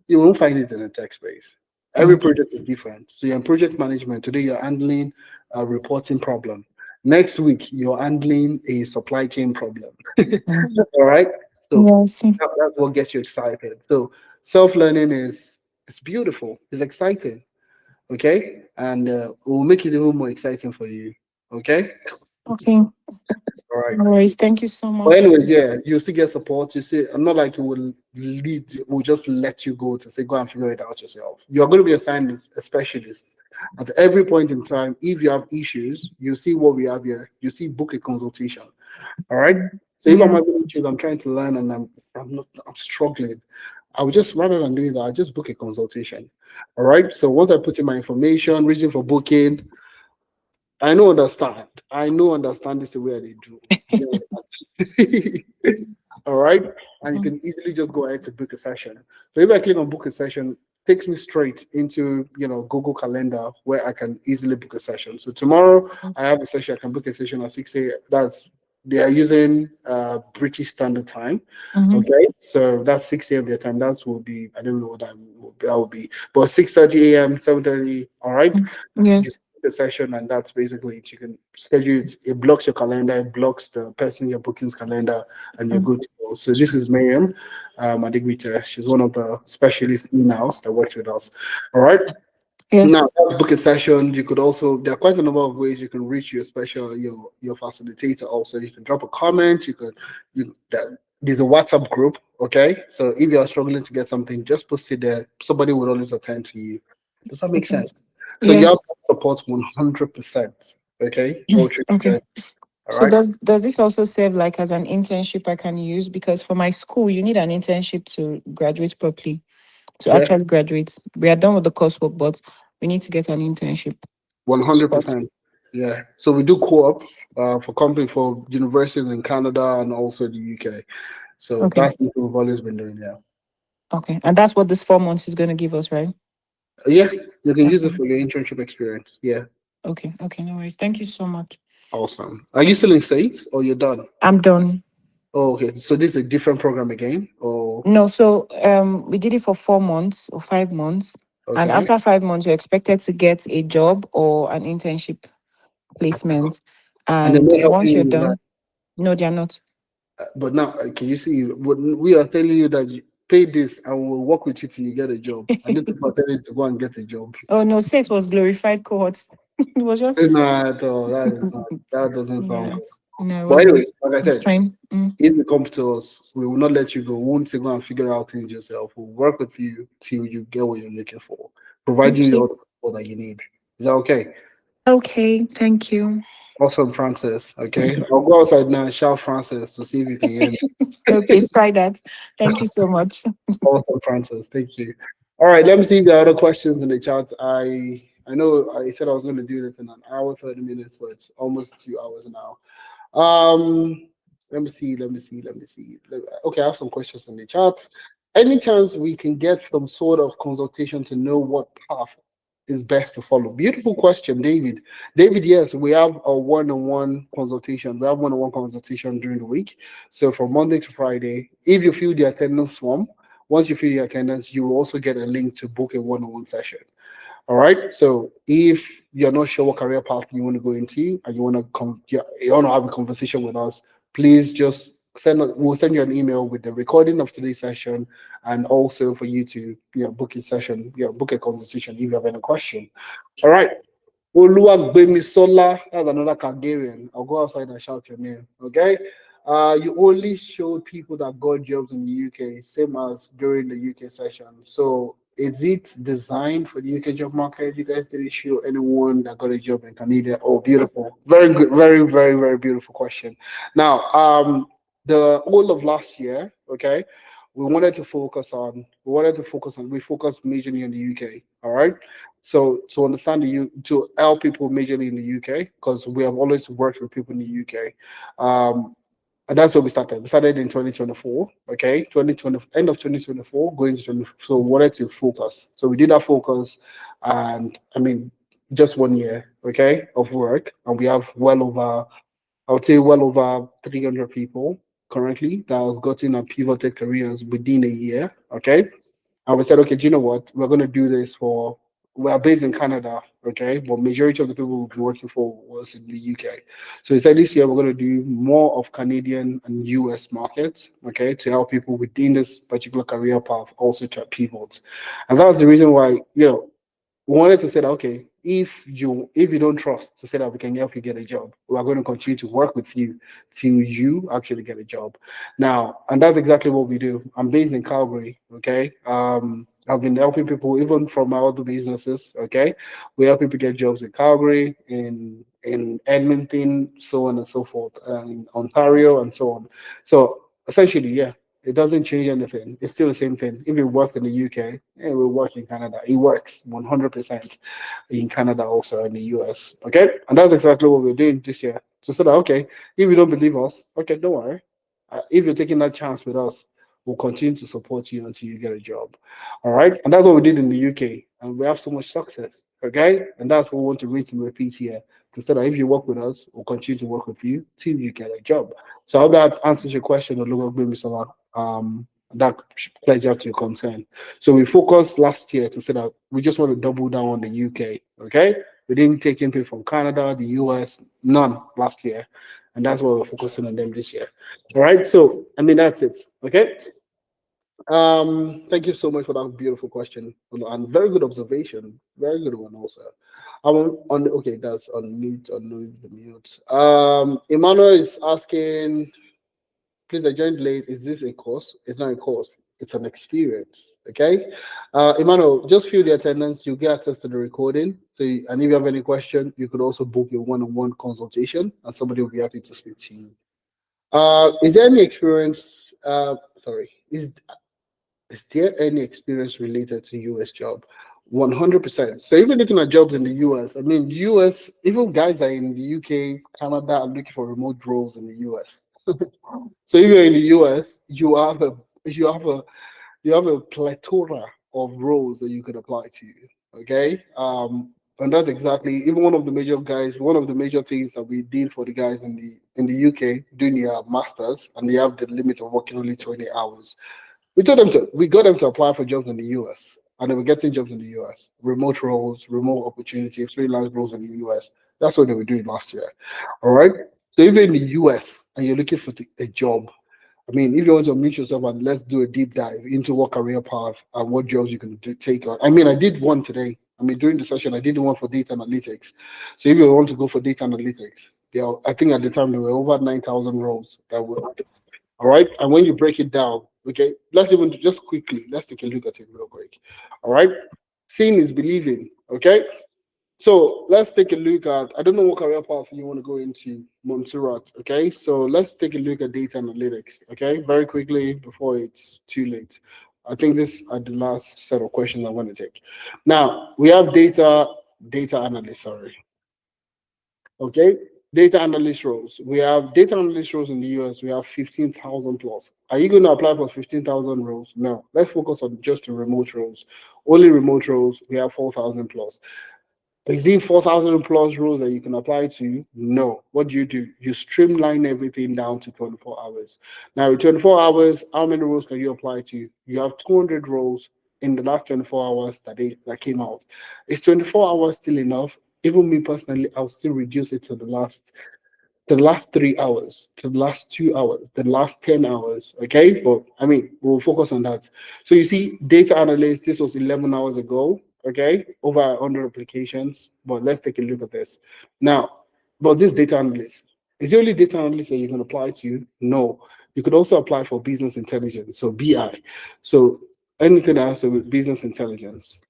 you won't find it in the tech space. Every Mm. project is different. So you're in project management. Today you're handling a reporting problem. Next week you're handling a supply chain problem. Mm. All right. So Yes. that's what gets you excited. So self-learning is it's beautiful, it's exciting, okay, and we'll make it even more exciting for you, okay. Okay. All right. No worries. Thank you so But much. anyways, yeah, you still get support. You see, I'm not like you will we'll just let you go to say go and figure it out yourself. You're going to be assigned a specialist at every point in time. If you have issues, you see what we have here. You see, book a consultation. All right. So if I'm Yeah. having issues, I'm trying to learn and I'm struggling. I would just rather than doing that, I just book a consultation. All right. So once I put in my information, reason for booking, I know understand. I know understand this the way they do. You understand? All right. And you Mm. can easily just go ahead to book a session. So if I click on book a session, takes me straight into Google Calendar where I can easily book a session. So tomorrow I have a session, I can book a session at 6 a.m. That's they are using British Standard Time. Mm-hmm. Okay, so that's 6 a.m. their time. That will be I don't know what that will be, but 6:30 a.m., 7:30. All right, you Yes. book the session, and that's basically it. You can schedule it. It blocks your calendar, it blocks the person your booking's calendar, and you're Mm. good to go. So this is Miriam Adigbite. She's one of the specialists in house that works with us. All right. Yes. Now, that's book a session. You could also there are quite a number of ways you can reach your facilitator. Also, you can drop a comment. There's a WhatsApp group. Okay, so if you are struggling to get something, just post it there. Somebody will always attend to you. Does that make Okay. sense? So you have Yes. support 100%. Okay, all through the Okay. journey. All So right. does this also serve like as an internship I can use? Because for my school, you need an internship to graduate properly, to Yeah, actually graduate. We are done with the coursework, but we need to get an internship spot. 100%. Yeah. So we do co-op for company for universities in Canada and also the UK. So Okay. that's what we've always been doing. Yeah. Okay. And that's what this 4 months is going to give us, right? Yeah, you can use Okay. it for your internship experience. Yeah, Okay. Okay. No worries. Thank you so much. awesome. Are you still in States or you're done? I'm done. Oh, okay. So this is a different program again? Oh, No, so we did it for 4 months or 5 months. And okay. after 5 months, you're expected to get a job or an internship placement. And they're And not helping once you're you with that. done, no, they're not. But now, can you see? We are telling you that you pay this and we'll work with you till you get a job. And these people are telling you to go and get a job. Oh no, say it was glorified cohorts. It was just It's not at all. That is not. That doesn't sound yeah. good. No, it But anyway, wasn't. like I It's said, fine. Mm. if you come to us, we will not let you go. We won't say go and figure out things yourself. We'll work with you till you get what you're looking for, providing you Okay. all the support that you need. Is that okay? Okay, thank you. Awesome, Francis. Okay, I'll go outside now and shout Francis to see if you can hear me. Okay, try that. Thank you so much. Awesome, Francis. Thank you. All right, let me see if there are other questions in the chat. I know I said I was going to do this in an hour, 30 minutes, but it's almost 2 hours now. Let me see. Okay, I have some questions in the chat. Any chance we can get some sort of consultation to know what path is best to follow? Beautiful question, David. David, yes, we have a one-on-one consultation. We have one-on-one consultation during the week. So from Monday to Friday, if you fill the attendance form, once you fill the attendance, you will also get a link to book a one-on-one session. All right. So if you're not sure what career path you want to go into and you want to you want to have a conversation with us, please just we'll send you an email with the recording of today's session and also for you to book a session, book a consultation if you have any question. All right. Oluwagbemisola, that's another Bulgarian. I'll go outside and shout your name. Okay. You only showed people that got jobs in the UK, same as during the UK session. So is it designed for the UK job market? You guys didn't show anyone that got a job in Canada. Oh, beautiful. Very good. Very, very, very beautiful question. Now, the whole of last year, okay, we focused majorly in the UK. All right. So to understand to help people majorly in the UK, because we have always worked with people in the UK. And that's where we started. We started in 2024, okay? 2020, end of 2024, going to 20. So we wanted to focus. So we did that focus, and I mean, just 1 year, okay, of work, and we have I would say well over 300 people currently that has gotten a pivoted careers within a year, okay? And we said, okay, do you know what? We're going to do this for we are based in Canada, okay, but majority of the people we've been working for was in the UK. So he said this year we're going to do more of Canadian and US markets, okay, to help people within this particular career path also to pivot. And that's the reason why, we wanted to say that, okay, if you don't trust to say that we can help you get a job, we are going to continue to work with you till you actually get a job. Now, and that's exactly what we do. I'm based in Calgary, okay. I've been helping people even from my other businesses, okay. We help people get jobs in Calgary, in Edmonton, so on and so forth, in Ontario and so on. So essentially, yeah, it doesn't change anything. It's still the same thing. If you work in the UK, and we work in Canada, it works 100% in Canada, also in the US. Okay, and that's exactly what we're doing this year. So say that, okay, if you don't believe us, okay, don't worry. If you're taking that chance with us, we'll continue to support you until you get a job. All right, and that's what we did in the UK, and we have so much success. Okay, and that's what we want to rinse and repeat here. To say that if you work with us, we'll continue to work with you till you get a job. So I hope that answers your question, Oluwagbe Misola. That plays out to your concern. So we focused last year to say that we just want to double down on the UK. Okay, we didn't take in people from Canada, the US, none last year, and that's why we're focusing on them this year. All right, so I mean that's it. Okay. Thank you so much for that beautiful question and very good observation. Very good one also. I'm on okay, that's on mute, the mute. Emmanuel is asking, please, I joined late. Is this a course? It's not a course, it's an experience. Okay. Emmanuel, just fill the attendance, you get access to the recording. So and if you have any question, you could also book your one-on-one consultation and somebody will be happy to speak to you. Is there any experience is there any experience related to US job? 100%. So even looking at jobs in the US, I mean, US, even guys are in the UK, Canada are looking for remote roles in the US. So if you're in the US, you have a plethora of roles that you could apply to. Okay. And that's exactly even one of the major things that we did for the guys in the UK doing their masters, and they have the limit of working only 20 hours. We got them to apply for jobs in the US, and they were getting jobs in the US, remote roles, remote opportunities, freelance roles in the US. That's what they were doing last year. All right. So if you're in the US and you're looking for a job, I mean, if you want to meet yourself and let's do a deep dive into what career path and what jobs you can take on. I mean, I did one today. I mean, during the session, I did one for data analytics. So if you want to go for data analytics, I think at the time there were over 9,000 roles that were. All right. And when you break it down, okay, let's take a look at it real quick. All right. Seeing is believing. Okay. So let's take a look at, I don't know what career path you want to go into, Montserrat. Okay. So let's take a look at data analytics. Okay. Very quickly before it's too late. I think this are the last set of questions I want to take. Now we have data analyst, sorry. Okay. Data analyst roles. We have data analyst roles in the US. We have 15,000 plus. Are you going to apply for 15,000 roles? No. Let's focus on just the remote roles. Only remote roles. We have 4,000 plus. Is there 4,000 plus roles that you can apply to? No. What do? You streamline everything down to 24 hours. Now, in 24 hours, how many roles can you apply to? You have 200 roles in the last 24 hours that came out. Is 24 hours still enough? Even me personally, I'll still reduce it to the last 3 hours, to the last 2 hours, the last 10 hours. Okay, but I mean, we'll focus on that. So you see, data analyst, this was 11 hours ago. Okay, over 100 applications. But let's take a look at this now. But this data analyst, is the only data analyst that you can apply to? No, you could also apply for business intelligence, so BI. So anything that has to do with business intelligence.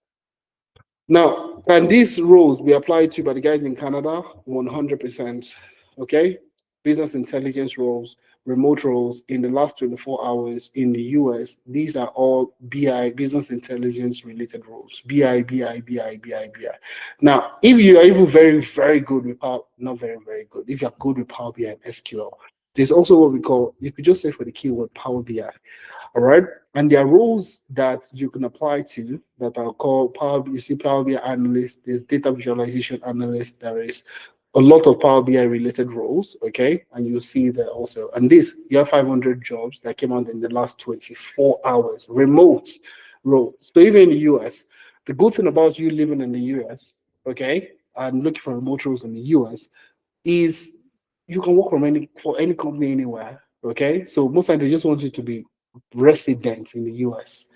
Now, can these roles be applied to by the guys in Canada? 100%. Okay, business intelligence roles, remote roles in the last 24 hours in the US. These are all BI, business intelligence related roles. BI. Now, if you are even very, very good with not very, very good, if you're good with Power BI and SQL, there's also what we call, you could just say for the keyword Power BI. All right. And there are roles that you can apply to that are called Power BI analyst, there's data visualization analyst, there is a lot of Power BI related roles, okay? And you'll see that also. And you have 500 jobs that came out in the last 24 hours, remote roles. So even in the US, The good thing about you living in the US, okay, and looking for remote roles in the US is you can work from any company anywhere. Okay, so most times they just want you to be resident in the US.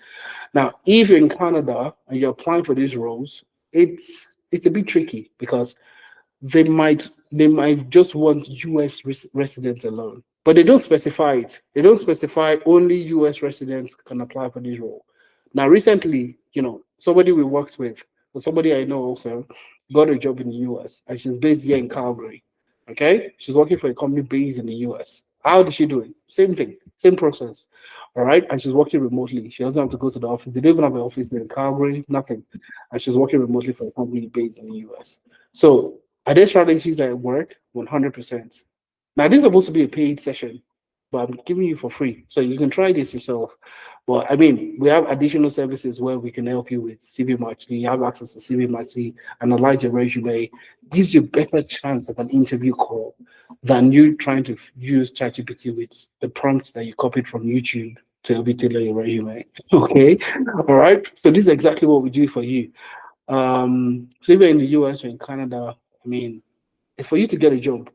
Now, if you're in Canada and you're applying for these roles, it's a bit tricky because they might just want US residents alone, but they don't specify it. They don't specify only US residents can apply for this role. Now, recently, somebody we worked with, or somebody I know also, got a job in the US, and she's based here in Calgary. Okay, she's working for a company based in the US. How did she do it? Same thing, same process. All right, and she's working remotely. She doesn't have to go to the office. They don't even have an office in Calgary, nothing. And she's working remotely for a company based in the US. So are there strategies that work? 100%. Now, this is supposed to be a paid session, but I'm giving you for free. So you can try this yourself. But I mean, we have additional services where we can help you with CV Matchly. You have access to CV Matchly, analyze your resume, gives you a better chance of an interview call than you trying to use ChatGPT with the prompts that you copied from YouTube to help you tailor your resume. Okay. All right. So this is exactly what we do for you. So if you're in the US or in Canada, I mean, it's for you to get a job,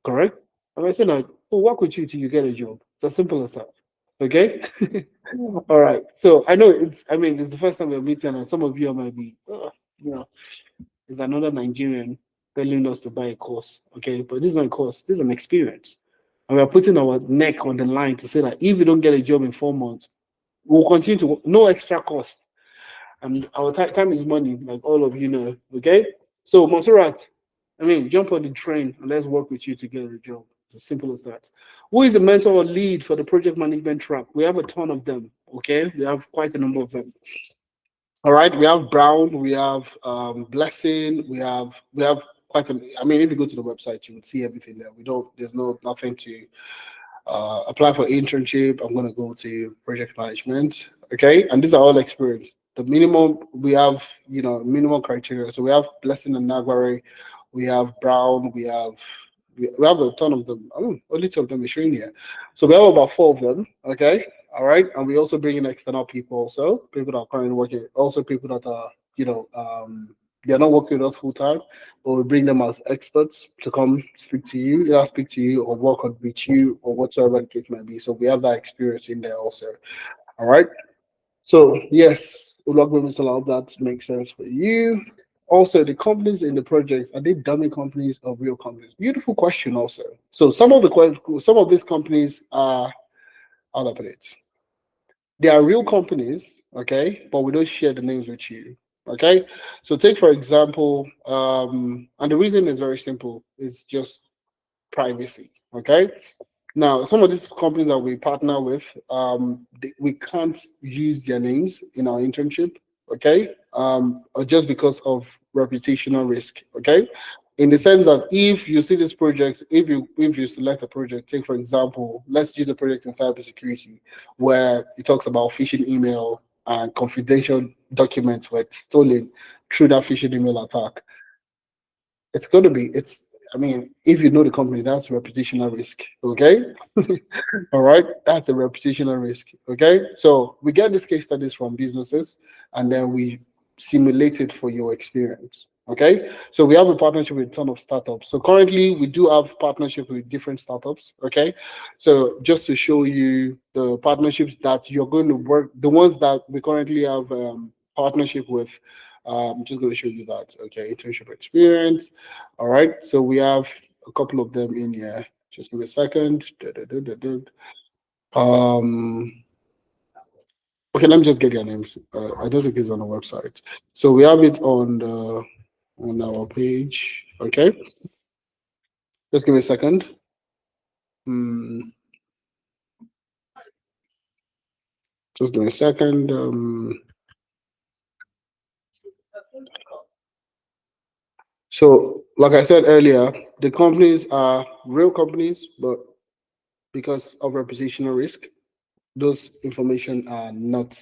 correct? And I said, we'll work with you till you get a job. It's as simple as that. Okay? All right. So I know it's the first time we're meeting, and some of you might be, there's another Nigerian telling us to buy a course. Okay. But this is not a course, this is an experience. And we're putting our neck on the line to say that if you don't get a job in 4 months, we'll continue to, no extra cost. And our time is money, like all of you know. Okay. So, Monserrat, jump on the train and let's work with you to get a job. It's as simple as that. Who is the mentor or lead for the project management track? We have a ton of them. Okay. We have quite a number of them. All right. We have Brown, we have Blessing, we have quite a, if you go to the website, you would see everything there. There's nothing to apply for internship. I'm going to go to project management. Okay. And these are all experience. The minimum we have, minimum criteria. So we have Blessing and Nagwari, we have Brown, we have a ton of them. Only 2 of them is showing here. So we have about 4 of them. Okay. All right. And we also bring in external people also, people that are currently working, also people that are, they're not working with us full time, but we bring them as experts to come speak to you, or work on with you, or whatsoever the case might be. So we have that experience in there also. All right. So yes, that makes sense for you. Also, the companies in the projects, are they dummy companies or real companies? Beautiful question also. So some of these companies are, I'll put it. They are real companies, okay, but we don't share the names with you. Okay. So take for example, and the reason is very simple, it's just privacy. Okay. Now, some of these companies that we partner with, we can't use their names in our internship, okay? Or just because of reputational risk, okay? In the sense that if you see this project, if you select a project, take for example, let's use the project in cybersecurity, where it talks about phishing email and confidential documents were stolen through that phishing email attack. If you know the company, that's reputational risk. Okay. All right. That's a reputational risk. Okay. So we get these case studies from businesses and then we simulate it for your experience. Okay. So we have a partnership with a ton of startups. So currently we do have partnership with different startups. Okay. So just to show you the partnerships that you're going to work, the ones that we currently have partnership with. I'm just going to show you that. Okay, internship experience. All right, so we have a couple of them in here. Just give me a second. Okay, let me just get their names. I don't think it's on the website. So we have it on our page. Okay, just give me a second. Just give me a second. So, like I said earlier, the companies are real companies, but because of reputational risk, those information are not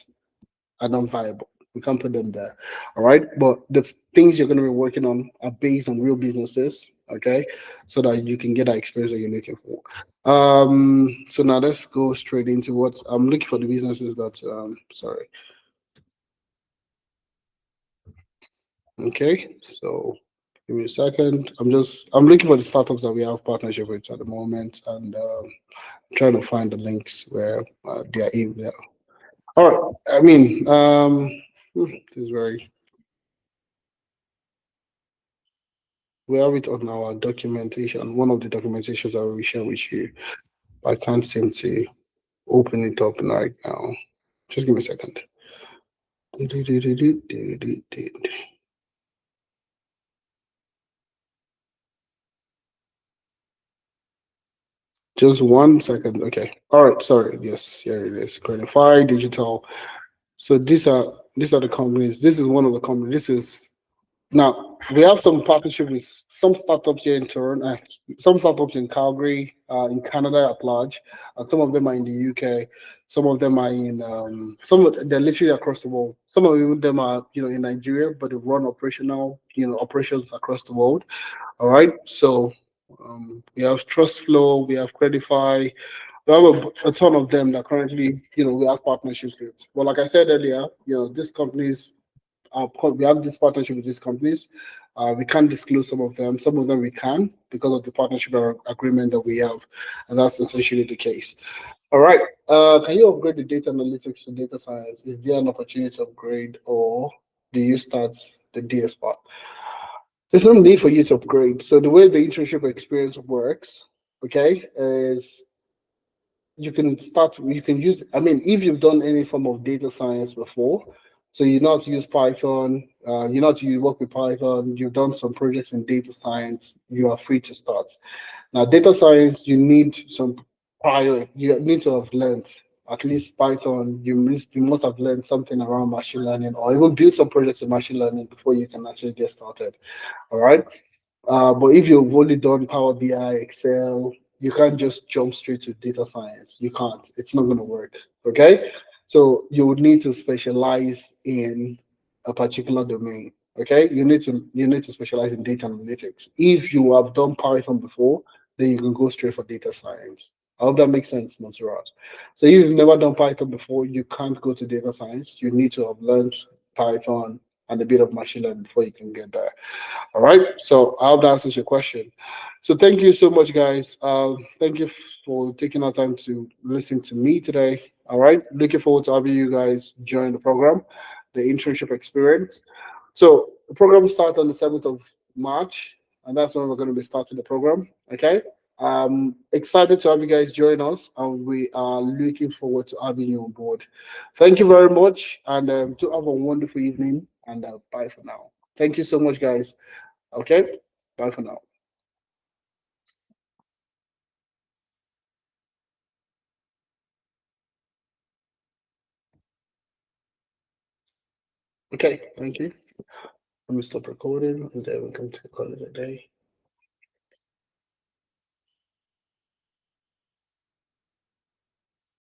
viable. We can't put them there. All right. But the things you're going to be working on are based on real businesses. Okay. So that you can get that experience that you're looking for. So now let's go straight into what I'm looking for, the businesses that sorry. Okay, so give me a second. I'm looking for the startups that we have partnership with at the moment, and trying to find the links where they are in there. All right. I mean, this is very. We have it on our documentation. One of the documentations that we share with you. I can't seem to open it up right now. Just give me a second. Just 1 second. Okay. All right. Sorry. Yes. Here it is. Credify Digital. So these are the companies. This is one of the companies. This is now we have some partnership with some startups here in Toronto, some startups in Calgary, in Canada at large, and some of them are in the UK. Some of them are in they're literally across the world. Some of them are in Nigeria, but they run operations across the world. All right, so we have Trust Flow, we have Credify, we have a ton of them that currently we have partnerships with. But like I said earlier, these companies we have this partnership with these companies. We can't disclose some of them. Some of them we can because of the partnership agreement that we have, and that's essentially the case. All right. Can you upgrade the data analytics to data science? Is there an opportunity to upgrade, or do you start the DS part? There's no need for you to upgrade. So the way the internship experience works, okay, is you can use, I mean, if you've done any form of data science before, so you know how to use Python, you know how to work with Python, you've done some projects in data science, you are free to start. Now, data science, you need to have learned at least Python. You must have learned something around machine learning, or even built some projects in machine learning before you can actually get started. All right. But if you've only done Power BI, Excel, you can't just jump straight to data science. You can't. It's not going to work. Okay. So you would need to specialize in a particular domain. Okay. You need to specialize in data analytics. If you have done Python before, then you can go straight for data science. I hope that makes sense, Montserrat. So if you've never done Python before, you can't go to data science. You need to have learned Python and a bit of machine learning before you can get there. All right. So I hope that answers your question. So thank you so much, guys. Thank you for taking our time to listen to me today. All right. Looking forward to having you guys join the program, the internship experience. So the program starts on the 7th of March, and that's when we're going to be starting the program. Okay. Excited to have you guys join us, and we are looking forward to having you on board. Thank you very much, and to have a wonderful evening, and bye for now. Thank you so much, guys. Okay, bye for now. Okay, thank you. Let me stop recording and then we can call it a day.